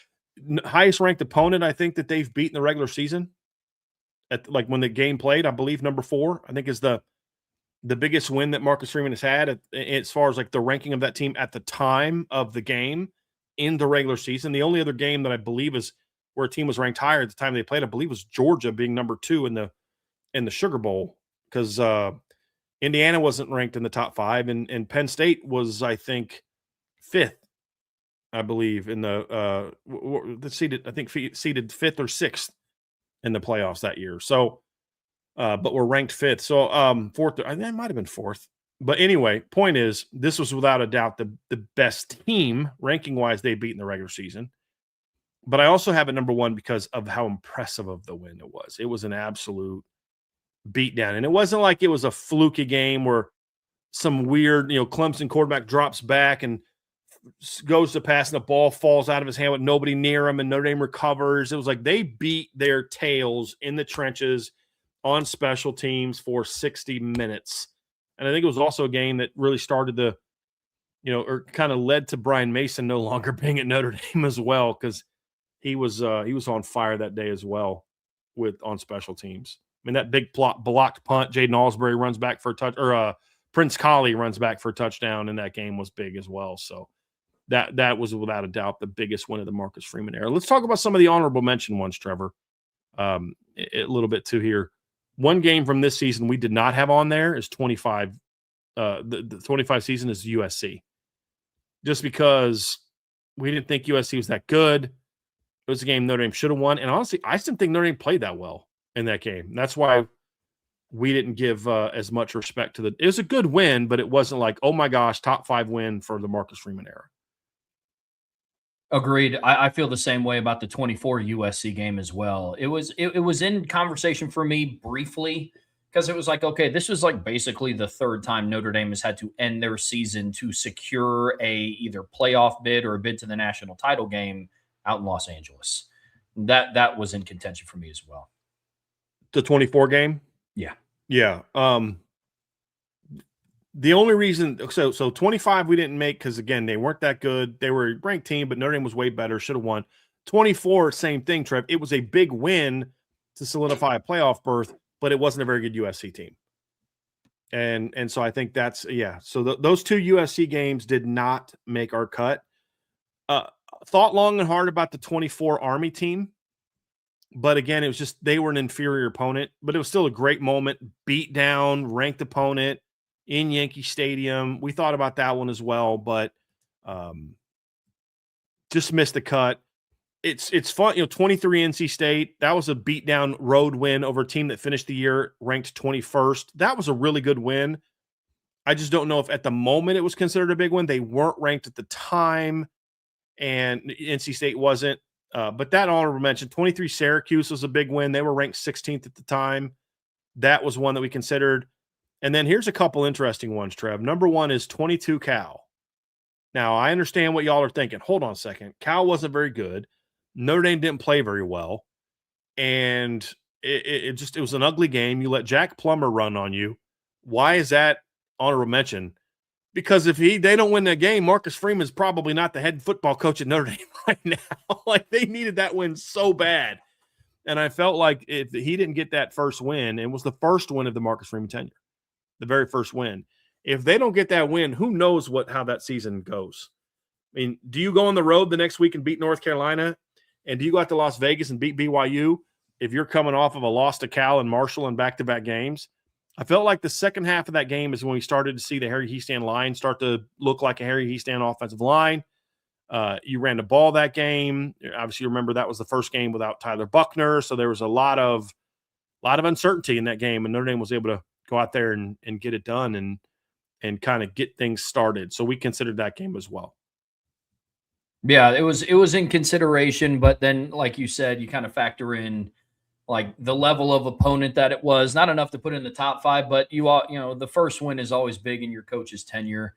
highest ranked opponent I think that they've beaten the regular season, like when the game played, I believe number 4, I think is the biggest win that Marcus Freeman has had as far as like the ranking of that team at the time of the game in the regular season. The only other game that I believe is where a team was ranked higher at the time they played, I believe, was Georgia being number 2 in the Sugar Bowl, because Indiana wasn't ranked in the top 5, and Penn State was, I think, 5th, I believe, in the seated 5th or 6th in the playoffs that year. So, but we're ranked 5th. So, 4th, I think it might have been 4th. But anyway, point is, this was without a doubt the best team ranking wise they'd beaten the regular season. But I also have it number 1 because of how impressive of the win it was. It was an absolute beatdown. And it wasn't like it was a fluky game where some weird, Clemson quarterback drops back and goes to pass and the ball falls out of his hand with nobody near him and Notre Dame recovers. It was like they beat their tails in the trenches on special teams for 60 minutes. And I think it was also a game that really started or kind of led to Brian Mason no longer being at Notre Dame as well, because he was on fire that day as well on special teams. I mean, that big blocked punt, Jaden Alsbury runs back for a touch, or Prince Colley runs back for a touchdown, and that game was big as well. So that was without a doubt the biggest win of the Marcus Freeman era. Let's talk about some of the honorable mention ones, Trevor, a little bit too here. One game from this season we did not have on there is 25. The 25 season is USC, just because we didn't think USC was that good. It was a game Notre Dame should have won, and honestly, I didn't think Notre Dame played that well in that game. That's why we didn't give as much respect to it was a good win, but it wasn't like, oh my gosh, top 5 win for the Marcus Freeman era. Agreed. I feel the same way about the 24 USC game as well. It was in conversation for me briefly, because it was like, okay, this was like basically the 3rd time Notre Dame has had to end their season to secure a either playoff bid or a bid to the national title game out in Los Angeles. That was in contention for me as well. The 24 game? Yeah. Yeah. The only reason, so 25 we didn't make because, again, they weren't that good. They were a ranked team, but Notre Dame was way better, should have won. 24, same thing, Trev. It was a big win to solidify a playoff berth, but it wasn't a very good USC team. And so I think that's, so those 2 USC games did not make our cut. Thought long and hard about the 24 Army team. But again, it was just they were an inferior opponent, but it was still a great moment. Beat down, ranked opponent in Yankee Stadium. We thought about that one as well, but just missed the cut. It's fun, 23 NC State. That was a beat down road win over a team that finished the year ranked 21st. That was a really good win. I just don't know if at the moment it was considered a big win. They weren't ranked at the time, and NC State wasn't. But that honorable mention, 23 Syracuse was a big win. They were ranked 16th at the time. That was one that we considered. And then here's a couple interesting ones, Trev. Number 1 is 22 Cal. Now, I understand what y'all are thinking. Hold on a second. Cal wasn't very good. Notre Dame didn't play very well. And it was an ugly game. You let Jack Plummer run on you. Why is that honorable mention? Because if they don't win that game, Marcus Freeman is probably not the head football coach at Notre Dame right now. Like, they needed that win so bad. And I felt like if he didn't get that first win, it was the first win of the Marcus Freeman tenure, the very first win. If they don't get that win, who knows how that season goes. I mean, do you go on the road the next week and beat North Carolina? And do you go out to Las Vegas and beat BYU if you're coming off of a loss to Cal and Marshall in back-to-back games? I felt like the second half of that game is when we started to see the Harry Hiestand line start to look like a Harry Hiestand offensive line. You ran the ball that game. Obviously, you remember that was the first game without Tyler Buckner, so there was a lot of uncertainty in that game, and Notre Dame was able to go out there and get it done and kind of get things started. So we considered that game as well. Yeah, it was in consideration, but then, like you said, you kind of factor in like the level of opponent that it was. Not enough to put in the top 5, but the first win is always big in your coach's tenure.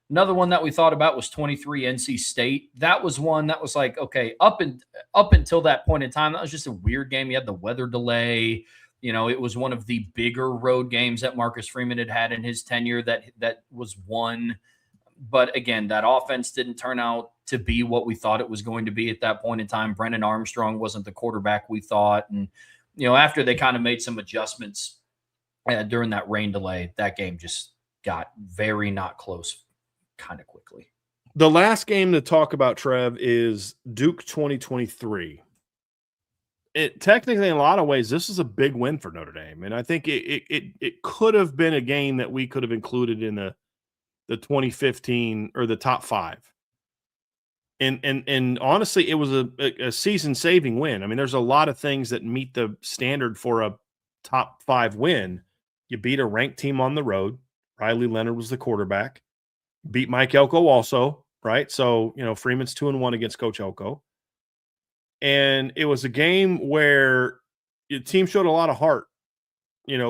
Another one that we thought about was 23 NC State. That was one that was like, okay, up until that point in time, that was just a weird game. You had the weather delay. It was one of the bigger road games that Marcus Freeman had in his tenure that was won. But again, that offense didn't turn out to be what we thought it was going to be at that point in time. Brennan Armstrong wasn't the quarterback we thought. And, after they kind of made some adjustments during that rain delay, that game just got very not close kind of quickly. The last game to talk about, Trev, is Duke 2023. Technically, in a lot of ways, this is a big win for Notre Dame. And I think it could have been a game that we could have included in the 2015 or the top 5. And honestly, it was a season-saving win. I mean, there's a lot of things that meet the standard for a top 5 win. You beat a ranked team on the road. Riley Leonard was the quarterback. Beat Mike Elko also, right? So, Freeman's 2-1 against Coach Elko. And it was a game where the team showed a lot of heart,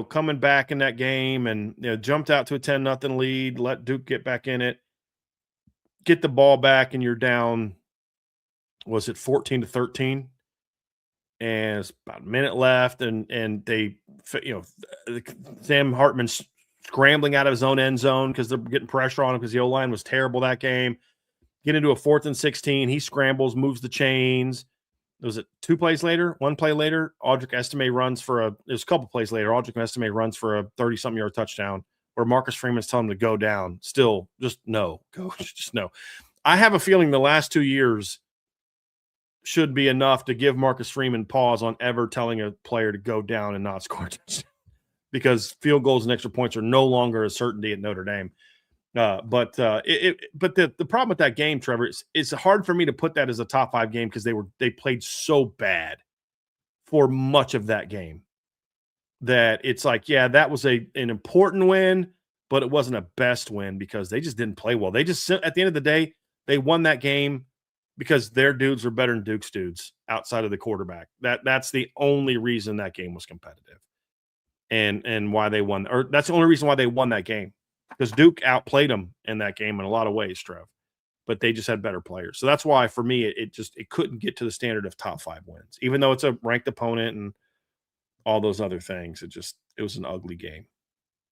coming back in that game and jumped out to a 10-0 lead, let Duke get back in it, get the ball back, and you're down, was it 14-13? And it's about a minute left, and they, Sam Hartman's scrambling out of his own end zone because they're getting pressure on him because the O-line was terrible that game. Get into a 4th and 16. He scrambles, moves the chains. Was it 2 plays later? 1 play later, Audric Estime runs for there's a couple plays later. Audric Estime runs for a 30-something yard touchdown where Marcus Freeman's telling him to go down. Still, just no, coach, just no. I have a feeling the last 2 years should be enough to give Marcus Freeman pause on ever telling a player to go down and not score a touchdown, because field goals and extra points are no longer a certainty at Notre Dame. But the problem with that game, Trevor, it's hard for me to put that as a top 5 game because they played so bad for much of that game that it's like, yeah, that was an important win, but it wasn't a best win because they just didn't play well. They just, at the end of the day, they won that game because their dudes were better than Duke's dudes outside of the quarterback. That's the only reason that game was competitive, and why they won, or that's the only reason why they won that game. Because Duke outplayed them in that game in a lot of ways, Trev, but they just had better players. So that's why, for me, it couldn't get to the standard of top 5 wins, even though it's a ranked opponent and all those other things. It was an ugly game.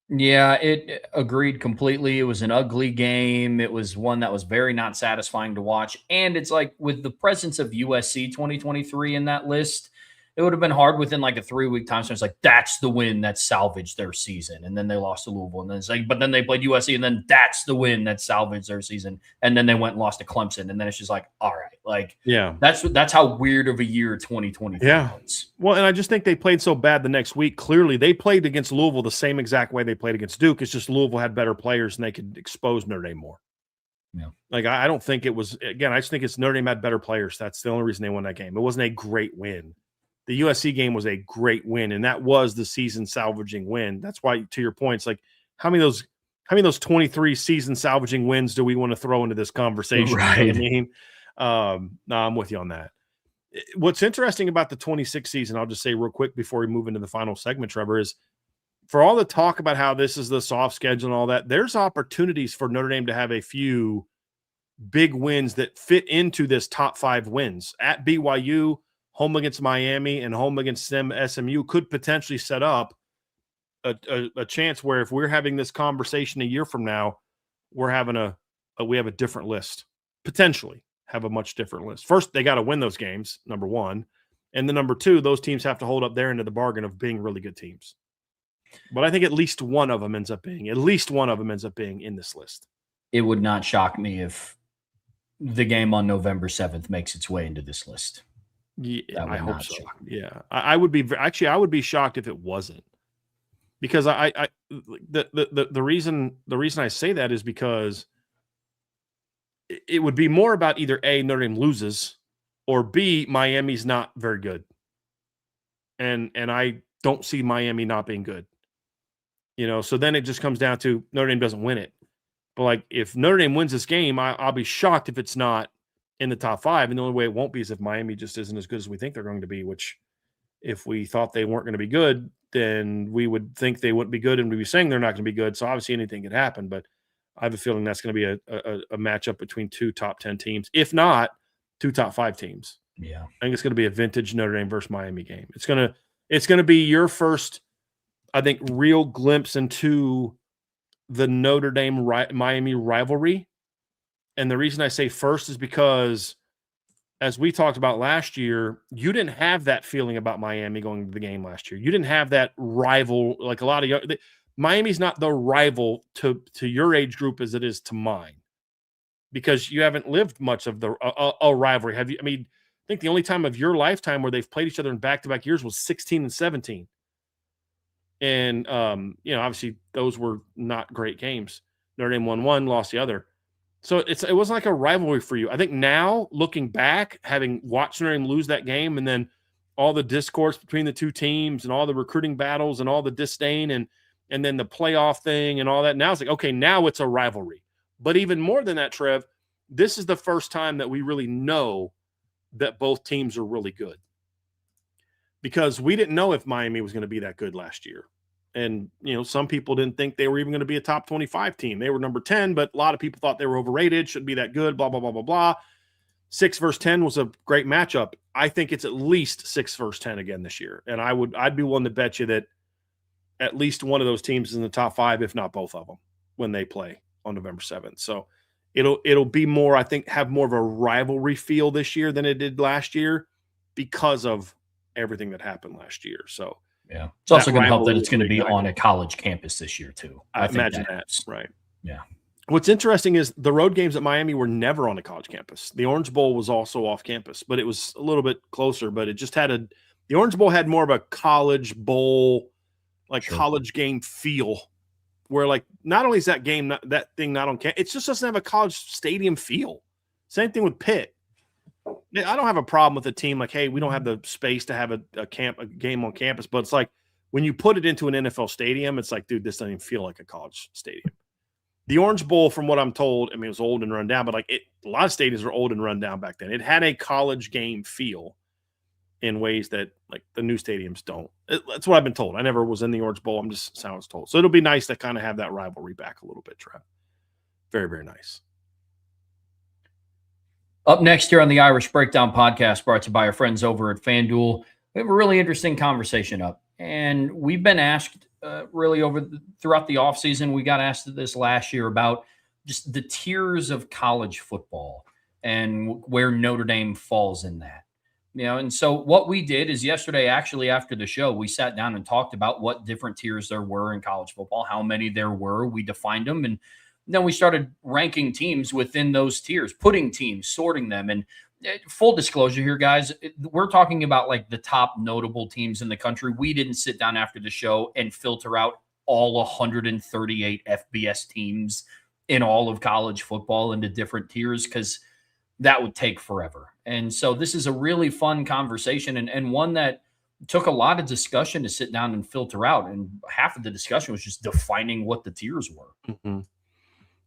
Yeah, it agreed completely. It was an ugly game. It was one that was very not satisfying to watch. And it's like, with the presence of USC 2023 in that list, it would have been hard within like a 3-week time span. It's like, that's the win that salvaged their season. And then they lost to Louisville. And then it's like, but then they played USC, and then that's the win that salvaged their season. And then they went and lost to Clemson. And then it's just like, all right, like, yeah, that's how weird of a year 2023 was. Well, and I just think they played so bad the next week. Clearly, they played against Louisville the same exact way they played against Duke. It's just Louisville had better players and they could expose Notre Dame more. Yeah. Like, I don't think it was, again, I just think it's Notre Dame had better players. That's the only reason they won that game. It wasn't a great win. The USC game was a great win, and that was the season salvaging win. That's why, to your point, it's like, how many of those 23 season salvaging wins do we want to throw into this conversation? Right. You know what I mean? No, I'm with you on that. What's interesting about the 26 season, I'll just say real quick before we move into the final segment, Trevor, is for all the talk about how this is the soft schedule and all that, there's opportunities for Notre Dame to have a few big wins that fit into this top 5 wins. At BYU, home against Miami, and home against SMU could potentially set up a chance where, if we're having this conversation a year from now, we have a different list, potentially have a much different list. First, they got to win those games, number 1. And then number 2, those teams have to hold up their end of the bargain of being really good teams. But I think at least one of them ends up being in this list. It would not shock me if the game on November 7th makes its way into this list. Yeah, I hope so. Yeah, I would be I would be shocked if it wasn't, because the reason I say that is because it would be more about either A, Notre Dame loses, or B, Miami's not very good, and I don't see Miami not being good. So then it just comes down to Notre Dame doesn't win it. But like, if Notre Dame wins this game, I'll be shocked if it's not in the top 5. And the only way it won't be is if Miami just isn't as good as we think they're going to be, which if we thought they weren't going to be good, then we would think they wouldn't be good and we'd be saying they're not going to be good. So obviously anything could happen. But I have a feeling that's going to be a matchup between 2 top 10 teams, if not 2 top 5 teams. Yeah. I think it's going to be a vintage Notre Dame versus Miami game. It's going to be your first, I think, real glimpse into the Notre Dame Miami rivalry. And the reason I say first is because, as we talked about last year, you didn't have that feeling about Miami going to the game last year. You didn't have that rival, like a lot of Miami's not the rival to your age group as it is to mine, because you haven't lived much of the a rivalry. Have you? I mean, I think the only time of your lifetime where they've played each other in back-to-back years was 16 and 17. And, obviously those were not great games. Notre Dame won one, lost the other. So it wasn't like a rivalry for you. I think now, looking back, having watched Notre Dame lose that game, and then all the discourse between the two teams and all the recruiting battles and all the disdain and then the playoff thing and all that, now it's like, okay, now it's a rivalry. But even more than that, Trev, this is the first time that we really know that both teams are really good, because we didn't know if Miami was going to be that good last year. And, some people didn't think they were even going to be a top 25 team. They were number 10, but a lot of people thought they were overrated, shouldn't be that good, blah, blah, blah, blah, blah. 6 versus 10 was a great matchup. I think it's at least 6 versus 10 again this year. And I'd be willing to bet you that at least one of those teams is in the top 5, if not both of them, when they play on November 7th. So it'll be more, I think, have more of a rivalry feel this year than it did last year, because of everything that happened last year. So yeah, it's also going to help that it's going to be on a college campus this year too. I imagine that's right. Yeah. What's interesting is the road games at Miami were never on a college campus. The Orange Bowl was also off campus, but it was a little bit closer. But it just had the Orange Bowl had more of a college bowl, like college game feel, where like not only is that game that thing not on campus, it just doesn't have a college stadium feel. Same thing with Pitt. I don't have a problem with a team like, hey, we don't have the space to have a game on campus, but it's like when you put it into an NFL stadium, it's like, dude, this doesn't even feel like a college stadium. The Orange Bowl, from what I'm told, I mean, it was old and run down, but like a lot of stadiums were old and run down back then. It had a college game feel in ways that like the new stadiums don't. That's what I've been told. I never was in the Orange Bowl. I'm just how I was told. So it'll be nice to kind of have that rivalry back a little bit, Trev. Very, very nice. Up next here on the Irish Breakdown podcast, brought to you by our friends over at FanDuel, we have a really interesting conversation up. And we've been asked really throughout the offseason, we got asked this last year about just the tiers of college football and where Notre Dame falls in that. And so what we did is yesterday, actually after the show, we sat down and talked about what different tiers there were in college football, how many there were. We defined them, and then we started ranking teams within those tiers, putting teams, sorting them. And full disclosure here, guys, we're talking about like the top notable teams in the country. We didn't sit down after the show and filter out all 138 FBS teams in all of college football into different tiers, because that would take forever. And so this is a really fun conversation, and one that took a lot of discussion to sit down and filter out. And half of the discussion was just defining what the tiers were. Mm-hmm.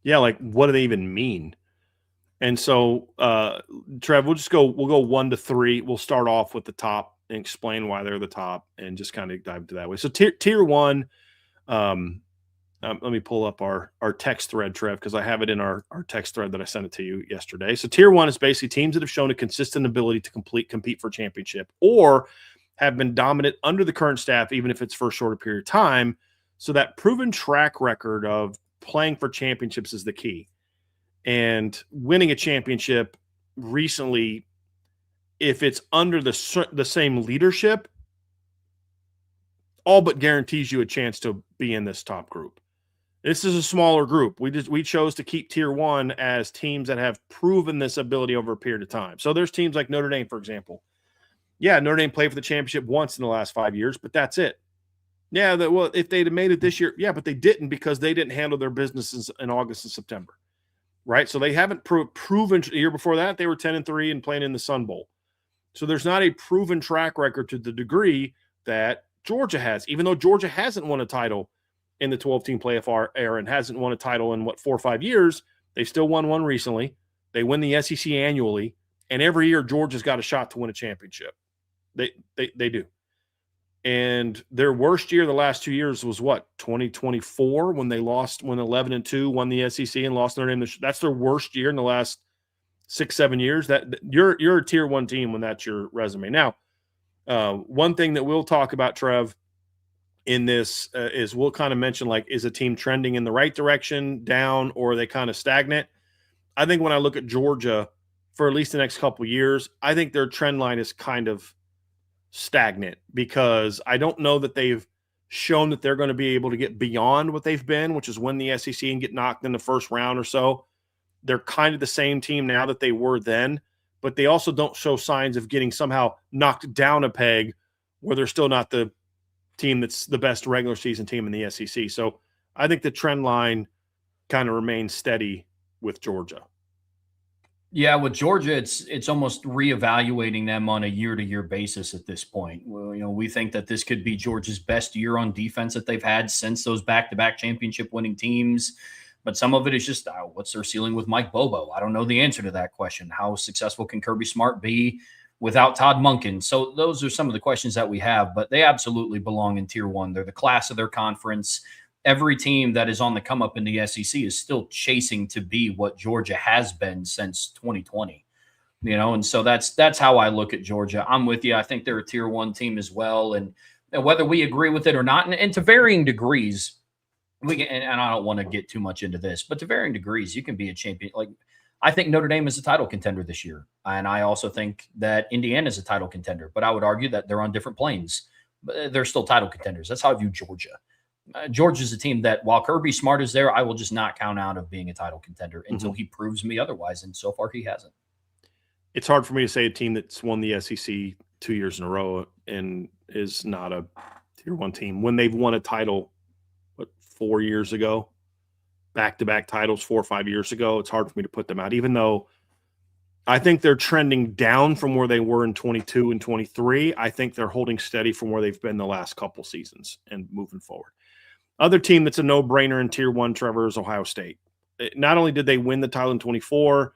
Yeah, like what do they even mean? And so, Trev, we'll go 1 to 3. We'll start off with the top and explain why they're the top and just kind of dive into that way. So tier 1, let me pull up our text thread, Trev, because I have it in our text thread that I sent it to you yesterday. So tier 1 is basically teams that have shown a consistent ability to compete for a championship, or have been dominant under the current staff, even if it's for a shorter period of time. So that proven track record of playing for championships is the key. And winning a championship recently, if it's under the same leadership, all but guarantees you a chance to be in this top group. This is a smaller group. We chose to keep tier 1 as teams that have proven this ability over a period of time. So there's teams like Notre Dame, for example. Yeah, Notre Dame played for the championship once in the last 5 years, but that's it. Yeah, well, if they'd have made it this year, yeah, but they didn't because they didn't handle their businesses in August and September, right? So they haven't proven. The year before that, they were 10-3 and playing in the Sun Bowl. So there's not a proven track record to the degree that Georgia has, even though Georgia hasn't won a title in the 12-team playoff era and hasn't won a title in, 4 or 5 years. They still won one recently. They win the SEC annually, and every year Georgia's got a shot to win a championship. They do. And their worst year the last 2 years was what, 2024, when they lost, when 11-2 won the SEC and lost their name. That's their worst year in the last 6-7 years. That you're a tier 1 team when that's your resume. Now, one thing that we'll talk about, Trev, in this is we'll kind of mention, like, is a team trending in the right direction, down, or are they kind of stagnant? I think when I look at Georgia for at least the next couple of years, I think their trend line is kind of stagnant because I don't know that they've shown that they're going to be able to get beyond what they've been, which is win the SEC and get knocked in the first round or so. They're kind of the same team now that they were then, but they also don't show signs of getting somehow knocked down a peg where they're still not the team that's the best regular season team in the SEC. So I think the trend line kind of remains steady with Georgia. Yeah, with Georgia, it's almost reevaluating them on a year-to-year basis at this point. Well, we think that this could be Georgia's best year on defense that they've had since those back-to-back championship-winning teams. But some of it is just, what's their ceiling with Mike Bobo? I don't know the answer to that question. How successful can Kirby Smart be without Todd Monken? So those are some of the questions that we have, but they absolutely belong in tier 1. They're the class of their conference. Every team that is on the come up in the SEC is still chasing to be what Georgia has been since 2020, and so that's how I look at Georgia. I'm with you. I think they're a tier 1 team as well. And whether we agree with it or not, and to varying degrees, and I don't want to get too much into this, but to varying degrees, you can be a champion. Like, I think Notre Dame is a title contender this year. And I also think that Indiana is a title contender, but I would argue that they're on different planes. But they're still title contenders. That's how I view Georgia. Georgia's a team that, while Kirby Smart is there, I will just not count out of being a title contender until he proves me otherwise. And so far, he hasn't. It's hard for me to say a team that's won the SEC 2 years in a row and is not a tier 1 team when they've won a title, 4 years ago, back-to-back titles 4 or 5 years ago. It's hard for me to put them out, even though I think they're trending down from where they were in 22 and 23. I think they're holding steady from where they've been the last couple seasons and moving forward. Other team that's a no-brainer in tier 1, Trevor, is Ohio State. Not only did they win the title in 24,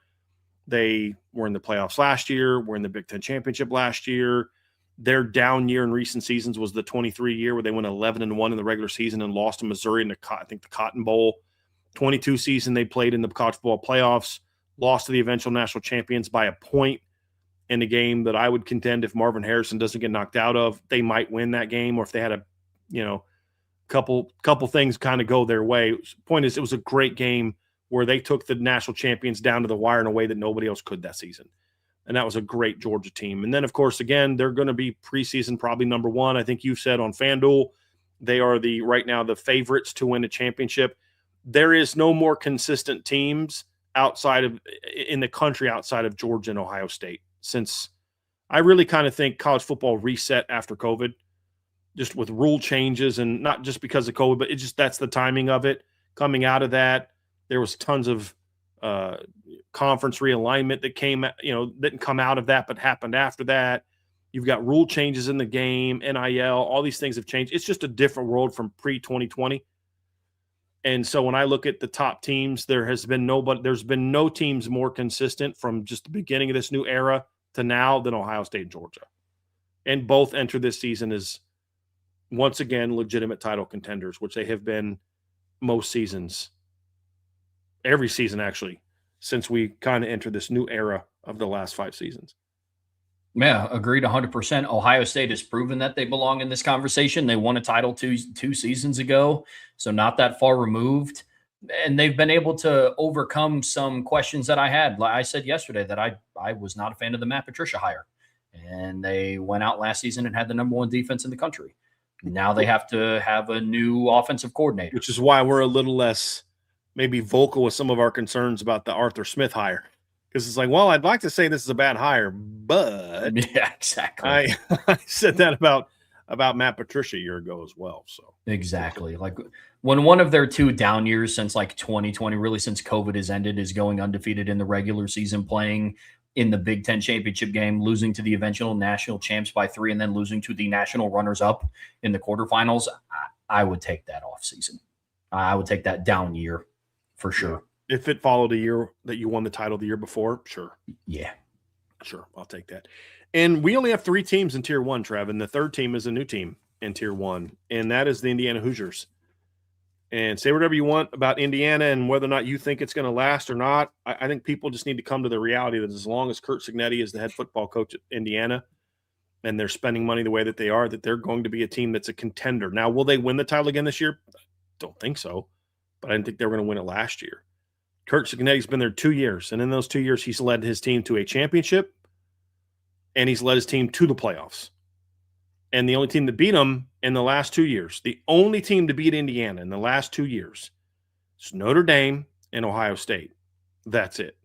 they were in the playoffs last year, were in the Big Ten championship last year. Their down year in recent seasons was the 23 year where they went 11-1 in the regular season and lost to Missouri in the Cotton Bowl. 22 season they played in the college football playoffs, lost to the eventual national champions by a point in a game that I would contend if Marvin Harrison doesn't get knocked out of, they might win that game, or if they had a couple things kind of go their way. Point is, it was a great game where they took the national champions down to the wire in a way that nobody else could that season. And that was a great Georgia team. And then, of course, again, they're going to be preseason probably number 1. I think you said on FanDuel, they are right now the favorites to win a championship. There is no more consistent teams in the country outside of Georgia and Ohio State, since I really kind of think college football reset after COVID, just with rule changes, and not just because of COVID, but that's the timing of it. Coming out of that, there was tons of conference realignment that didn't come out of that, but happened after that. You've got rule changes in the game, NIL, all these things have changed. It's just a different world from pre-2020. And so when I look at the top teams, there's been no teams more consistent from just the beginning of this new era to now than Ohio State and Georgia. And both enter this season as, once again, legitimate title contenders, which they have been most seasons, every season actually, since we kind of entered this new era of the last 5 seasons. Yeah, agreed 100%. Ohio State has proven that they belong in this conversation. They won a title two seasons ago, so not that far removed. And they've been able to overcome some questions that I had. Like I said yesterday, that I was not a fan of the Matt Patricia hire. And they went out last season and had the number 1 defense in the country. Now they have to have a new offensive coordinator. Which is why we're a little less maybe vocal with some of our concerns about the Arthur Smith hire. Because it's like, well, I'd like to say this is a bad hire, but yeah, exactly. I said that about Matt Patricia a year ago as well. So exactly. Like when one of their 2 down years since like 2020, really since COVID has ended, is going undefeated in the regular season, playing in the Big Ten championship game, losing to the eventual national champs by 3, and then losing to the national runners up in the quarterfinals, I would take that off season. I would take that down year for sure. Yeah. If it followed a year that you won the title the year before, sure. Yeah. Sure, I'll take that. And we only have 3 teams in Tier 1, Trev, and the third team is a new team in Tier 1, and that is the Indiana Hoosiers. And say whatever you want about Indiana and whether or not you think it's going to last or not. I think people just need to come to the reality that as long as Curt Cignetti is the head football coach at Indiana and they're spending money the way that they are, that they're going to be a team that's a contender. Now, will they win the title again this year? Don't think so, but I didn't think they were going to win it last year. Curt Cignetti's been there 2 years, and in those 2 years, he's led his team to a championship, and he's led his team to the playoffs. And the only team that beat him in the last 2 years, the only team to beat Indiana in the last 2 years, is Notre Dame and Ohio State. That's it.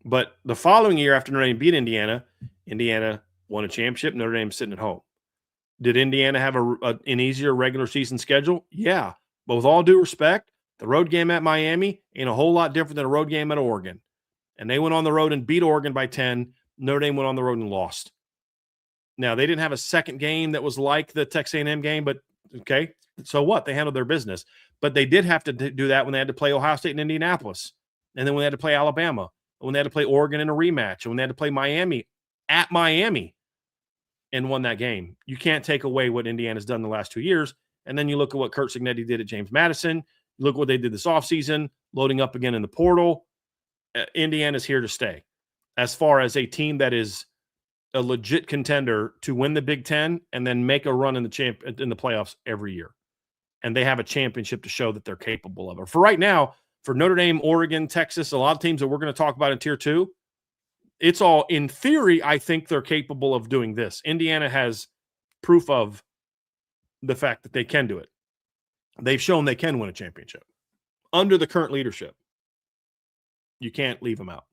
But the following year after Notre Dame beat Indiana, Indiana won a championship. Notre Dame's sitting at home. Did Indiana have an easier regular season schedule? Yeah. But with all due respect, the road game at Miami ain't a whole lot different than a road game at Oregon. And they went on the road and beat Oregon by 10. Notre Dame went on the road and lost. Now, they didn't have a second game that was like the Texas A&M game, but okay, so what? They handled their business. But they did have to do that when they had to play Ohio State and Indianapolis, and then when they had to play Alabama, when they had to play Oregon in a rematch, and when they had to play Miami at Miami and won that game. You can't take away what Indiana's done the last 2 years, and then you look at what Curt Cignetti did at James Madison. Look what they did this offseason, loading up again in the portal. Indiana's here to stay. As far as a team that is a legit contender to win the Big Ten and then make a run in the playoffs every year. And they have a championship to show that they're capable of it. For right now, for Notre Dame, Oregon, Texas, a lot of teams that we're going to talk about in Tier 2, it's all, in theory, I think they're capable of doing this. Indiana has proof of the fact that they can do it. They've shown they can win a championship. Under the current leadership, you can't leave them out.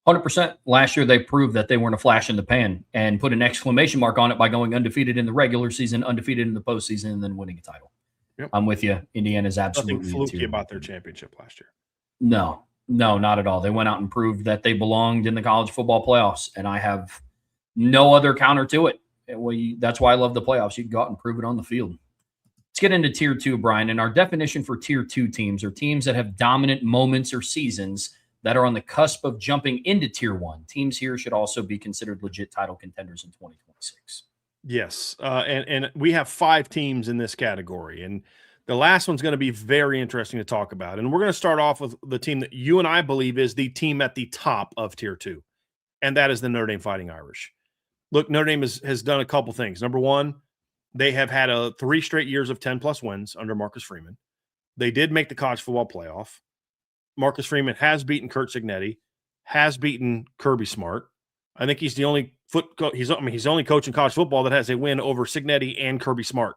100%. Last year, they proved that they weren't a flash in the pan and put an exclamation mark on it by going undefeated in the regular season, undefeated in the postseason, and then winning a title. Yep. I'm with you. Indiana's absolutely nothing fluky about their championship last year. No, not at all. They went out and proved that they belonged in the college football playoffs, and I have no other counter to it. That's why I love the playoffs. You can go out and prove it on the field. Let's get into Tier 2, Brian. And our definition for Tier 2 teams are teams that have dominant moments or seasons that are on the cusp of jumping into Tier 1. Teams here should also be considered legit title contenders in 2026. Yes, and we have 5 teams in this category, and the last one's going to be very interesting to talk about. And we're going to start off with the team that you and I believe is the team at the top of Tier 2, and that is the Notre Dame Fighting Irish. Look, Notre Dame has done a couple things. Number one, they have had 3 straight years of 10-plus wins under Marcus Freeman. They did make the college football playoff. Marcus Freeman has beaten Curt Cignetti, has beaten Kirby Smart. I think he's the only he's the only coach in college football that has a win over Cignetti and Kirby Smart.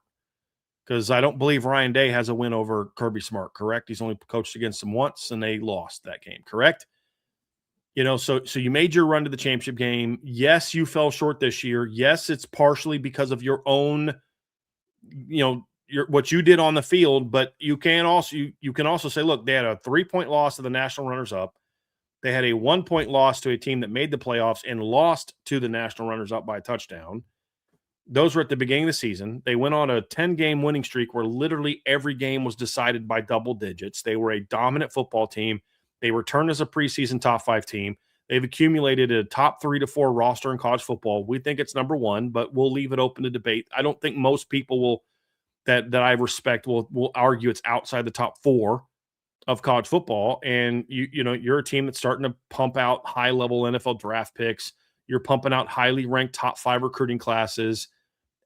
Because I don't believe Ryan Day has a win over Kirby Smart, correct? He's only coached against him once, and they lost that game, correct? You know, so you made your run to the championship game. Yes, you fell short this year. Yes, it's partially because of your own, what you did on the field, but you can also say, look, they had a 3-point loss to the national runners-up. They had a 1-point loss to a team that made the playoffs and lost to the national runners-up by a touchdown. Those were at the beginning of the season. They went on a 10-game winning streak where literally every game was decided by double digits. They were a dominant football team. They returned as a preseason top 5 team. They've accumulated a top 3 to 4 roster in college football. We think it's number 1, but we'll leave it open to debate. I don't think most people that I respect will argue it's outside the top 4 of college football. And you're a team that's starting to pump out high-level NFL draft picks. You're pumping out highly ranked top 5 recruiting classes.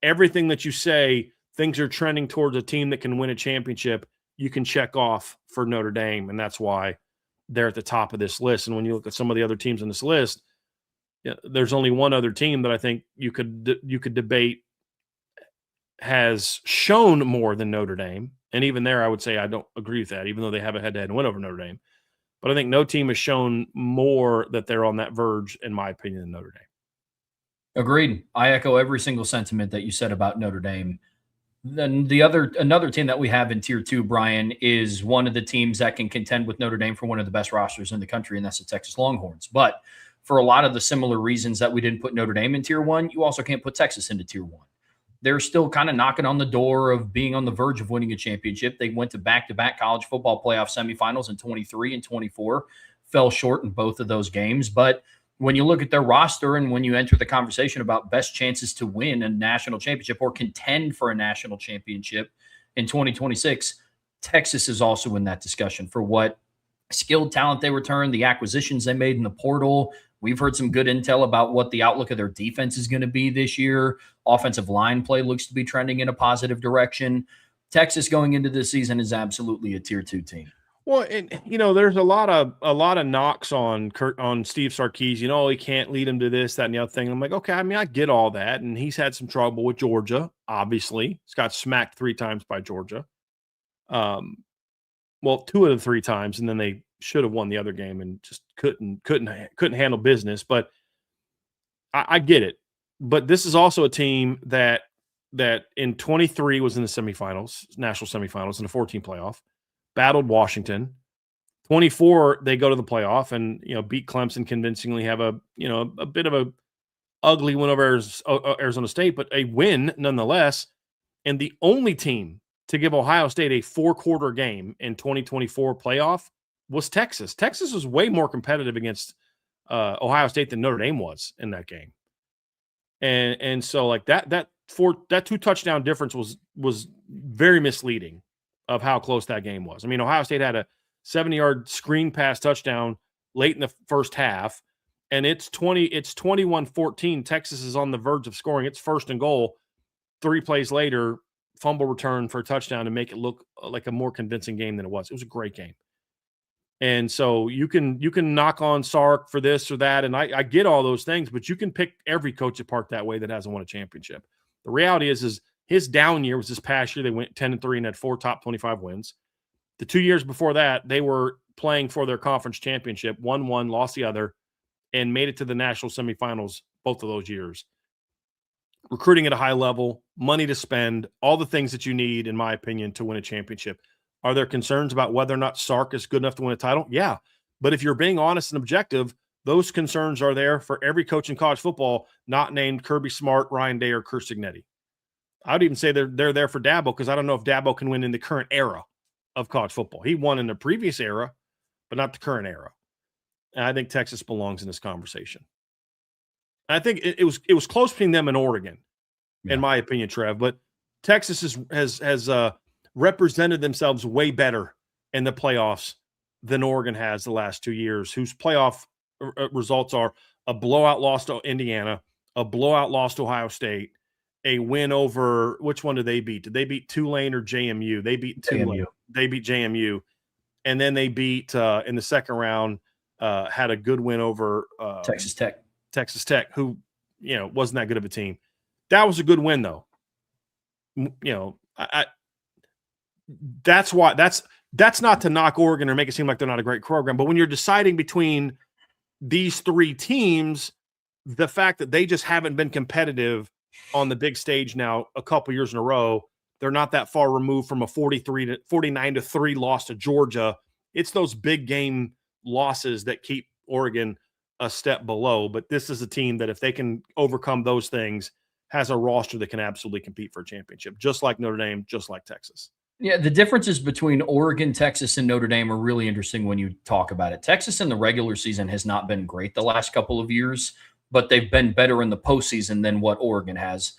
Everything that you say, things are trending towards a team that can win a championship, you can check off for Notre Dame, and that's why they're at the top of this list. And when you look at some of the other teams on this list, there's only one other team that I think you could debate has shown more than Notre Dame. And even there, I would say I don't agree with that, even though they have a head-to-head win over Notre Dame. But I think no team has shown more that they're on that verge, in my opinion, than Notre Dame. Agreed. I echo every single sentiment that you said about Notre Dame. Then another team that we have in tier 2, Brian, is one of the teams that can contend with Notre Dame for one of the best rosters in the country, and that's the Texas Longhorns. But for a lot of the similar reasons that we didn't put Notre Dame in tier 1, you also can't put Texas into tier 1. They're still kind of knocking on the door of being on the verge of winning a championship. They went to back-to-back college football playoff semifinals in 23 and 24, fell short in both of those games. But when you look at their roster and when you enter the conversation about best chances to win a national championship or contend for a national championship in 2026, Texas is also in that discussion for what skilled talent they returned, the acquisitions they made in the portal. We've heard some good intel about what the outlook of their defense is going to be this year. Offensive line play looks to be trending in a positive direction. Texas going into this season is absolutely a tier 2 team. Well, and there's a lot of knocks on Steve Sarkisian. He can't lead him to this, that, and the other thing. I'm like, okay, I mean, I get all that, and he's had some trouble with Georgia. Obviously, he's got smacked 3 times by Georgia. Well, 2 of the 3 times, and then they should have won the other game and just couldn't handle business. But I get it. But this is also a team that in 23 was in the semifinals, national semifinals, in the 14 playoff. Battled Washington. 24, they go to the playoff and beat Clemson convincingly. Have a bit of a ugly win over Arizona State, but a win nonetheless. And the only team to give Ohio State a 4-quarter game in 2024 playoff was Texas. Texas was way more competitive against Ohio State than Notre Dame was in that game. And so like that 2 touchdown difference was very misleading of how close that game was. I mean, Ohio State had a 70-yard screen pass touchdown late in the first half, and it's 21-14. Texas is on the verge of scoring. It's first and goal. 3 plays later, fumble return for a touchdown to make it look like a more convincing game than it was. It was a great game. And so you can knock on Sark for this or that, and I get all those things, but you can pick every coach apart that way that hasn't won a championship. The reality is his down year was this past year. They went 10-3 and had 4 top 25 wins. The 2 years before that, they were playing for their conference championship, won one, lost the other, and made it to the national semifinals both of those years. Recruiting at a high level, money to spend, all the things that you need, in my opinion, to win a championship. Are there concerns about whether or not Sark is good enough to win a title? Yeah. But if you're being honest and objective, those concerns are there for every coach in college football not named Kirby Smart, Ryan Day, or Curt Cignetti. I would even say they're there for Dabo because I don't know if Dabo can win in the current era of college football. He won in the previous era, but not the current era. And I think Texas belongs in this conversation. And I think it was close between them and Oregon, in my opinion, Trev. But Texas has represented themselves way better in the playoffs than Oregon has the last 2 years, whose playoff results are a blowout loss to Indiana, a blowout loss to Ohio State, a win over – which one did they beat? Did they beat Tulane or JMU? They beat Tulane. They beat JMU. And then they beat in the second round, had a good win over Texas Tech, who, wasn't that good of a team. That was a good win, though. That's why that's not to knock Oregon or make it seem like they're not a great program. But when you're deciding between these 3 teams, the fact that they just haven't been competitive on the big stage now a couple years in a row, they're not that far removed from a 49-3 loss to Georgia. It's those big game losses that keep Oregon a step below. But this is a team that if they can overcome those things, has a roster that can absolutely compete for a championship, just like Notre Dame, just like Texas. Yeah, the differences between Oregon, Texas, and Notre Dame are really interesting when you talk about it. Texas in the regular season has not been great the last couple of years, but they've been better in the postseason than what Oregon has.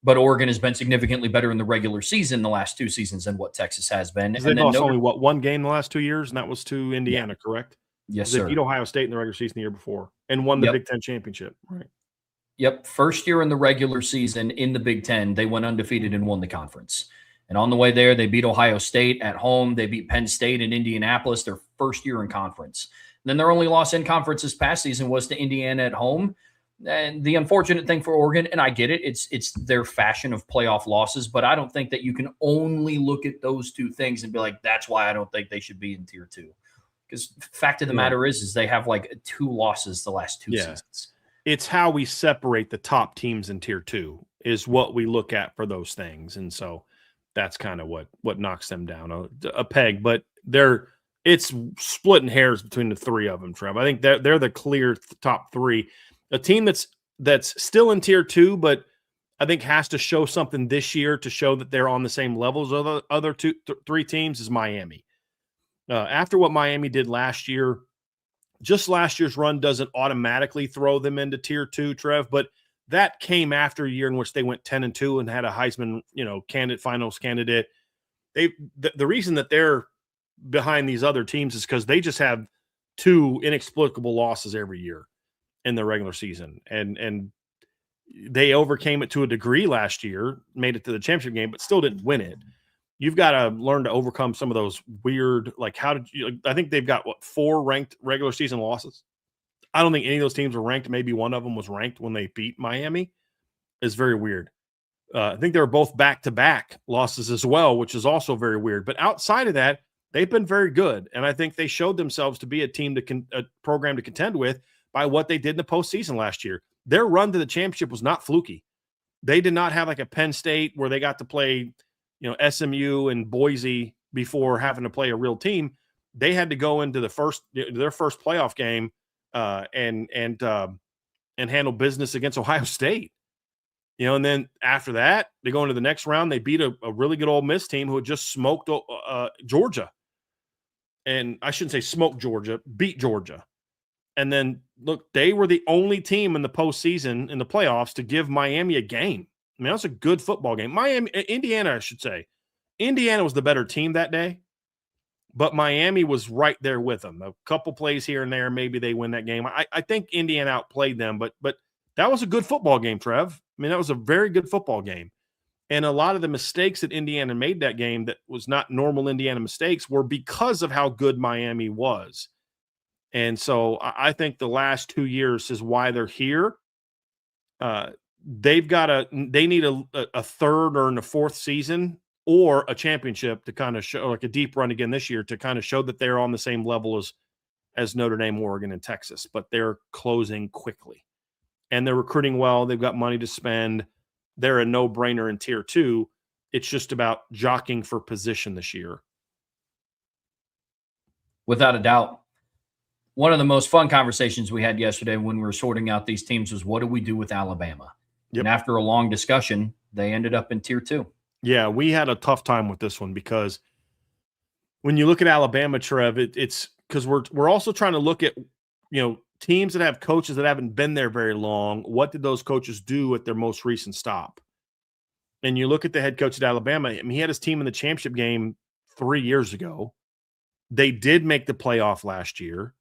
But Oregon has been significantly better in the regular season the last 2 seasons than what Texas has been. And they've lost only, one game the last 2 years, and that was to Indiana, correct? Yes, sir. They beat Ohio State in the regular season the year before and won the Big Ten championship. Right. Yep. First year in the regular season in the Big Ten, they went undefeated and won the conference. And on the way there, they beat Ohio State at home. They beat Penn State in Indianapolis, their first year in conference. And then their only loss in conference this past season was to Indiana at home. And the unfortunate thing for Oregon, and I get it, it's their fashion of playoff losses, but I don't think that you can only look at those two things and be like, that's why I don't think they should be in tier 2. Because fact of the matter is they have like 2 losses the last 2 seasons. It's how we separate the top teams in tier 2 is what we look at for those things. And so that's kind of what knocks them down a peg, but it's splitting hairs between the 3 of them, Trev. I think they're the clear top 3. A team that's still in tier 2, but I think has to show something this year to show that they're on the same levels as the other 3 teams is Miami. After what Miami did last year, just last year's run doesn't automatically throw them into tier 2, Trev, but that came after a year in which they went 10-2 and had a Heisman, finals candidate. The reason that they're behind these other teams is because they just have 2 inexplicable losses every year in the regular season. And they overcame it to a degree last year, made it to the championship game, but still didn't win it. You've got to learn to overcome some of those weird, I think they've got 4 ranked regular season losses. I don't think any of those teams were ranked. Maybe one of them was ranked when they beat Miami. It's very weird. I think they were both back-to-back losses as well, which is also very weird. But outside of that, they've been very good. And I think they showed themselves to be a program to contend with by what they did in the postseason last year. Their run to the championship was not fluky. They did not have like a Penn State where they got to play, SMU and Boise before having to play a real team. They had to go into their first playoff game and handle business against Ohio State. And then after that, they go into the next round. They beat a really good Ole Miss team who had just smoked Georgia. And I shouldn't say smoked Georgia, beat Georgia. And then, look, they were the only team in the postseason, in the playoffs, to give Miami a game. I mean, that was a good football game. Indiana, I should say. Indiana was the better team that day, but Miami was right there with them. A couple plays here and there, maybe they win that game. I think Indiana outplayed them, but that was a good football game, Trev. I mean, that was a very good football game. And a lot of the mistakes that Indiana made that game that was not normal Indiana mistakes were because of how good Miami was. And so I think the last 2 years is why they're here. They need a third or in the 4th season or a championship to kind of show, like a deep run again this year, to kind of show that they're on the same level as Notre Dame, Oregon, and Texas, but they're closing quickly. And they're recruiting well. They've got money to spend. They're a no-brainer in tier 2. It's just about jockeying for position this year. Without a doubt. One of the most fun conversations we had yesterday when we were sorting out these teams was, what do we do with Alabama? Yep. And after a long discussion, they ended up in tier 2. Yeah, we had a tough time with this one because when you look at Alabama, Trev, it's because we're also trying to look at, teams that have coaches that haven't been there very long. What did those coaches do at their most recent stop? And you look at the head coach at Alabama. I mean, he had his team in the championship game 3 years ago. They did make the playoff last year.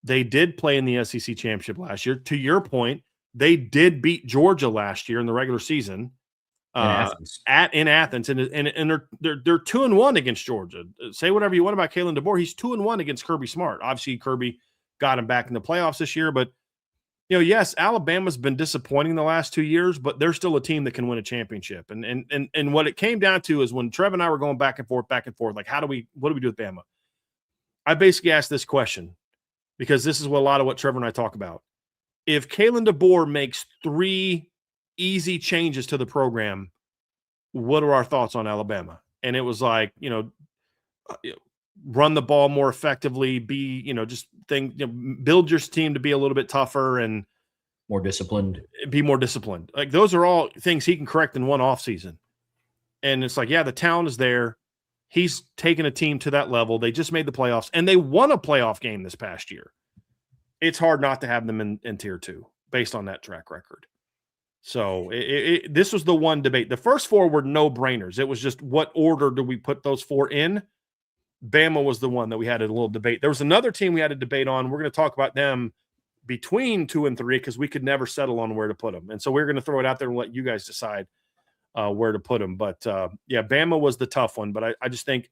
They did play in the SEC championship last year. To your point, they did beat Georgia last year in the regular season in Athens. And they're 2-1 against Georgia. Say whatever you want about Kalen DeBoer. He's 2-1 against Kirby Smart. Obviously, Kirby got him back in the playoffs this year. But, yes, Alabama's been disappointing the last 2 years, but they're still a team that can win a championship. And what it came down to is when Trev and I were going back and forth, like, what do we do with Bama? I basically asked this question because this is a lot of what Trevor and I talk about. If Kalen DeBoer makes 3 easy changes to the program, what are our thoughts on Alabama? And it was like, run the ball more effectively, build your team to be a little bit tougher and more disciplined. Be more disciplined. Like, those are all things he can correct in one offseason. And it's like, yeah, the talent is there. He's taken a team to that level. They just made the playoffs, and they won a playoff game this past year. It's hard not to have them in tier 2 based on that track record. So this was the one debate. The first 4 were no-brainers. It was just, what order do we put those 4 in? Bama was the one that we had a little debate. There was another team we had a debate on. We're going to talk about them between 2 and 3 because we could never settle on where to put them. And so we're going to throw it out there and let you guys decide where to put them. But, Bama was the tough one. But I just think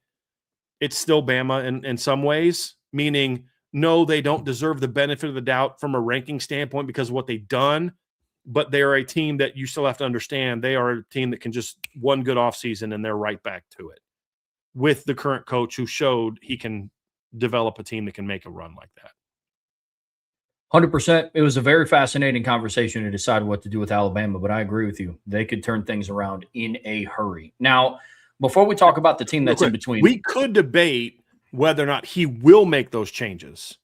it's still Bama in some ways, meaning, no, they don't deserve the benefit of the doubt from a ranking standpoint because of what they've done. but they are a team that you still have to understand. They are a team that can just one good offseason and they're right back to it with the current coach who showed he can develop a team that can make a run like that. 100%. It was a very fascinating conversation to decide what to do with Alabama, but I agree with you. They could turn things around in a hurry. Now, before we talk about the team that's in between, we could debate whether or not he will make those changes.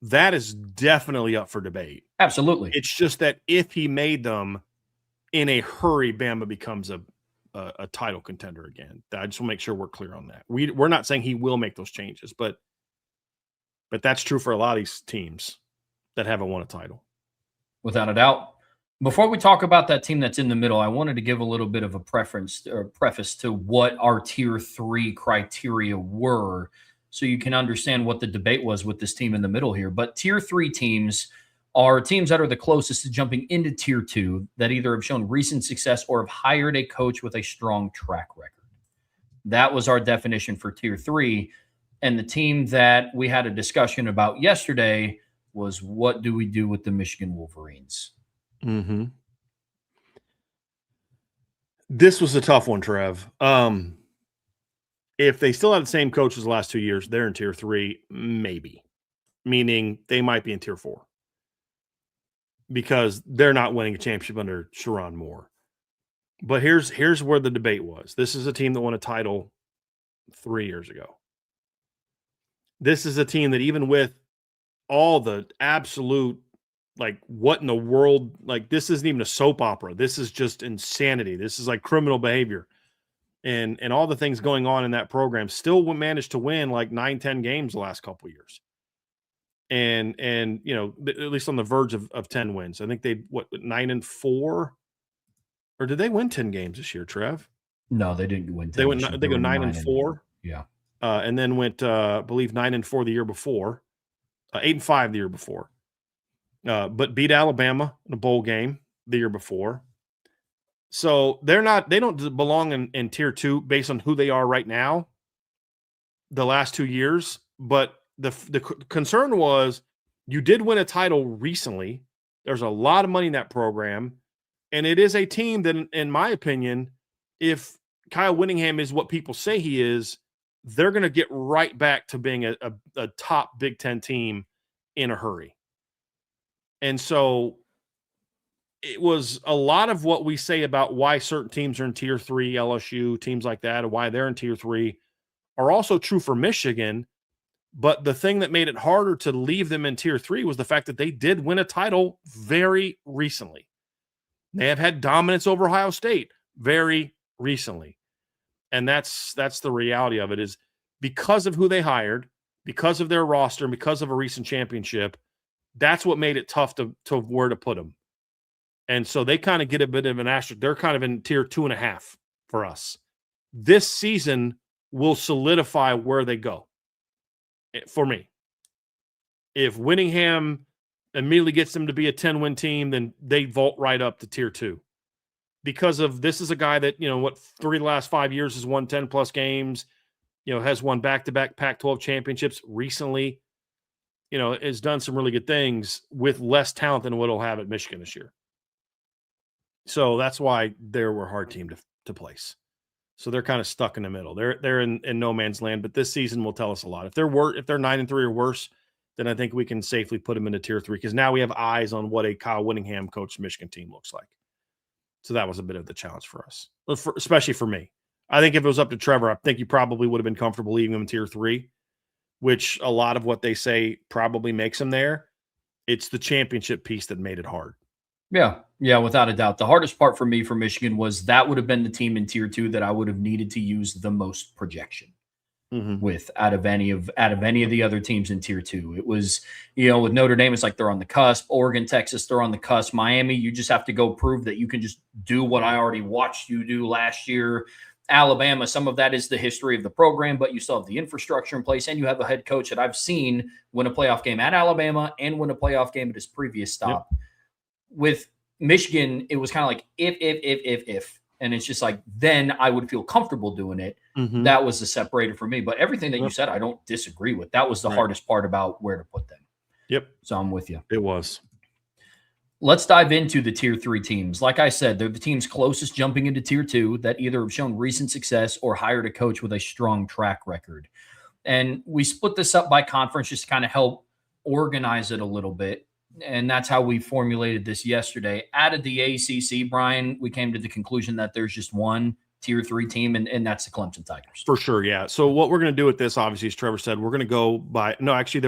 That is definitely up for debate. Absolutely. It's just that if he made them in a hurry, Bama becomes a title contender again. I just want to make sure we're clear on that. We're not saying he will make those changes, but that's true for a lot of these teams that haven't won a title. Without a doubt. Before we talk about that team that's in the middle, I wanted to give a little bit of a preface to what our tier 3 criteria were, so you can understand what the debate was with this team in the middle here. But tier 3 teams are teams that are the closest to jumping into tier 2 that either have shown recent success or have hired a coach with a strong track record. That was our definition for tier 3. And the team that we had a discussion about yesterday was, what do we do with the Michigan Wolverines? Mm-hmm. This was a tough one, Trev. If they still have the same coach as the last 2 years, they're in tier 3, maybe. Meaning they might be in tier 4. Because they're not winning a championship under Sherrone Moore. But here's where the debate was. This is a team that won a title 3 years ago. This is a team that, even with all the absolute, like, what in the world, like, this isn't even a soap opera. This is just insanity. This is like criminal behavior. And all the things going on in that program, still managed to win like 9-10 games the last couple of years. And you know, at least on the verge of 10 wins. I think they 9-4, or did they win 10 games this year, Trev? No, they didn't win 10. They went. They go 9-4. Yeah, and then went, I believe, 9-4 the year before, 8-5 the year before. But beat Alabama in a bowl game the year before. So they don't belong in tier 2 based on who they are right now. The last 2 years, but the concern was, you did win a title recently. There's a lot of money in that program, and it is a team that, in my opinion, if Kyle Whittingham is what people say he is, they're going to get right back to being a top Big Ten team in a hurry. And so it was a lot of what we say about why certain teams are in tier 3, LSU, teams like that, and why they're in tier 3 are also true for Michigan. But the thing that made it harder to leave them in tier 3 was the fact that they did win a title very recently. They have had dominance over Ohio State very recently. And that's the reality of it, is because of who they hired, because of their roster, and because of a recent championship, that's what made it tough to where to put them. And so they kind of get a bit of an asterisk. They're kind of in tier 2.5 for us. This season will solidify where they go. For me, if Whittingham immediately gets them to be a 10-win team, then they vault right up to tier 2. Because of, this is a guy that, 3 of the last 5 years has won 10-plus games, has won back-to-back Pac-12 championships recently, has done some really good things with less talent than what he'll have at Michigan this year. So that's why they were a hard team to place. So they're kind of stuck in the middle. They're in no man's land, but this season will tell us a lot. If they're 9-3 or worse, then I think we can safely put them into tier 3, because now we have eyes on what a Kyle Whittingham coached Michigan team looks like. So that was a bit of the challenge for us, especially for me. I think if it was up to Trevor, I think he probably would have been comfortable leaving him in tier 3, which a lot of what they say probably makes him there. It's the championship piece that made it hard. Yeah, without a doubt. The hardest part for me for Michigan was that would have been the team in tier 2 that I would have needed to use the most projection with out of any of the other teams in tier 2. It was, with Notre Dame, it's like they're on the cusp. Oregon, Texas, they're on the cusp. Miami, you just have to go prove that you can just do what I already watched you do last year. Alabama, some of that is the history of the program, but you still have the infrastructure in place, and you have a head coach that I've seen win a playoff game at Alabama and win a playoff game at his previous stop. Yep. With Michigan, it was kind of like if, and it's just like, then I would feel comfortable doing it. That was the separator for me. But everything that you said, I don't disagree with. That was the hardest part about where to put them. Yep. So I'm with you. It was. Let's dive into the tier 3 teams. Like I said, they're the teams closest jumping into tier 2 that either have shown recent success or hired a coach with a strong track record. And we split this up by conference just to kind of help organize it a little bit. And that's how we formulated this yesterday. Out of the ACC, Brian, we came to the conclusion that there's just one tier 3 team, and that's the Clemson Tigers. For sure, yeah. So what we're going to do with this, obviously, as Trevor said, we're going to go by – no, actually,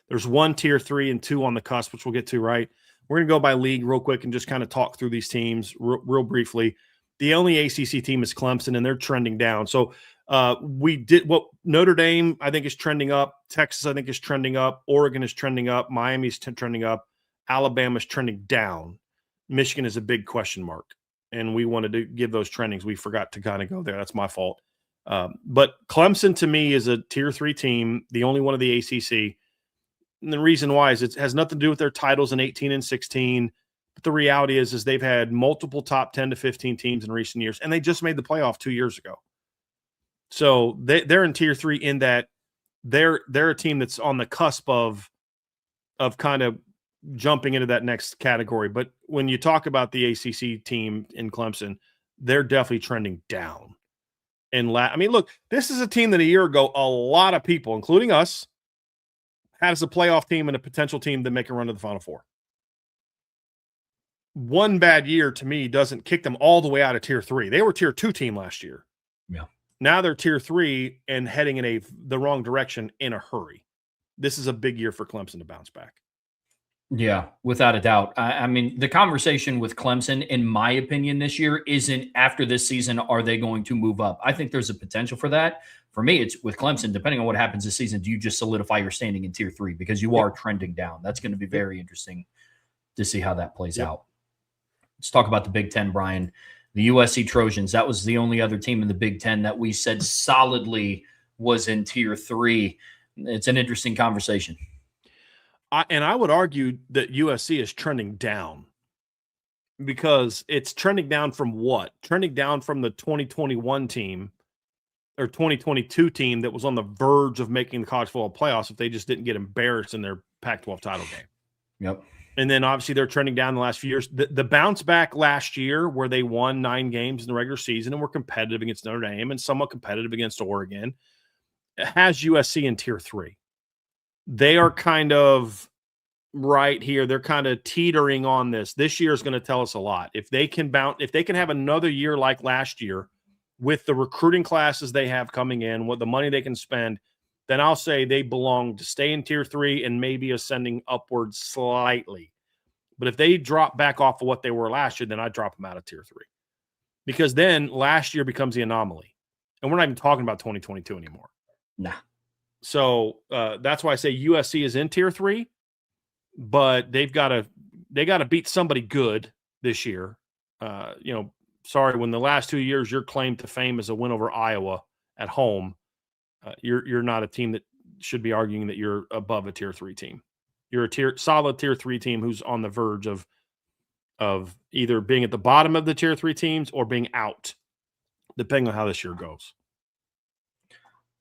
there's one tier 3 and 2 on the cusp, which we'll get to, right? We're going to go by league real quick and just kind of talk through these teams real briefly. The only ACC team is Clemson, and they're trending down. So we did what Notre Dame, I think, is trending up. Texas, I think, is trending up. Oregon is trending up. Miami's trending up. Alabama's trending down. Michigan is a big question mark, and we wanted to give those trendings. We forgot to kind of go there. That's my fault. But Clemson, to me, is a tier 3 team, the only one of the ACC. And the reason why is it has nothing to do with their titles in 18 and 16. But the reality is they've had multiple top 10 to 15 teams in recent years, and they just made the playoff 2 years ago. So they're in tier 3 in that they're a team that's on the cusp of kind of jumping into that next category. But when you talk about the ACC team in Clemson, they're definitely trending down. And I mean, look, this is a team that a year ago, a lot of people, including us, had as a playoff team and a potential team to make a run to the Final Four. One bad year, to me, doesn't kick them all the way out of tier 3. They were tier 2 team last year. Yeah. Now they're tier 3 and heading in the wrong direction in a hurry. This is a big year for Clemson to bounce back. Yeah, without a doubt. I mean, the conversation with Clemson, in my opinion, this year isn't after this season, are they going to move up? I think there's a potential for that. For me, it's with Clemson, depending on what happens this season, do you just solidify your standing in tier 3 because you are trending down? That's going to be very interesting to see how that plays out. Let's talk about the Big Ten, Brian. The USC Trojans, that was the only other team in the Big Ten that we said solidly was in tier 3. It's an interesting conversation. And I would argue that USC is trending down because it's trending down from what? Trending down from the 2021 team or 2022 team that was on the verge of making the college football playoffs if they just didn't get embarrassed in their Pac-12 title game. Yep. And then obviously they're trending down the last few years. The bounce back last year where they won 9 games in the regular season and were competitive against Notre Dame and somewhat competitive against Oregon has USC in tier 3. They are kind of right here. They're kind of teetering on this. This year is going to tell us a lot. If they can have another year like last year with the recruiting classes they have coming in, with the money they can spend, then I'll say they belong to stay in tier 3 and maybe ascending upwards slightly. But if they drop back off of what they were last year, then I drop them out of tier 3 because then last year becomes the anomaly. And we're not even talking about 2022 anymore. Nah. So that's why I say USC is in tier 3, but they got to beat somebody good this year. Sorry, when the last 2 years your claim to fame is a win over Iowa at home, you're not a team that should be arguing that you're above a tier 3 team. You're a solid tier 3 team who's on the verge of either being at the bottom of the tier 3 teams or being out, depending on how this year goes.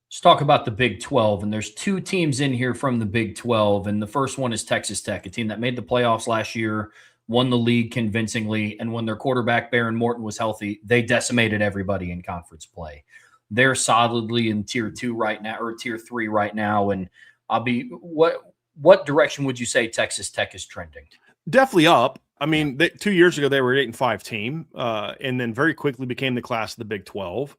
Let's talk about the Big 12, and there's 2 teams in here from the Big 12, and the first one is Texas Tech, a team that made the playoffs last year, won the league convincingly, and when their quarterback, Baron Morton, was healthy, they decimated everybody in conference play. They're solidly in tier 2 right now, or tier 3 right now, and what direction would you say Texas Tech is trending? Definitely up. I mean, 2 years ago, they were an 8-5 team, and then very quickly became the class of the Big 12.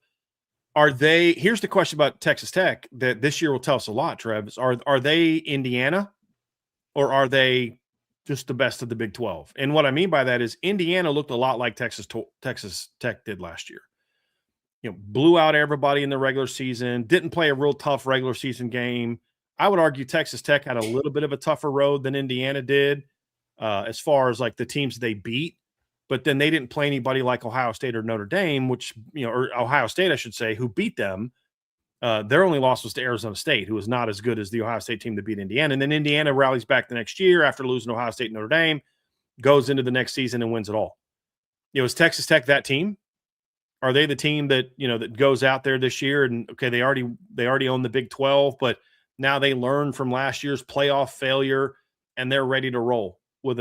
Here's the question about Texas Tech that this year will tell us a lot, Trev. Are they Indiana or are they just the best of the Big 12? And what I mean by that is Indiana looked a lot like Texas Tech did last year. Blew out everybody in the regular season, didn't play a real tough regular season game. I would argue Texas Tech had a little bit of a tougher road than Indiana did as far as like the teams they beat. But then they didn't play anybody like Ohio State or Notre Dame, or Ohio State, I should say, who beat them. Their only loss was to Arizona State, who was not as good as the Ohio State team that beat Indiana. And then Indiana rallies back the next year after losing Ohio State and Notre Dame, goes into the next season and wins it all. Is Texas Tech that team? Are they the team that, that goes out there this year and, okay, they already own the Big 12, but now they learn from last year's playoff failure and they're ready to roll? with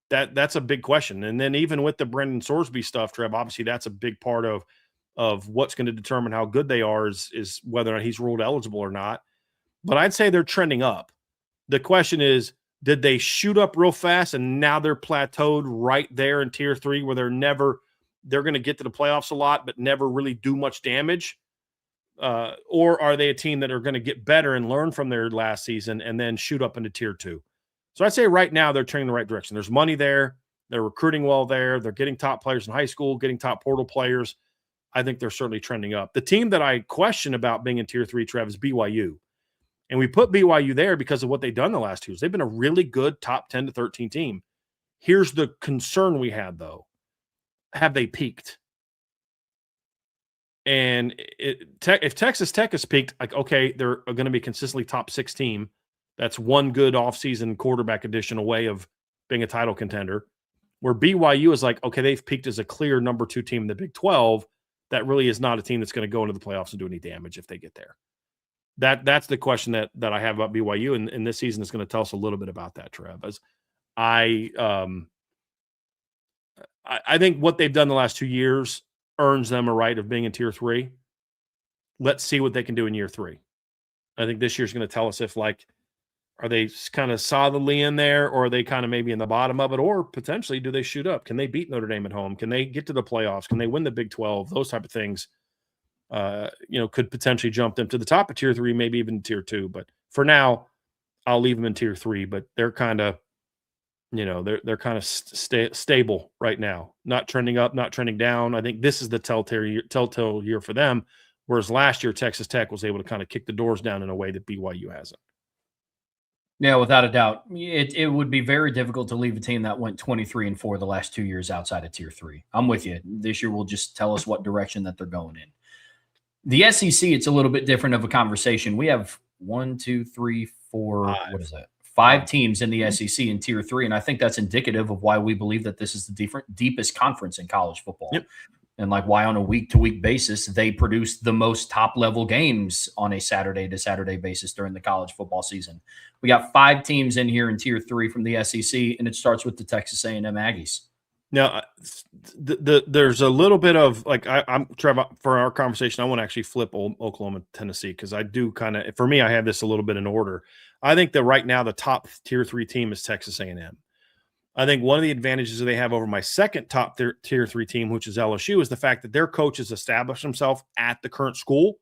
that's a big question. And then even with the Brendan Sorsby stuff, Trev, obviously that's a big part of what's going to determine how good they are is whether or not he's ruled eligible or not. But I'd say they're trending up. The question is, did they shoot up real fast and now they're plateaued right there in tier 3 where they're going to get to the playoffs a lot, but never really do much damage? Or are they a team that are going to get better and learn from their last season and then shoot up into tier 2? So I'd say right now they're turning the right direction. There's money there. They're recruiting well there. They're getting top players in high school, getting top portal players. I think they're certainly trending up. The team that I question about being in tier 3, Trev, is BYU. And we put BYU there because of what they've done the last 2 years. They've been a really good top 10 to 13 team. Here's the concern we had, though. Have they peaked? And if Texas Tech has peaked, like, okay, they're going to be consistently top 6 team. That's one good offseason quarterback addition away of being a title contender. Where BYU is like, okay, they've peaked as a clear number 2 team in the Big 12. That really is not a team that's going to go into the playoffs and do any damage if they get there. That's the question that I have about BYU, and this season is going to tell us a little bit about that, Trev. As I think what they've done the last 2 years earns them a right of being in tier 3. Let's see what they can do in year 3. I think this year's going to tell us if, like, are they kind of solidly in there, or are they kind of maybe in the bottom of it, or potentially do they shoot up? Can they beat Notre Dame at home? Can they get to the playoffs? Can they win the Big 12? Those type of things. Could potentially jump them to the top of tier 3, maybe even tier 2. But for now, I'll leave them in tier 3. But they're kind of, they're kind of stable right now, not trending up, not trending down. I think this is the telltale year for them. Whereas last year, Texas Tech was able to kind of kick the doors down in a way that BYU hasn't. Yeah, without a doubt, it would be very difficult to leave a team that went 23-4 the last 2 years outside of tier 3. I'm with you. This year will just tell us what direction that they're going in. The SEC, it's a little bit different of a conversation. We have 1, 2, 3, 4, 5. What is that? 5 teams in the SEC in tier 3. And I think that's indicative of why we believe that this is the deepest conference in college football. Yep. And like why on a week-to-week basis, they produce the most top-level games on a Saturday-to-Saturday basis during the college football season. We got 5 teams in here in tier 3 from the SEC, and it starts with the Texas A&M Aggies. Now, there's a little bit of, like, I'm Trevor, for our conversation, I want to actually flip Oklahoma, Tennessee, because I do kind of, for me, I have this a little bit in order. I think that right now the top tier 3 team is Texas A&M. I think one of the advantages that they have over my second top tier 3 team, which is LSU, is the fact that their coach has established himself at the current school.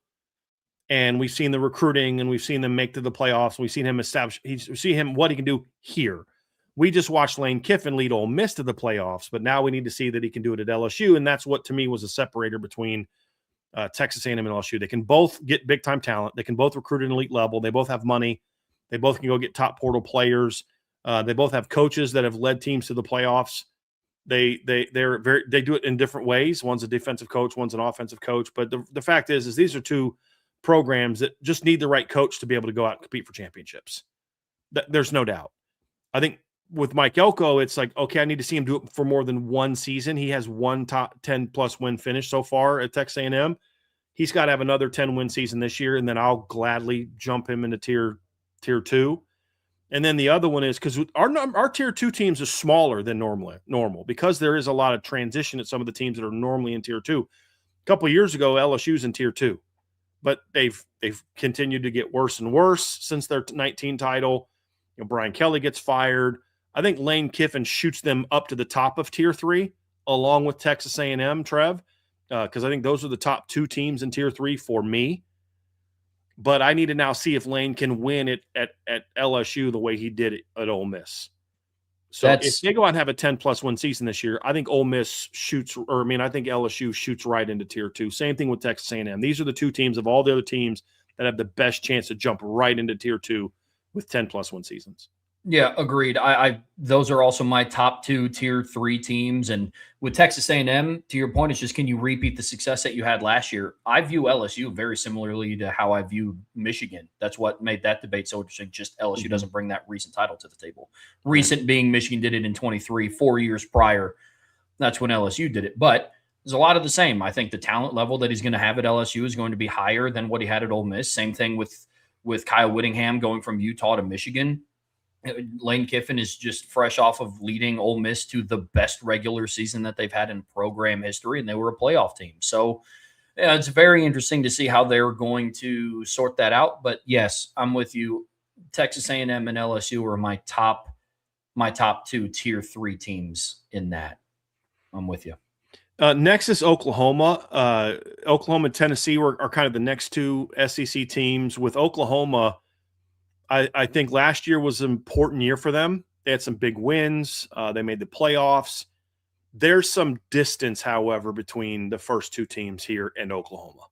And we've seen the recruiting, and we've seen them make to the playoffs. We've seen him establish, we see him, what he can do here. We just watched Lane Kiffin lead Ole Miss to the playoffs, but now we need to see that he can do it at LSU, and that's what, to me, was a separator between Texas A&M and LSU. They can both get big-time talent. They can both recruit at an elite level. They both have money. They both can go get top portal players. They both have coaches that have led teams to the playoffs. They do it in different ways. One's a defensive coach, one's an offensive coach. But the fact is these are 2 programs that just need the right coach to be able to go out and compete for championships. There's no doubt. I think with Mike Elko, it's like, okay, I need to see him do it for more than one season. He has one top 10+ win finish so far at Texas A&M. He's got to have another 10-win season this year, and then I'll gladly jump him into tier 2. And then the other one is because our tier 2 teams are smaller than normal because there is a lot of transition at some of the teams that are normally in tier 2. A couple of years ago, LSU's in tier 2, but they've continued to get worse and worse since their 19 title. Brian Kelly gets fired. I think Lane Kiffin shoots them up to the top of tier 3 along with Texas A&M, Trev, because I think those are the top 2 teams in tier 3 for me. But I need to now see if Lane can win it at LSU the way he did it at Ole Miss. So if they go out and have a 10+ win season this year, I think Ole Miss I think LSU shoots right into tier 2. Same thing with Texas A&M. These are the 2 teams of all the other teams that have the best chance to jump right into tier 2 with 10+ win seasons. Yeah, agreed. Those are also my top 2 tier 3 teams. And with Texas A&M, to your point, it's just, can you repeat the success that you had last year? I view LSU very similarly to how I view Michigan. That's what made that debate so interesting. Just LSU doesn't bring that recent title to the table. Recent being Michigan did it in 23, 4 years prior. That's when LSU did it. But there's a lot of the same. I think the talent level that he's going to have at LSU is going to be higher than what he had at Ole Miss. Same thing with Kyle Whittingham going from Utah to Michigan. Lane Kiffin is just fresh off of leading Ole Miss to the best regular season that they've had in program history, and they were a playoff team. So yeah, it's very interesting to see how they're going to sort that out. But yes, I'm with you. Texas A&M and LSU are my top two tier 3 teams in that. I'm with you. Next is Oklahoma. Oklahoma and Tennessee are kind of the next two SEC teams. With Oklahoma, I think last year was an important year for them. They had some big wins. They made the playoffs. There's some distance, however, between the first two teams here and Oklahoma.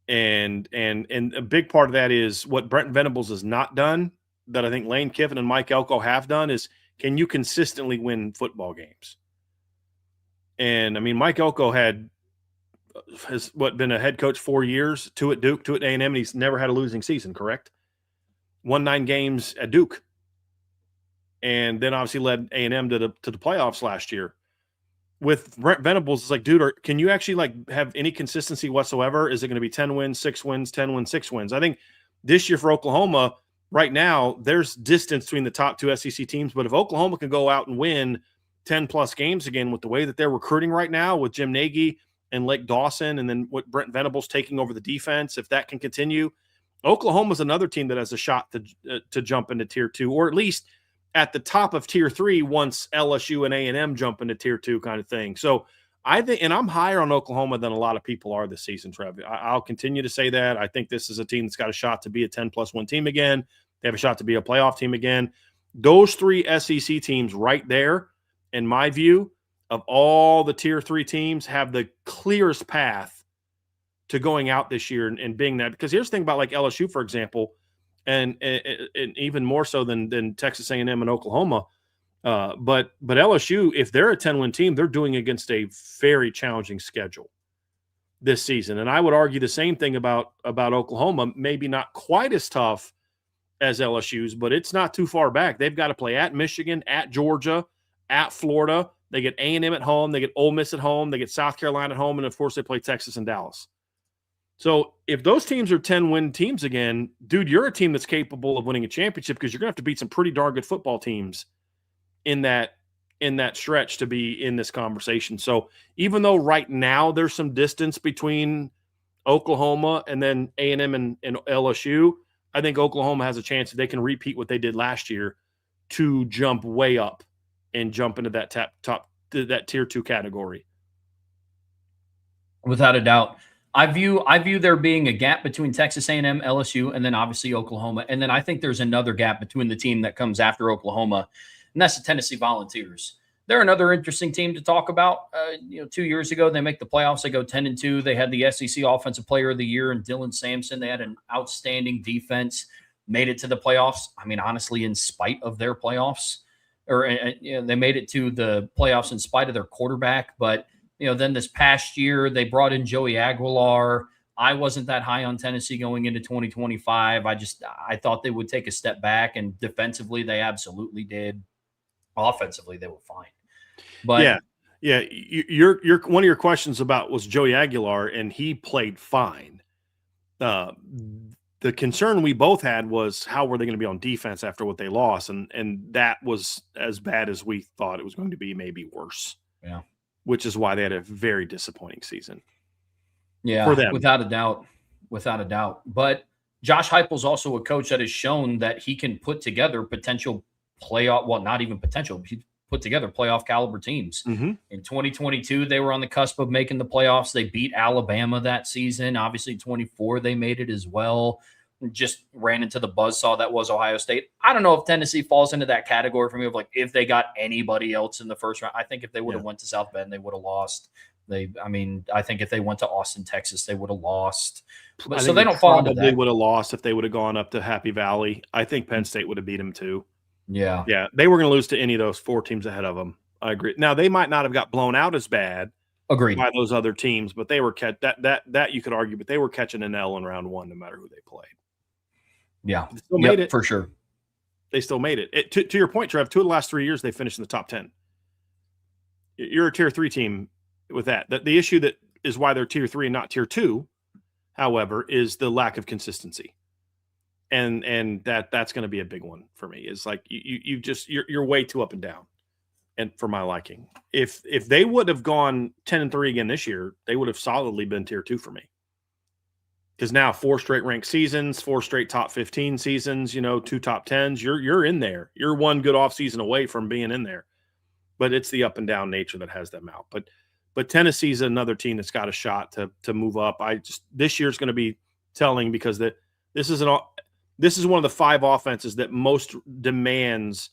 And a big part of that is what Brent Venables has not done, that I think Lane Kiffin and Mike Elko have done, is can you consistently win football games? And I mean, Mike Elko has been a head coach 4 years, 2 at Duke, 2 at A&M, and he's never had a losing season, correct? Won 9 games at Duke, and then obviously led A&M to the playoffs last year. With Brent Venables, it's like, dude, can you actually have any consistency whatsoever? Is it going to be 10 wins, 6 wins, 10 wins, 6 wins? I think this year for Oklahoma, right now, there's distance between the top two SEC teams. But if Oklahoma can go out and win 10-plus games again with the way that they're recruiting right now with Jim Nagy and Lake Dawson, and then what Brent Venables taking over the defense, if that can continue, Oklahoma's another team that has a shot to jump into Tier 2, or at least at the top of Tier 3 once LSU and A&M jump into Tier 2 kind of thing. So I think, and I'm higher on Oklahoma than a lot of people are this season, Trev. I'll continue to say that. I think this is a team that's got a shot to be a 10-plus win team again. They have a shot to be a playoff team again. Those 3 SEC teams right there, in my view, of all the Tier 3 teams, have the clearest path to going out this year and being that. Because here's the thing about LSU, for example, and even more so than Texas A&M and Oklahoma. But LSU, if they're a 10-win team, they're doing against a very challenging schedule this season. And I would argue the same thing about Oklahoma, maybe not quite as tough as LSU's, but it's not too far back. They've got to play at Michigan, at Georgia, at Florida. They get A&M at home. They get Ole Miss at home. They get South Carolina at home. And, of course, they play Texas and Dallas. So if those teams are 10-win teams again, dude, you're a team that's capable of winning a championship, because you're going to have to beat some pretty darn good football teams in that stretch to be in this conversation. So even though right now there's some distance between Oklahoma and then A&M and LSU, I think Oklahoma has a chance, if they can repeat what they did last year, to jump way up and jump into that that Tier 2 category. Without a doubt. I view there being a gap between Texas A&M, LSU, and then obviously Oklahoma. And then I think there's another gap between the team that comes after Oklahoma, and that's the Tennessee Volunteers. They're another interesting team to talk about. 2 years ago, they make the playoffs. They go 10-2. They had the SEC Offensive Player of the Year in Dylan Sampson. They had an outstanding defense, made it to the playoffs. I mean, honestly, in spite of their playoffs, they made it to the playoffs in spite of their quarterback. But then this past year, they brought in Joey Aguilar. I wasn't that high on Tennessee going into 2025. I thought they would take a step back, and defensively, they absolutely did. Offensively, they were fine. But yeah. Your one of your questions about was Joey Aguilar, and he played fine. The concern we both had was how were they going to be on defense after what they lost, and that was as bad as we thought it was going to be, maybe worse. Yeah. Which is why they had a very disappointing season. Yeah, for them. Without a doubt. But Josh Heupel's also a coach that has shown that he can put together potential playoff, well, not even potential, he put together playoff caliber teams. Mm-hmm. In 2022, they were on the cusp of making the playoffs. They beat Alabama that season. Obviously, 24, they made it as well. Just ran into the buzzsaw that was Ohio State. I don't know if Tennessee falls into that category for me of if they got anybody else in the first round. I think if they would have went to South Bend, they would have lost. I think if they went to Austin, Texas, they would have lost. So they don't fall into that. Probably would have lost if they would have gone up to Happy Valley. I think Penn State would have beat them too. Yeah. Yeah. They were going to lose to any of those 4 teams ahead of them. I agree. Now, they might not have got blown out as bad. Agreed. By those other teams, but they were that you could argue, but they were catching an L in round 1 no matter who they played. Yeah. They still made it. For sure. They still made it. To your point, Trev, 2 of the last 3 years, they finished in the top 10. You're a Tier 3 team with that. The issue that is why they're Tier 3 and not Tier 2, however, is the lack of consistency. and that's going to be a big one for me. Is like you're way too up and down, and for my liking. If they would have gone 10-3 again this year, they would have solidly been tier 2 for me. Because now 4 straight ranked seasons, 4 straight top 15 seasons, 2 top 10s, you're in there. You're one good off season away from being in there. But it's the up and down nature that has them out. But Tennessee's another team that's got a shot to move up. This year's going to be telling because this is one of the 5 offenses that most demands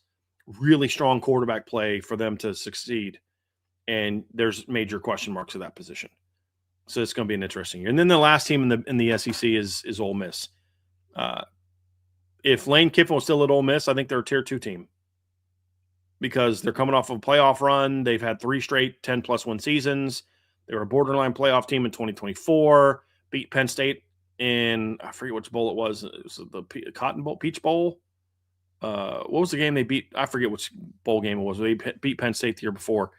really strong quarterback play for them to succeed. And there's major question marks at that position. So it's going to be an interesting year. And then the last team in the SEC is Ole Miss. If Lane Kiffin was still at Ole Miss, I think they're a tier 2 team because they're coming off of a playoff run. They've had 3 straight 10+ win seasons. They were a borderline playoff team in 2024, beat Penn State in, I forget which bowl it was. It was the Cotton Bowl, Peach Bowl. What was the game they beat? I forget which bowl game it was. They beat Penn State the year before.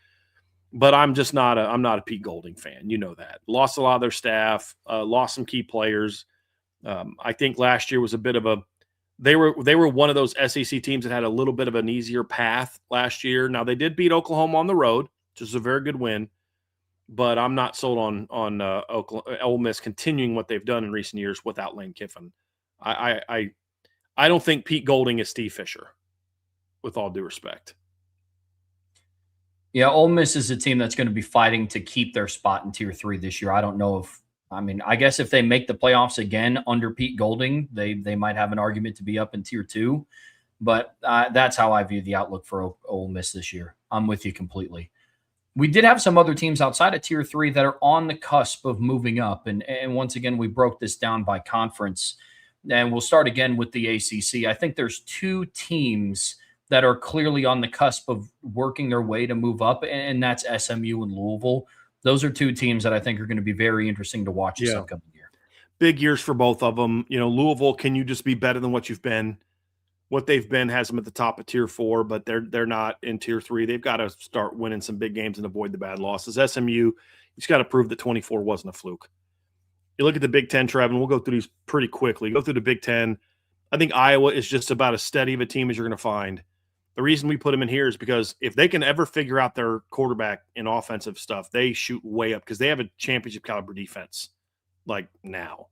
But I'm not a Pete Golding fan. You know that. Lost a lot of their staff, lost some key players. I think last year was a bit of they were one of those SEC teams that had a little bit of an easier path last year. Now they did beat Oklahoma on the road, which is a very good win. But I'm not sold on Ole Miss continuing what they've done in recent years without Lane Kiffin. I don't think Pete Golding is Steve Fisher, with all due respect. Yeah, Ole Miss is a team that's going to be fighting to keep their spot in tier 3 this year. I don't know I guess if they make the playoffs again under Pete Golding, they might have an argument to be up in tier 2. But that's how I view the outlook for Ole Miss this year. I'm with you completely. We did have some other teams outside of tier 3 that are on the cusp of moving up. And once again, we broke this down by conference. And we'll start again with the ACC. I think there's 2 teams that are clearly on the cusp of working their way to move up, and that's SMU and Louisville. Those are 2 teams that I think are going to be very interesting to watch this upcoming year. Big years for both of them. Louisville, can you just be better than what you've been? What they've been has them at the top of tier 4, but they're not in tier 3. They've got to start winning some big games and avoid the bad losses. SMU, you just got to prove that 24 wasn't a fluke. You look at the Big Ten, Trev, and we'll go through these pretty quickly. Go through the Big Ten. I think Iowa is just about as steady of a team as you're going to find. The reason we put them in here is because if they can ever figure out their quarterback and offensive stuff, they shoot way up because they have a championship caliber defense like now.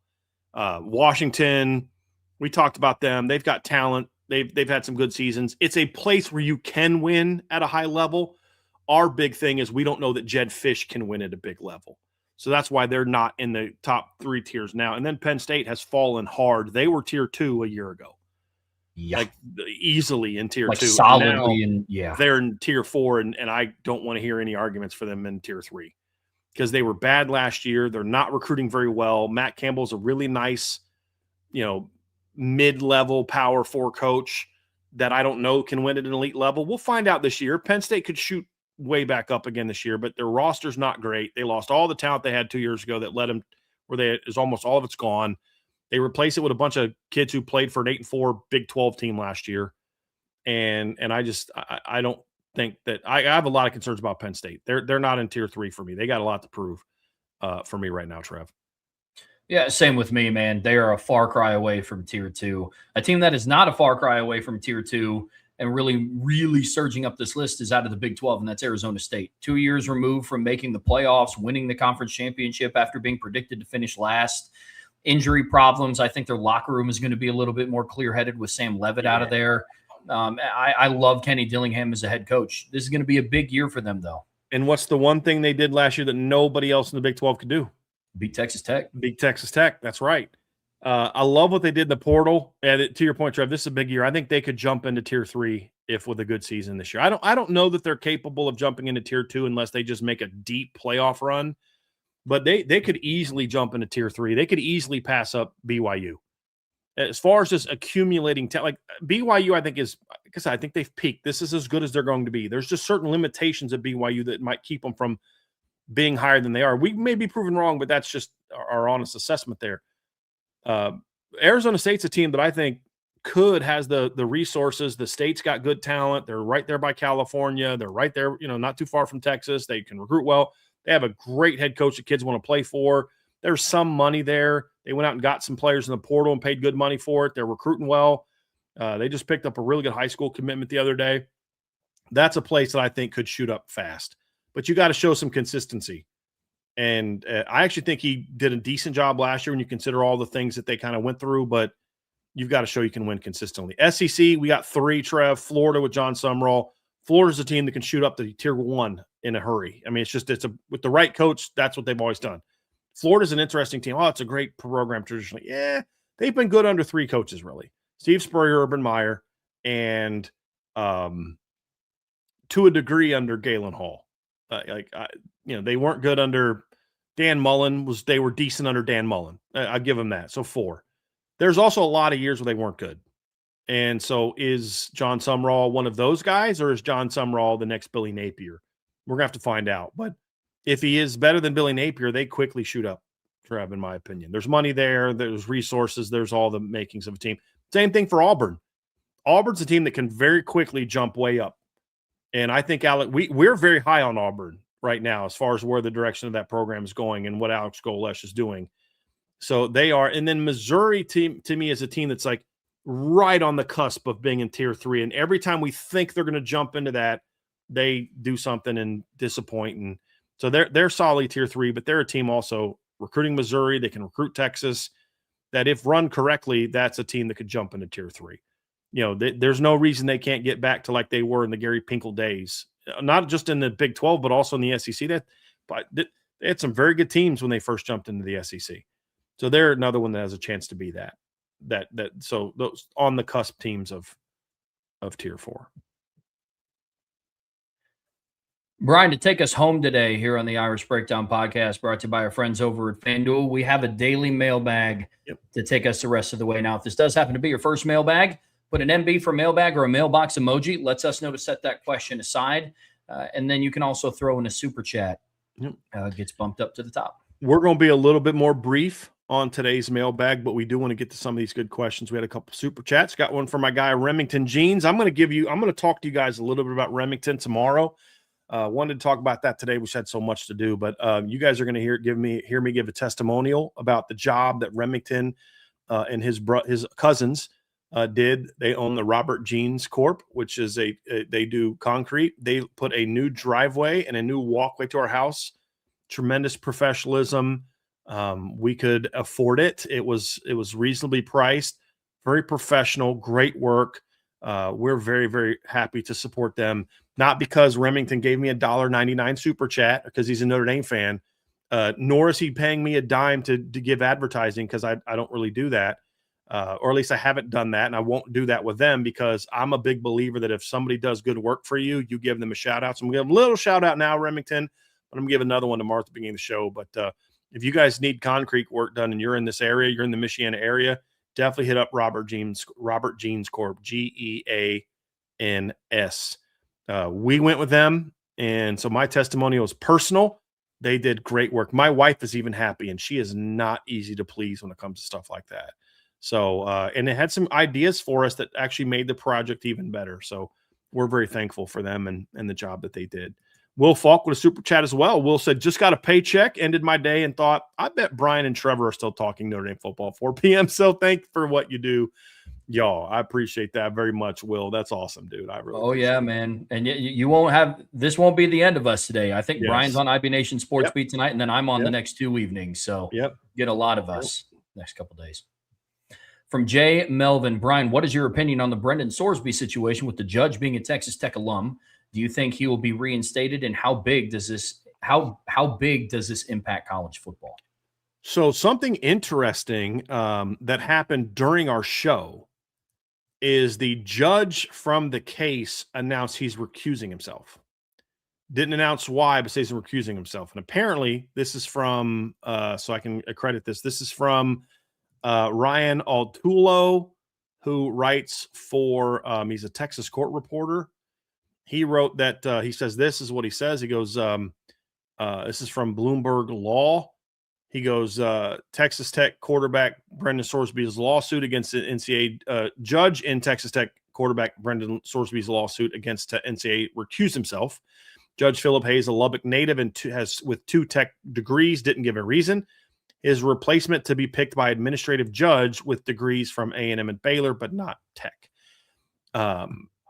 Washington, we talked about them. They've got talent. They've had some good seasons. It's a place where you can win at a high level. Our big thing is we don't know that Jed Fish can win at a big level. So that's why they're not in the top 3 tiers now. And then Penn State has fallen hard. They were tier 2 a year ago. Yeah. Like easily in tier 2. Solidly they're in tier 4, and I don't want to hear any arguments for them in tier 3 because they were bad last year. They're not recruiting very well. Matt Campbell's a really nice, mid-level power 4 coach that I don't know can win at an elite level. We'll find out this year. Penn State could shoot way back up again this year, but their roster's not great. They lost all the talent they had 2 years ago that led them where is almost all of it's gone. They replace it with a bunch of kids who played for an 8-4 Big 12 team last year. And I don't think that I have a lot of concerns about Penn State. They're not in tier 3 for me. They got a lot to prove for me right now, Trev. Yeah, same with me, man. They are a far cry away from tier 2. A team that is not a far cry away from tier 2 and really, really surging up this list is out of the Big 12, and that's Arizona State. 2 years removed from making the playoffs, winning the conference championship after being predicted to finish last. Injury problems. I think their locker room is going to be a little bit more clear-headed with Sam Leavitt out of there. I love Kenny Dillingham as a head coach. This is going to be a big year for them, though. And what's the one thing they did last year that nobody else in the Big 12 could do? Beat Texas Tech. Beat Texas Tech. That's right. I love what they did in the portal. And to your point, Trev, this is a big year. I think they could jump into tier 3 if with a good season this year. I don't know that they're capable of jumping into tier 2 unless they just make a deep playoff run. But they could easily jump into tier 3. They could easily pass up BYU. As far as just accumulating talent, like BYU, I think I think they've peaked. This is as good as they're going to be. There's just certain limitations of BYU that might keep them from being higher than they are. We may be proven wrong, but that's just our honest assessment there. Arizona State's a team that I think has the resources. The state's got good talent. They're right there by California. They're right there, not too far from Texas. They can recruit well. They have a great head coach that kids want to play for. there's some money there. They went out and got some players in the portal and paid good money for it. They're recruiting well. They just picked up a really good high school commitment the other day. That's a place that I think could shoot up fast. But you got to show some consistency. And I actually think he did a decent job last year when you consider all the things that they kind of went through. But you've got to show you can win consistently. SEC, we got 3, Trev. Florida with John Sumrall. Florida's a team that can shoot up to tier 1 in a hurry. I mean, with the right coach, that's what they've always done. Florida's an interesting team. Oh, it's a great program traditionally. Yeah, they've been good under 3 coaches, really. Steve Spurrier, Urban Meyer, and to a degree under Galen Hall. They weren't good under Dan Mullen. They were decent under Dan Mullen. I'd give them that. So 4. There's also a lot of years where they weren't good. And so is John Sumrall one of those guys, or is John Sumrall the next Billy Napier? We're going to have to find out. But if he is better than Billy Napier, they quickly shoot up, Trev, in my opinion. There's money there. There's resources. There's all the makings of a team. Same thing for Auburn. Auburn's a team that can very quickly jump way up. And I think, Alec, we're very high on Auburn right now as far as where the direction of that program is going and what Alex Golesh is doing. So they are. And then Missouri, to me, is a team that's like right on the cusp of being in tier 3. And every time we think they're going to jump into that, they do something and disappoint. And so they're solid tier 3, but they're a team also recruiting Missouri. They can recruit Texas. That if run correctly, that's a team that could jump into tier 3. There's no reason they can't get back to like they were in the Gary Pinkel days, not just in the Big 12, but also in the SEC. They had some very good teams when they first jumped into the SEC. So they're another one that has a chance to be that. So those on the cusp teams of tier 4. Brian, to take us home today here on the Irish Breakdown podcast, brought to you by our friends over at FanDuel, we have a daily mailbag to take us the rest of the way. Now, if this does happen to be your first mailbag, put an MB for mailbag or a mailbox emoji. Lets us know to set that question aside. And then you can also throw in a super chat. Gets bumped up to the top. We're going to be a little bit more brief on today's mailbag, but we do want to get to some of these good questions. We had a couple super chats. Got one from my guy, Remington Jeans. I'm going to talk to you guys a little bit about Remington tomorrow. Wanted to talk about that today. We had so much to do, but you guys are going to hear me give a testimonial about the job that Remington and his cousins did. They own the Robert Jeans Corp, which is they do concrete. They put a new driveway and a new walkway to our house. Tremendous professionalism. We could afford it. It was reasonably priced, very professional, great work. We're very, very happy to support them. Not because Remington gave me a $1.99 super chat because he's a Notre Dame fan, nor is he paying me a dime to give advertising because I don't really do that. Or at least I haven't done that, and I won't do that with them because I'm a big believer that if somebody does good work for you, you give them a shout-out. So I'm going to give them a little shout-out now, Remington, but I'm going to give another one tomorrow at the beginning of the show. But if you guys need concrete work done and you're in this area, you're in the Michiana area, definitely hit up Robert Jeans Corp, Geans. We went with them, and so my testimonial is personal. They did great work. My wife is even happy, and she is not easy to please when it comes to stuff like that. So, and it had some ideas for us that actually made the project even better. So we're very thankful for them and the job that they did. Will Falk with a super chat as well. Will said, just got a paycheck, ended my day, and thought, I bet Brian and Trevor are still talking Notre Dame football 4 p.m. So thank you for what you do. Y'all, I appreciate that very much, Will. That's awesome, dude. I really yeah, man. And you won't won't be the end of us today. I think Brian's on IB Nation Sports Beat tonight, and then I'm on the next 2 evenings. So get a lot of us next couple of days. From Jay Melvin, Brian, what is your opinion on the Brendan Sorsby situation with the judge being a Texas Tech alum? Do you think he will be reinstated, and how big does this impact college football? So something interesting that happened during our show is the judge from the case announced he's recusing himself. Didn't announce why, but says he's recusing himself. And apparently this is from, so I can accredit this. This is from Ryan Altulo, who writes for, he's a Texas court reporter. He wrote that, he says, this is what he says. He goes, this is from Bloomberg Law. He goes, Texas Tech quarterback Brendan Sorsby's lawsuit against the NCAA judge in Texas Tech quarterback Brendan Sorsby's lawsuit against NCAA recused himself. Judge Philip Hayes, a Lubbock native and with 2 Tech degrees, didn't give a reason. His replacement to be picked by administrative judge with degrees from A&M and Baylor, but not Tech.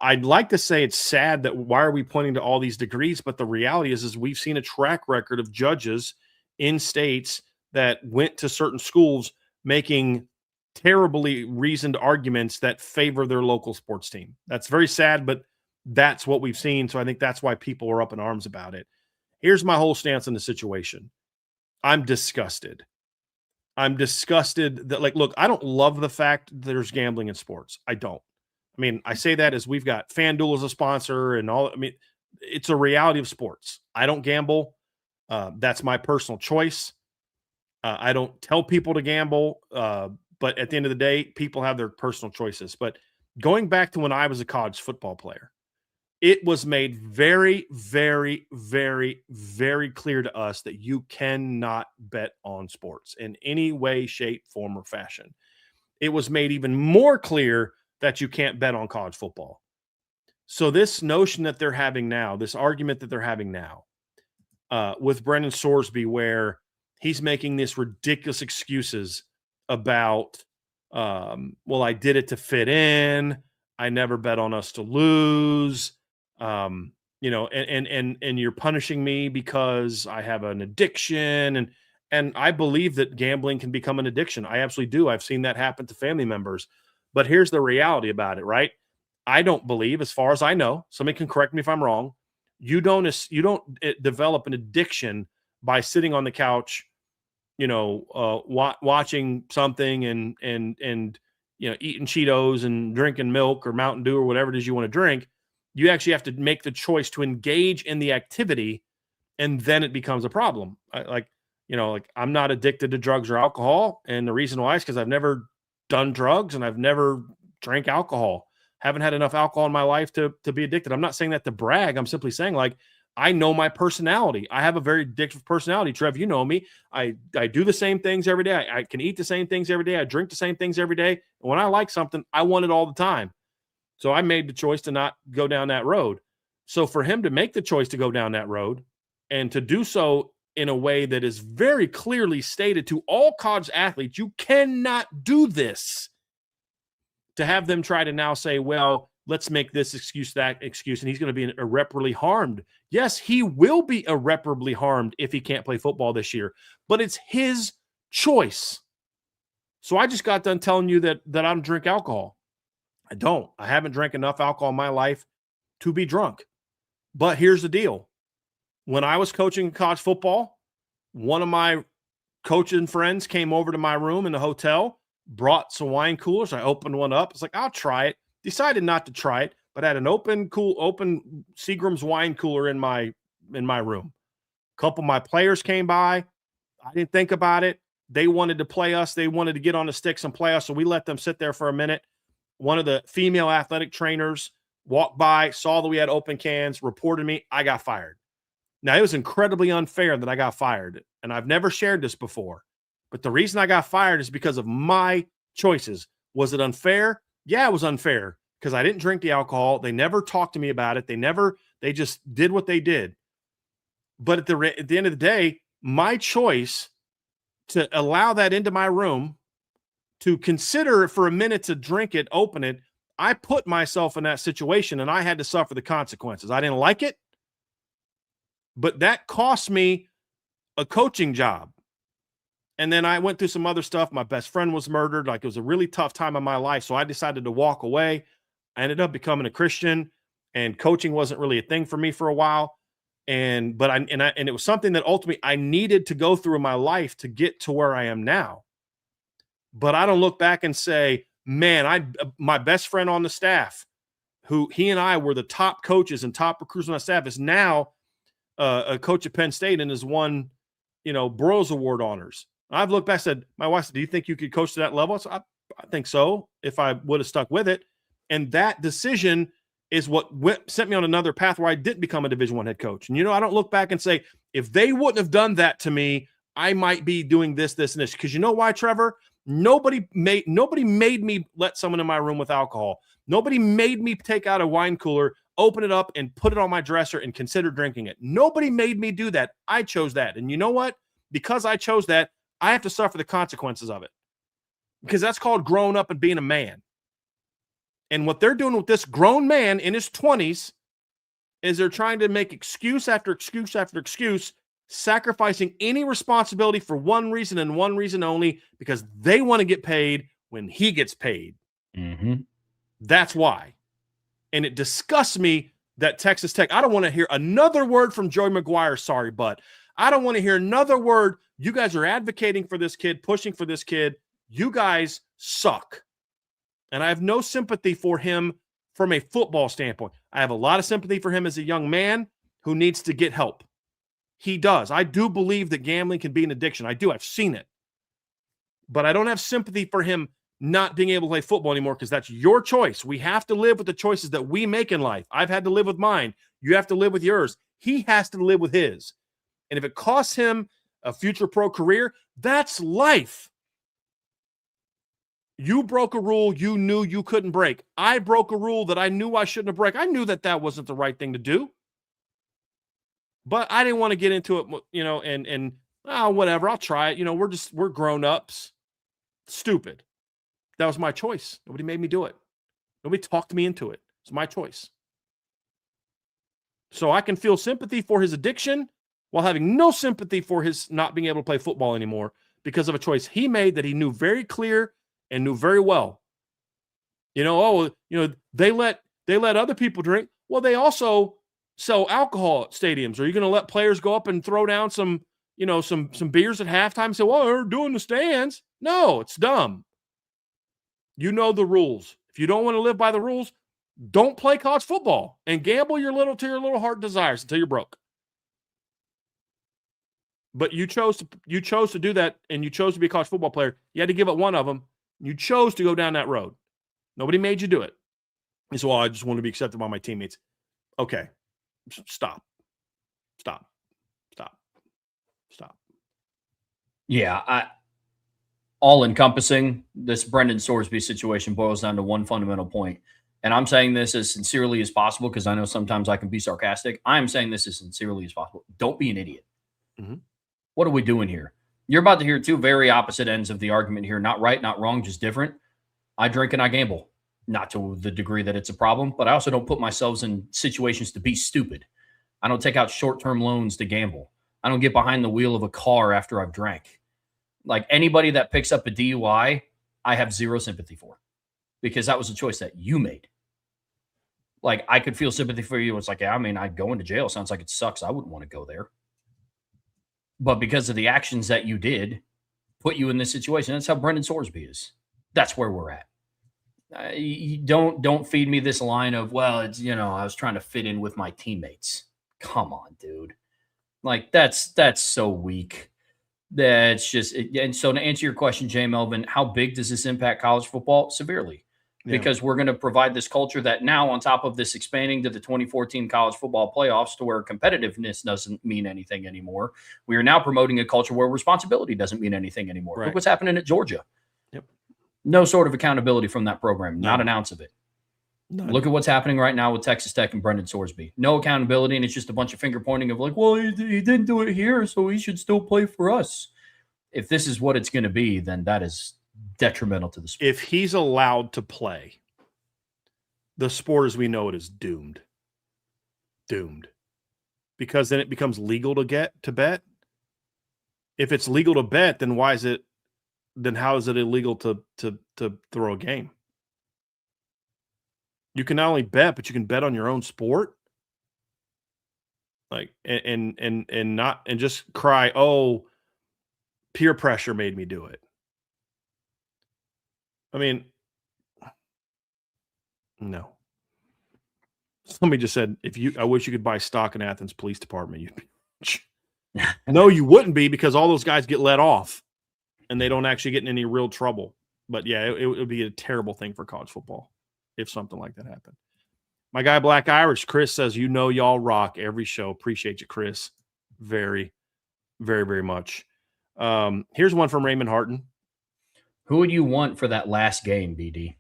I'd like to say it's sad that why are we pointing to all these degrees? But the reality is we've seen a track record of judges in states that went to certain schools making terribly reasoned arguments that favor their local sports team. That's very sad, but that's what we've seen. So I think that's why people are up in arms about it. Here's my whole stance on the situation. I'm disgusted. I'm disgusted that, like, look, I don't love the fact that there's gambling in sports. I don't. I mean, I say that as we've got FanDuel as a sponsor and all. I mean, it's a reality of sports. I don't gamble. That's my personal choice. I don't tell people to gamble. But at the end of the day, people have their personal choices. But going back to when I was a college football player, it was made very, very, very, very clear to us that you cannot bet on sports in any way, shape, form, or fashion. It was made even more clear that you can't bet on college football. So this notion that they're having now, this argument that they're having now with Brendan Sorsby, where he's making these ridiculous excuses about, well, I did it to fit in. I never bet on us to lose. And you're punishing me because I have an addiction. And I believe that gambling can become an addiction. I absolutely do. I've seen that happen to family members. But here's the reality about it, right? I don't believe, as far as I know, somebody can correct me if I'm wrong, you don't develop an addiction by sitting on the couch, watching something and eating Cheetos and drinking milk or Mountain Dew or whatever it is you want to drink. You actually have to make the choice to engage in the activity, and then it becomes a problem. I'm not addicted to drugs or alcohol, and the reason why is because I've never done drugs and I've never drank alcohol. Haven't had enough alcohol in my life to be addicted. I'm not saying that to brag. I'm simply saying, like, I know my personality. I have a very addictive personality. Trev, you know me. I do the same things every day. I can eat the same things every day. I drink the same things every day. And when I like something, I want it all the time. So I made the choice to not go down that road. So for him to make the choice to go down that road and to do so in a way that is very clearly stated to all college athletes, you cannot do this. To have them try to now say, well, let's make this excuse, that excuse, and he's going to be irreparably harmed. Yes, he will be irreparably harmed if he can't play football this year, but it's his choice. So I just got done telling you that I don't drink alcohol. I don't. I haven't drank enough alcohol in my life to be drunk. But here's the deal. When I was coaching college football, one of my coaching friends came over to my room in the hotel, brought some wine coolers. I opened one up. It's like, I'll try it. Decided not to try it, but had an open Seagram's wine cooler in my room. A couple of my players came by. I didn't think about it. They wanted to play us. They wanted to get on the sticks and play us, so we let them sit there for a minute. One of the female athletic trainers walked by, saw that we had open cans, reported me. I got fired. Now, it was incredibly unfair that I got fired, and I've never shared this before. But the reason I got fired is because of my choices. Was it unfair? Yeah, it was unfair because I didn't drink the alcohol. They never talked to me about it. They just did what they did. But at the end of the day, my choice to allow that into my room, to consider for a minute to drink it, open it, I put myself in that situation and I had to suffer the consequences. I didn't like it, but that cost me a coaching job. And then I went through some other stuff. My best friend was murdered. Like, it was a really tough time in my life. So I decided to walk away. I ended up becoming a Christian, and coaching wasn't really a thing for me for a while. And it was something that ultimately I needed to go through in my life to get to where I am now. But I don't look back and say, man, my best friend on the staff, who he and I were the top coaches and top recruits on the staff, is now a coach at Penn State and has won, Broyles Award honors. I've looked back and said, my wife said, do you think you could coach to that level? So I think so, if I would have stuck with it. And that decision is what sent me on another path where I didn't become a Division I head coach. And, I don't look back and say, if they wouldn't have done that to me, I might be doing this, this, and this. Because you know why, Trevor? Nobody made me let someone in my room with alcohol. Nobody made me take out a wine cooler, open it up, and put it on my dresser and consider drinking it. Nobody made me do that. I chose that. And you know what? Because I chose that, I have to suffer the consequences of it because that's called growing up and being a man. And what they're doing with this grown man in his 20s is they're trying to make excuse after excuse after excuse, sacrificing any responsibility for one reason and one reason only, because they want to get paid when he gets paid. Mm-hmm. That's why. And it disgusts me that Texas Tech, I don't want to hear another word from Joey McGuire. Sorry, but I don't want to hear another word. You guys are advocating for this kid, pushing for this kid. You guys suck. And I have no sympathy for him from a football standpoint. I have a lot of sympathy for him as a young man who needs to get help. He does. I do believe that gambling can be an addiction. I do. I've seen it. But I don't have sympathy for him not being able to play football anymore because that's your choice. We have to live with the choices that we make in life. I've had to live with mine. You have to live with yours. He has to live with his. And if it costs him a future pro career, that's life. You broke a rule you knew you couldn't break. I broke a rule that I knew I shouldn't have broke. I knew that that wasn't the right thing to do. But I didn't want to get into it, and whatever, I'll try it. We're grown-ups. Stupid. That was my choice. Nobody made me do it. Nobody talked me into it. It's my choice. So I can feel sympathy for his addiction while having no sympathy for his not being able to play football anymore because of a choice he made that he knew very clear and knew very well. They let other people drink. Well, they also sell alcohol at stadiums. Are you going to let players go up and throw down some beers at halftime and say, well, they're doing the stands? No, it's dumb. You know the rules. If you don't want to live by the rules, don't play college football and gamble your little heart desires until you're broke. But you chose to do that, and you chose to be a college football player. You had to give up one of them. You chose to go down that road. Nobody made you do it. And so, I just want to be accepted by my teammates. Okay. Stop. Yeah, all-encompassing, this Brendan Sorsby situation boils down to one fundamental point. And I'm saying this as sincerely as possible because I know sometimes I can be sarcastic. I'm saying this as sincerely as possible. Don't be an idiot. Mm-hmm. What are we doing here? You're about to hear two very opposite ends of the argument here. Not right, not wrong, just different. I drink and I gamble. Not to the degree that it's a problem, but I also don't put myself in situations to be stupid. I don't take out short-term loans to gamble. I don't get behind the wheel of a car after I've drank. Like anybody that picks up a DUI, I have zero sympathy for because that was a choice that you made. Like I could feel sympathy for you. It's like, I'd go into jail. Sounds like it sucks. I wouldn't want to go there. But because of the actions that you did, put you in this situation. That's how Brendan Sorsby is. That's where we're at. You don't feed me this line of, well, it's, I was trying to fit in with my teammates. Come on, dude. Like that's so weak. That's just, and so to answer your question, Jay Melvin, how big does this impact college football? Severely. Yeah. Because we're going to provide this culture that now on top of this expanding to the 2014 college football playoffs to where competitiveness doesn't mean anything anymore. We are now promoting a culture where responsibility doesn't mean anything anymore. Right. Look what's happening at Georgia. Yep. No sort of accountability from that program. Not an ounce of it. None. Look at what's happening right now with Texas Tech and Brendan Sorsby. No accountability, and it's just a bunch of finger pointing of like, well, he didn't do it here, so he should still play for us. If this is what it's going to be, then that is detrimental to the sport. If he's allowed to play, the sport as we know it is doomed. Doomed. Because then it becomes legal to bet. If it's legal to bet, then how is it illegal to throw a game? You can not only bet, but you can bet on your own sport. Like and just cry, oh, peer pressure made me do it. I mean, no. Somebody just said, I wish you could buy stock in Athens Police Department. You'd be no, you wouldn't be, because all those guys get let off and they don't actually get in any real trouble. But yeah, it would be a terrible thing for college football if something like that happened. My guy, Black Irish, Chris says, y'all rock every show. Appreciate you, Chris. Very, very, very much. Here's one from Raymond Harton. Who would you want for that last game, BD?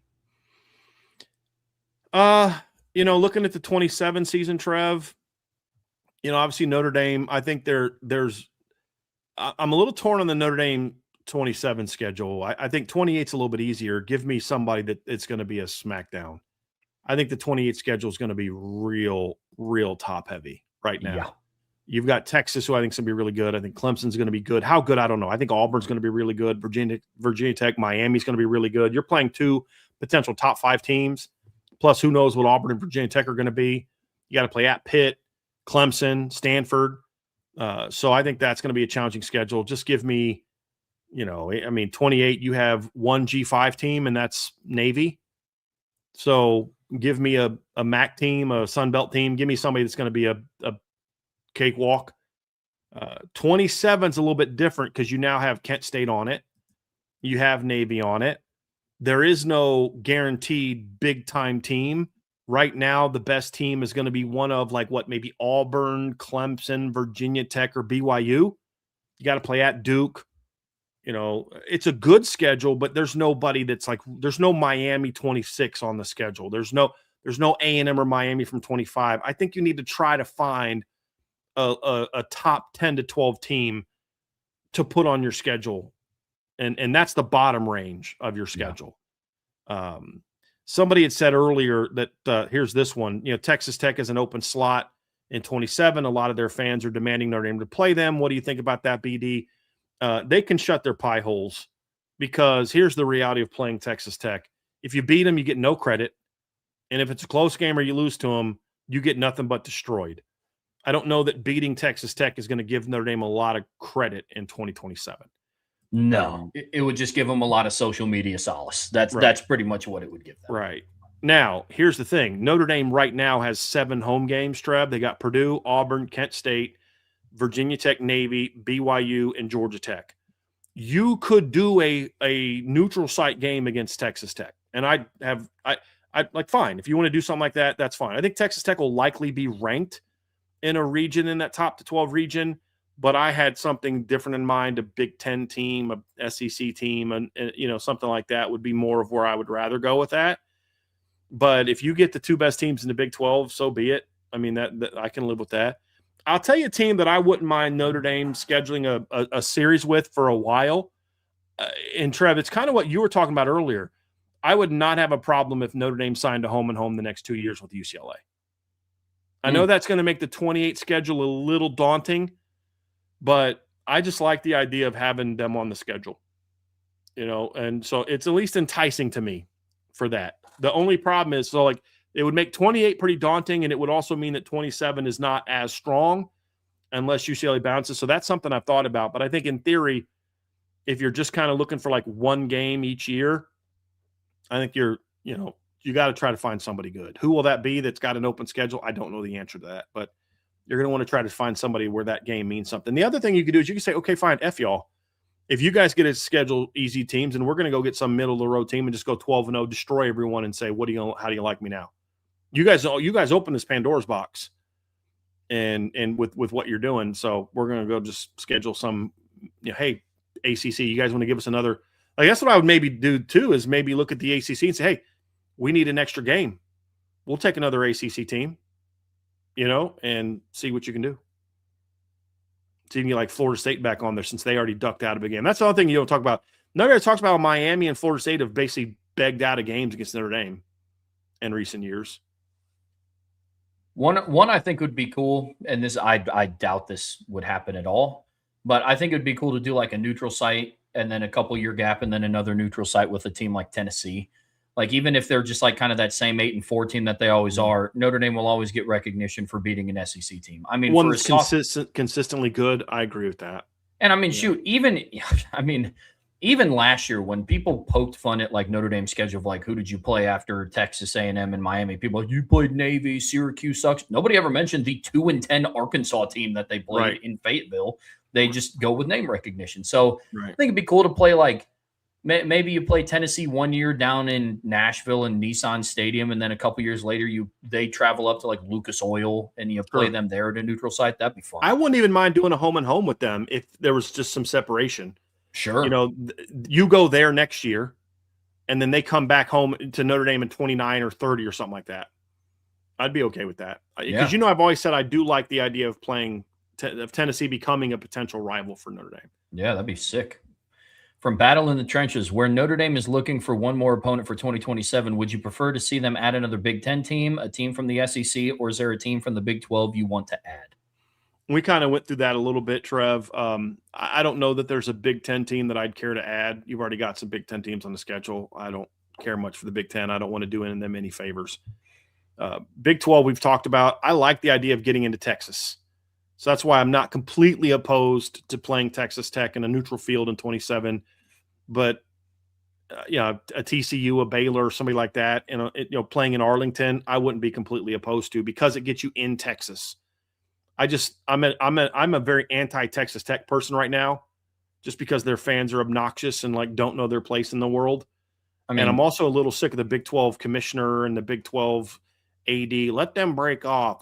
Looking at the 27 season, Trev, obviously Notre Dame, I think I'm a little torn on the Notre Dame 27 schedule. I think 28's a little bit easier. Give me somebody that it's going to be a smackdown. I think the 28 schedule is going to be real top heavy right now. Yeah. You've got Texas, who I think is going to be really good. I think Clemson's going to be good. How good, I don't know. I think Auburn's going to be really good. Virginia Tech, Miami's going to be really good. You're playing 2 potential top 5 teams. Plus, who knows what Auburn and Virginia Tech are going to be. You got to play at Pitt, Clemson, Stanford. So I think that's going to be a challenging schedule. Just give me, 28, you have 1 G5 team, and that's Navy. So give me a MAC team, a Sun Belt team. Give me somebody that's going to be a cakewalk. 27's a little bit different because you now have Kent State on it. You have Navy on it. There is no guaranteed big-time team. Right now, the best team is going to be one of maybe Auburn, Clemson, Virginia Tech, or BYU. You got to play at Duke. It's a good schedule, but there's nobody that's there's no Miami 26 on the schedule. There's no A&M or Miami from 25. I think you need to try to find a top 10 to 12 team to put on your schedule. And that's the bottom range of your schedule. Yeah. Somebody had said earlier that here's this one. Texas Tech is an open slot in 27. A lot of their fans are demanding Notre Dame to play them. What do you think about that, BD? They can shut their pie holes because here's the reality of playing Texas Tech. If you beat them, you get no credit. And if it's a close game or you lose to them, you get nothing but destroyed. I don't know that beating Texas Tech is going to give Notre Dame a lot of credit in 2027. No, it would just give them a lot of social media solace. That's pretty much what it would give them. Right. Now, here's the thing. Notre Dame right now has 7 home games, Trev. They got Purdue, Auburn, Kent State, Virginia Tech, Navy, BYU, and Georgia Tech. You could do a neutral site game against Texas Tech. And I fine. If you want to do something like that, that's fine. I think Texas Tech will likely be ranked in a region, in that top to 12 region. But I had something different in mind, a Big Ten team, a SEC team, and something like that would be more of where I would rather go with that. But if you get the 2 best teams in the Big 12, so be it. I mean, that I can live with that. I'll tell you a team that I wouldn't mind Notre Dame scheduling a series with for a while. And Trev, it's kind of what you were talking about earlier. I would not have a problem if Notre Dame signed a home and home the next 2 years with UCLA. I know that's going to make the 28 schedule a little daunting, but I just like the idea of having them on the schedule, and so it's at least enticing to me for that. The only problem is, it would make 28 pretty daunting, and it would also mean that 27 is not as strong unless UCLA bounces. So that's something I've thought about. But I think in theory, if you're just kind of looking for 1 game each year, I think you got to try to find somebody good. Who will that be that's got an open schedule? I don't know the answer to that, but you're going to want to try to find somebody where that game means something. The other thing you could do is you can say, okay, fine, F y'all. If you guys get a schedule easy teams, and we're going to go get some middle of the road team and just go 12-0, destroy everyone, and say, how do you like me now? You guys open this Pandora's box, and with what you're doing. So we're going to go just schedule some. Hey, ACC, you guys want to give us another? That's what I would maybe do too. Is maybe look at the ACC and say, hey, we need an extra game. We'll take another ACC team. And see what you can do. See if you can get Florida State back on there since they already ducked out of a game. That's the other thing you don't talk about. Nobody talks about Miami and Florida State have basically begged out of games against Notre Dame in recent years. One I think would be cool, and this I doubt this would happen at all, but I think it would be cool to do a neutral site and then a couple-year gap and then another neutral site with a team like Tennessee. Even if they're just kind of that same 8-4 team that they always are, Notre Dame will always get recognition for beating an SEC team. I mean, one that's consistently good. I agree with that. And I mean, shoot, even last year when people poked fun at Notre Dame's schedule of who did you play after Texas A&M and Miami, people you played Navy, Syracuse sucks. Nobody ever mentioned the 2-10 Arkansas team that they played in Fayetteville. They just go with name recognition. So I think it'd be cool to play maybe you play Tennessee 1 year down in Nashville and Nissan Stadium, and then a couple years later they travel up to Lucas Oil and you play them there at a neutral site. That'd be fun. I wouldn't even mind doing a home and home with them if there was just some separation. Sure. You go there next year, and then they come back home to Notre Dame in 29 or 30 or something like that. I'd be okay with that because I've always said I do like the idea of playing of Tennessee becoming a potential rival for Notre Dame. Yeah, that'd be sick. From Battle in the Trenches, where Notre Dame is looking for one more opponent for 2027, would you prefer to see them add another Big Ten team, a team from the SEC, or is there a team from the Big 12 you want to add? We kind of went through that a little bit, Trev. I don't know that there's a Big Ten team that I'd care to add. You've already got some Big Ten teams on the schedule. I don't care much for the Big Ten. I don't want to do them any favors. Big 12 we've talked about. I like the idea of getting into Texas. So that's why I'm not completely opposed to playing Texas Tech in a neutral field in 27. But, a TCU, a Baylor, somebody like that, and playing in Arlington, I wouldn't be completely opposed to because it gets you in Texas. I'm a very anti-Texas Tech person right now, just because their fans are obnoxious and don't know their place in the world. And I'm also a little sick of the Big 12 commissioner and the Big 12 AD. Let them break off.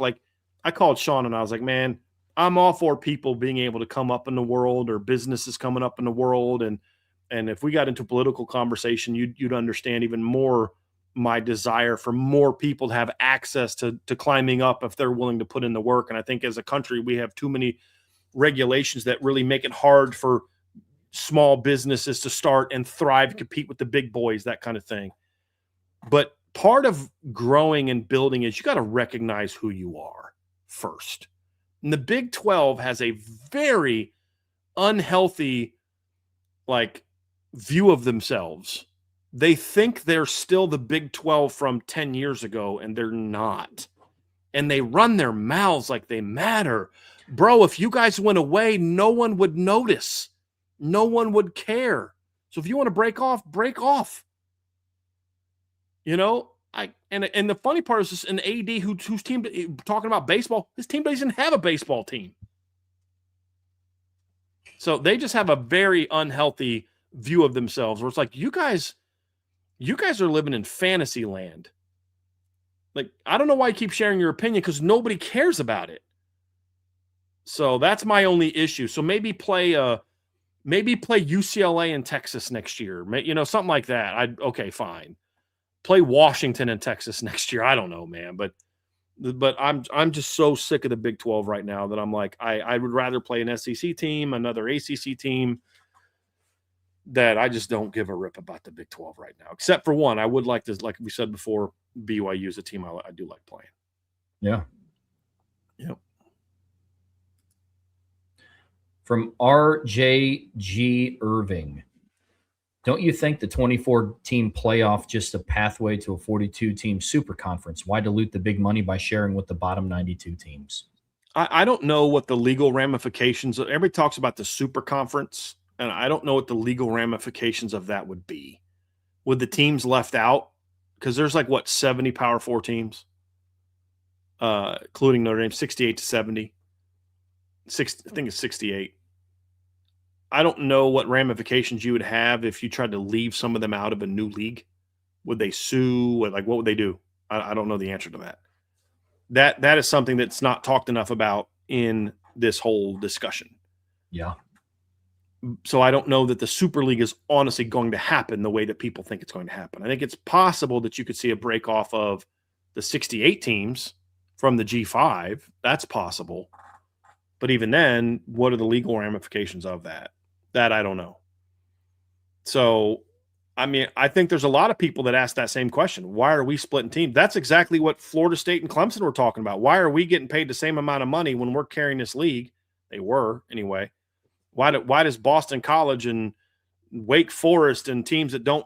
I called Sean and I was like, man, I'm all for people being able to come up in the world or businesses coming up in the world. And if we got into political conversation, you'd understand even more my desire for more people to have access to climbing up if they're willing to put in the work. And I think as a country, we have too many regulations that really make it hard for small businesses to start and thrive, compete with the big boys, that kind of thing. But part of growing and building is you got to recognize who you are first. And the Big 12 has a very unhealthy, view of themselves. They think they're still the Big 12 from 10 years ago, and they're not. And they run their mouths like they matter. Bro, if you guys went away, no one would notice. No one would care. So if you want to break off, break off. And the funny part is just an AD whose team, talking about baseball, his team doesn't have a baseball team. So they just have a very unhealthy view of themselves where it's like, you guys are living in fantasy land. I don't know why you keep sharing your opinion because nobody cares about it. So that's my only issue. So maybe play UCLA in Texas next year. Something like that. Okay, fine. Play Washington in Texas next year. I don't know, man, but I'm just so sick of the Big 12 right now that I'm like, I would rather play an SEC team, another ACC team, that I just don't give a rip about the Big 12 right now, except for one. I would like to, like we said before, BYU is a team I do like playing. Yeah. Yep. From RJG Irving, don't you think the 24-team playoff just a pathway to a 42-team super conference? Why dilute the big money by sharing with the bottom 92 teams? I don't know what the legal ramifications. Everybody talks about the super conference, and I don't know what the legal ramifications of that would be. Would the teams left out? Because there's 70 Power 4 teams, including Notre Dame, 68 to 70. I think it's 68. I don't know what ramifications you would have if you tried to leave some of them out of a new league. Would they sue? What would they do? I don't know the answer to that. That is something that's not talked enough about in this whole discussion. Yeah. So I don't know that the Super League is honestly going to happen the way that people think it's going to happen. I think it's possible that you could see a break off of the 68 teams from the G5. That's possible. But even then, what are the legal ramifications of that? That I don't know. So, I think there's a lot of people that ask that same question. Why are we splitting teams? That's exactly what Florida State and Clemson were talking about. Why are we getting paid the same amount of money when we're carrying this league? They were, anyway. Why does Boston College and Wake Forest and teams that don't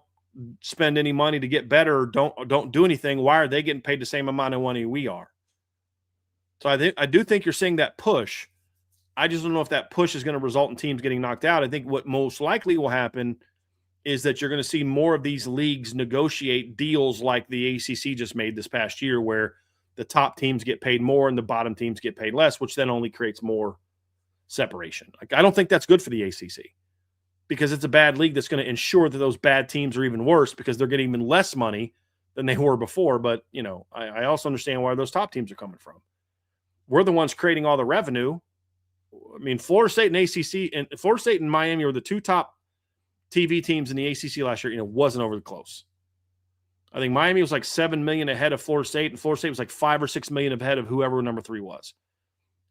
spend any money to get better, don't do anything, why are they getting paid the same amount of money we are? So I do think you're seeing that push. I just don't know if that push is going to result in teams getting knocked out. I think what most likely will happen is that you're going to see more of these leagues negotiate deals like the ACC just made this past year, where the top teams get paid more and the bottom teams get paid less, which then only creates more separation. I don't think that's good for the ACC, because it's a bad league that's going to ensure that those bad teams are even worse because they're getting even less money than they were before. But, I also understand where those top teams are coming from. We're the ones creating all the revenue. Florida State and Miami were the two top TV teams in the ACC last year. It wasn't overly close. I think Miami was $7 million ahead of Florida State, and Florida State was $5 or $6 million ahead of whoever number 3 was.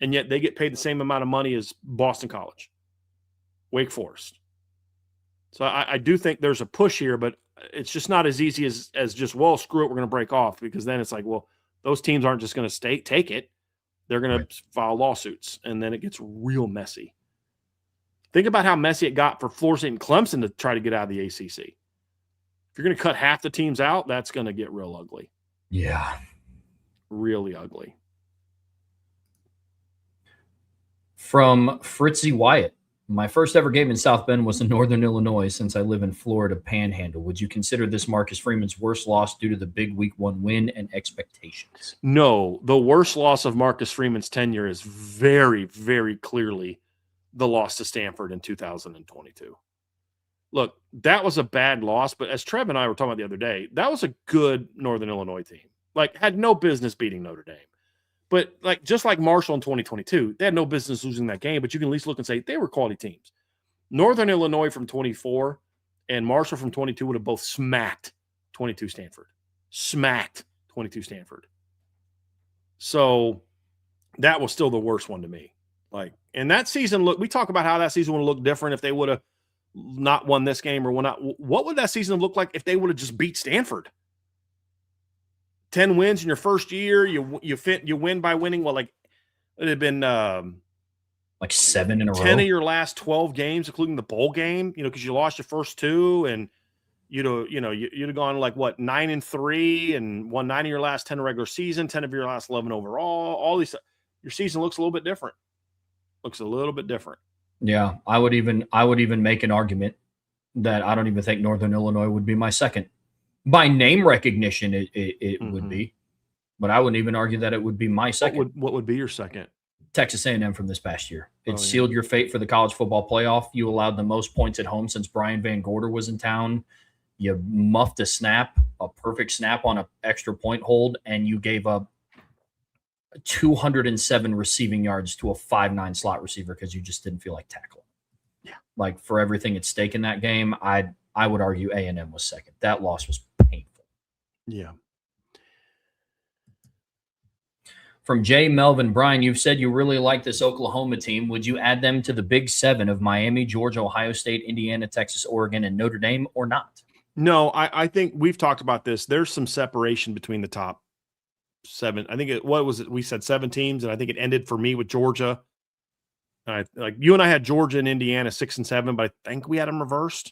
And yet they get paid the same amount of money as Boston College, Wake Forest, So I do think there's a push here, but it's just not as easy as just, well, screw it, we're going to break off, because then it's like, well, those teams aren't just going to take it. They're going to file lawsuits, and then it gets real messy. Think about how messy it got for Florida State and Clemson to try to get out of the ACC. If you're going to cut half the teams out, that's going to get real ugly. Yeah. Really ugly. From Fritzy Wyatt. My first ever game in South Bend was in Northern Illinois since I live in Florida Panhandle. Would you consider this Marcus Freeman's worst loss due to the big week 1 win and expectations? No, the worst loss of Marcus Freeman's tenure is very, very clearly the loss to Stanford in 2022. Look, that was a bad loss, but as Trev and I were talking about the other day, that was a good Northern Illinois team. Like, had no business beating Notre Dame. But like, just like Marshall in 2022, they had no business losing that game, but you can at least look and say they were quality teams. Northern Illinois from 24 and Marshall from 22 would have both smacked 22 Stanford. Smacked 22 Stanford. So that was still the worst one to me. Like, and that season, look, we talk about how that season would have looked different if they would have not won this game or not. What would that season look like if they would have just beat Stanford? 10 wins in your first year, you win by winning. Well, like, it had been like 7 in a 10 row. 10 of your last 12 games, including the bowl game, because you lost your first 2, and you'd have gone like 9-3 and won 9 of your last 10 regular season, 10 of your last 11 overall. All these, your season looks a little bit different. Yeah, I would even make an argument that I don't even think Northern Illinois would be my second. By name recognition, it would be, but I wouldn't even argue that it would be my second. What would be your second? Texas A&M from this past year. It sealed your fate for the college football playoff. You allowed the most points at home since Brian Van Gorder was in town. You muffed a perfect snap on an extra point hold, and you gave up 207 receiving yards to a 5'9" slot receiver because you just didn't feel like tackling. Yeah, like, for everything at stake in that game, I would argue A&M was second. That loss was painful. Yeah. From J. Melvin, Brian, you've said you really like this Oklahoma team. Would you add them to the Big 7 of Miami, Georgia, Ohio State, Indiana, Texas, Oregon, and Notre Dame, or not? No, I think we've talked about this. There's some separation between the top 7. I think we said 7 teams, and I think it ended for me with Georgia. Like, you and I had Georgia and Indiana 6 and 7, but I think we had them reversed,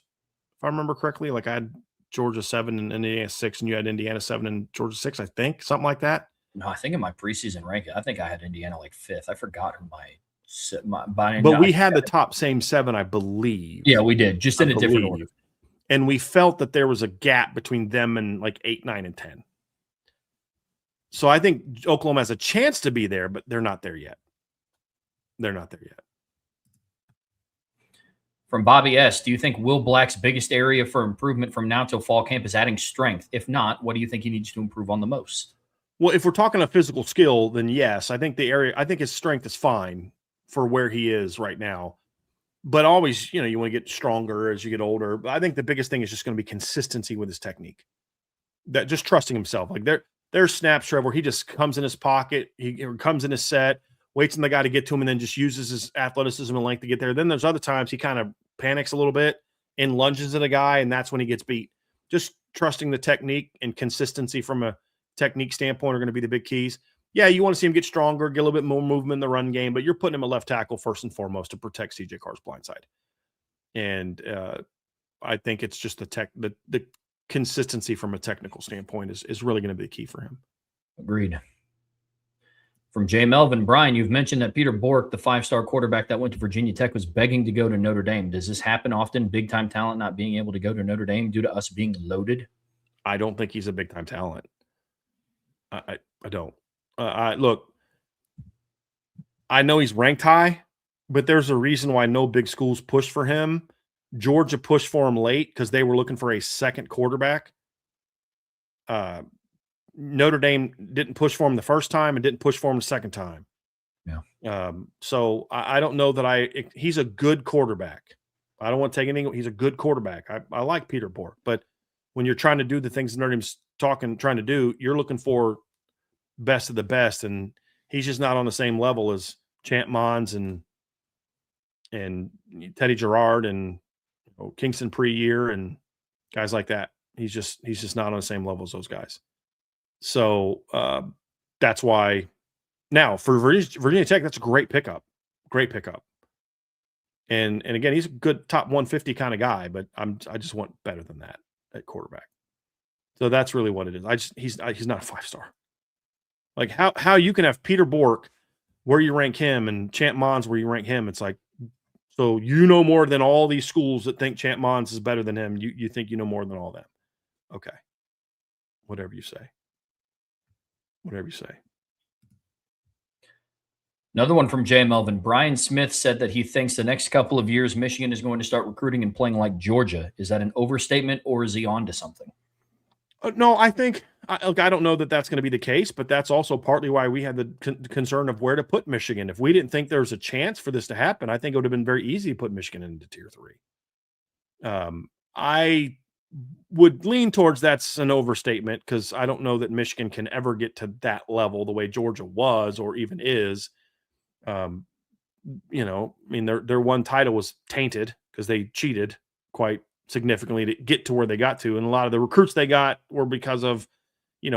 if I remember correctly. Like, I had Georgia 7 and Indiana 6, and you had Indiana 7 and Georgia 6, I think, something like that. No, I think in my preseason ranking, I think I had Indiana like 5th. I forgot who but we had the top same 7, I believe. Yeah, we did, just in a different order. And we felt that there was a gap between them and like 8, 9, and 10. So I think Oklahoma has a chance to be there, but they're not there yet. From Bobby S., do you think Will Black's biggest area for improvement from now till fall camp is adding strength? If not, what do you think he needs to improve on the most? Well, if we're talking a physical skill, then yes. I think his strength is fine for where he is right now. But always, you want to get stronger as you get older. But I think the biggest thing is just going to be consistency with his technique. That just trusting himself. Like, there's snaps, Trevor, where he just comes in his pocket, he comes in his set, waits on the guy to get to him, and then just uses his athleticism and length to get there. Then there's other times he kind of panics a little bit and lunges at a guy, and that's when he gets beat. Just trusting the technique and consistency from a technique standpoint are going to be the big keys. Yeah, you want to see him get stronger, get a little bit more movement in the run game, but you're putting him at left tackle first and foremost to protect CJ Carr's blind side. And I think it's just the consistency from a technical standpoint is really going to be the key for him. Agreed. From J. Melvin, Brian, you've mentioned that Peter Bork, the 5-star quarterback that went to Virginia Tech, was begging to go to Notre Dame. Does this happen often, big-time talent not being able to go to Notre Dame due to us being loaded? I don't think he's a big-time talent. I don't. Look, I know he's ranked high, but there's a reason why no big schools pushed for him. Georgia pushed for him late because they were looking for a second quarterback. Notre Dame didn't push for him the first time and didn't push for him the second time. Yeah. So I don't know that he's a good quarterback. I don't want to take anything. He's a good quarterback. I like Peter Bork, but when you're trying to do the things Notre Dame's trying to do, you're looking for best of the best, and he's just not on the same level as Champ Mons and Teddy Gerard and Kingston pre-year and guys like that. He's just not on the same level as those guys. So that's why now for Virginia Tech, that's a great pickup. Great pickup. And again, he's a good top 150 kind of guy, but I just want better than that at quarterback. So that's really what it is. He's not a 5-star. Like how you can have Peter Bork where you rank him and Champ Mons where you rank him. It's like, so you know more than all these schools that think Champ Mons is better than him. You think you know more than all them. Okay. Whatever you say. Whatever you say. Another one from Jay Melvin. Brian Smith said that he thinks the next couple of years Michigan is going to start recruiting and playing like Georgia. Is that an overstatement or is he on to something? No, I think I don't know that that's going to be the case, but that's also partly why we had the concern of where to put Michigan. If we didn't think there was a chance for this to happen, I think it would have been very easy to put Michigan into Tier 3. I would lean towards that's an overstatement because I don't know that Michigan can ever get to that level the way Georgia was or even is. Their one title was tainted because they cheated quite significantly to get to where they got to. And a lot of the recruits they got were because of,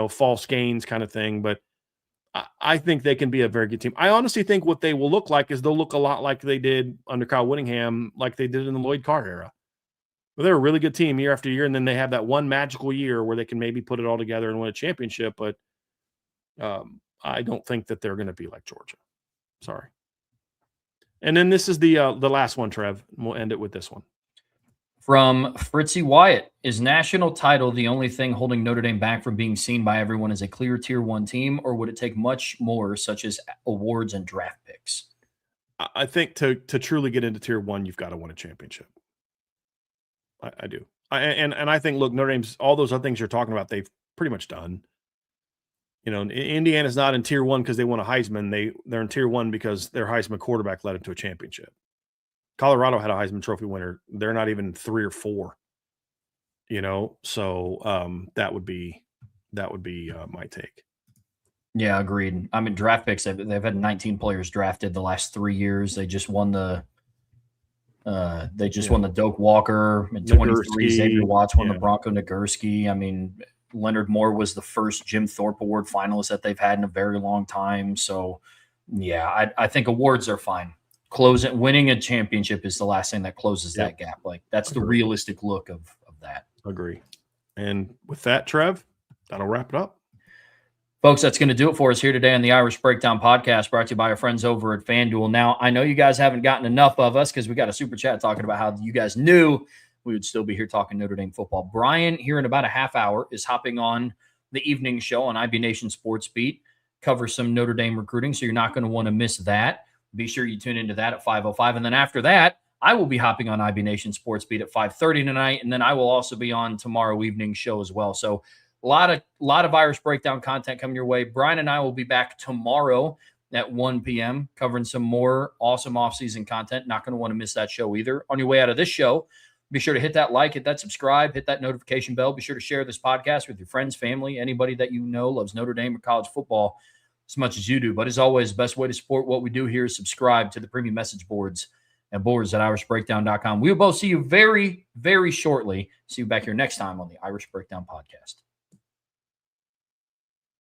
false gains kind of thing. But I think they can be a very good team. I honestly think what they will look like is they'll look a lot like they did under Kyle Whittingham, like they did in the Lloyd Carr era. Well, they're a really good team year after year. And then they have that one magical year where they can maybe put it all together and win a championship. But I don't think that they're going to be like Georgia. Sorry. And then this is the last one, Trev. We'll end it with this one. From Fritzy Wyatt, is national title the only thing holding Notre Dame back from being seen by everyone as a clear Tier 1 team, or would it take much more, such as awards and draft picks? I think to truly get into Tier 1, you've got to win a championship. I do. And I think, look, Notre Dame's, all those other things you're talking about, they've pretty much done. Indiana's not in Tier 1 because they won a Heisman. They're in Tier 1 because their Heisman quarterback led them to a championship. Colorado had a Heisman Trophy winner. They're not even 3 or 4. So that would be my take. Yeah, agreed. I mean, draft picks. They've had 19 players drafted the last 3 years. They just won the. Won the Doak Walker in 23. Xavier Watts won the Bronco Nagurski. I mean, Leonard Moore was the first Jim Thorpe Award finalist that they've had in a very long time. So, yeah, I think awards are fine. Winning a championship is the last thing that closes that gap. Like that's the realistic look of that. Agree. And with that, Trev, that'll wrap it up. Folks, that's going to do it for us here today on the Irish Breakdown Podcast, brought to you by our friends over at FanDuel. Now, I know you guys haven't gotten enough of us because we got a super chat talking about how you guys knew we would still be here talking Notre Dame football. Brian, here in about a half hour, is hopping on the evening show on IB Nation Sports Beat, cover some Notre Dame recruiting, so you're not going to want to miss that. Be sure you tune into that at 5:05. And then after that, I will be hopping on IB Nation Sports Beat at 5:30 tonight. And then I will also be on tomorrow evening show as well. So a lot of Irish Breakdown content coming your way. Brian and I will be back tomorrow at 1 p.m. covering some more awesome offseason content. Not going to want to miss that show either. On your way out of this show, be sure to hit that like, hit that subscribe, hit that notification bell. Be sure to share this podcast with your friends, family, anybody that you know loves Notre Dame or college football as much as you do. But as always, the best way to support what we do here is subscribe to the premium message boards and boards at irishbreakdown.com. We will both see you very, very shortly. See you back here next time on the Irish Breakdown Podcast.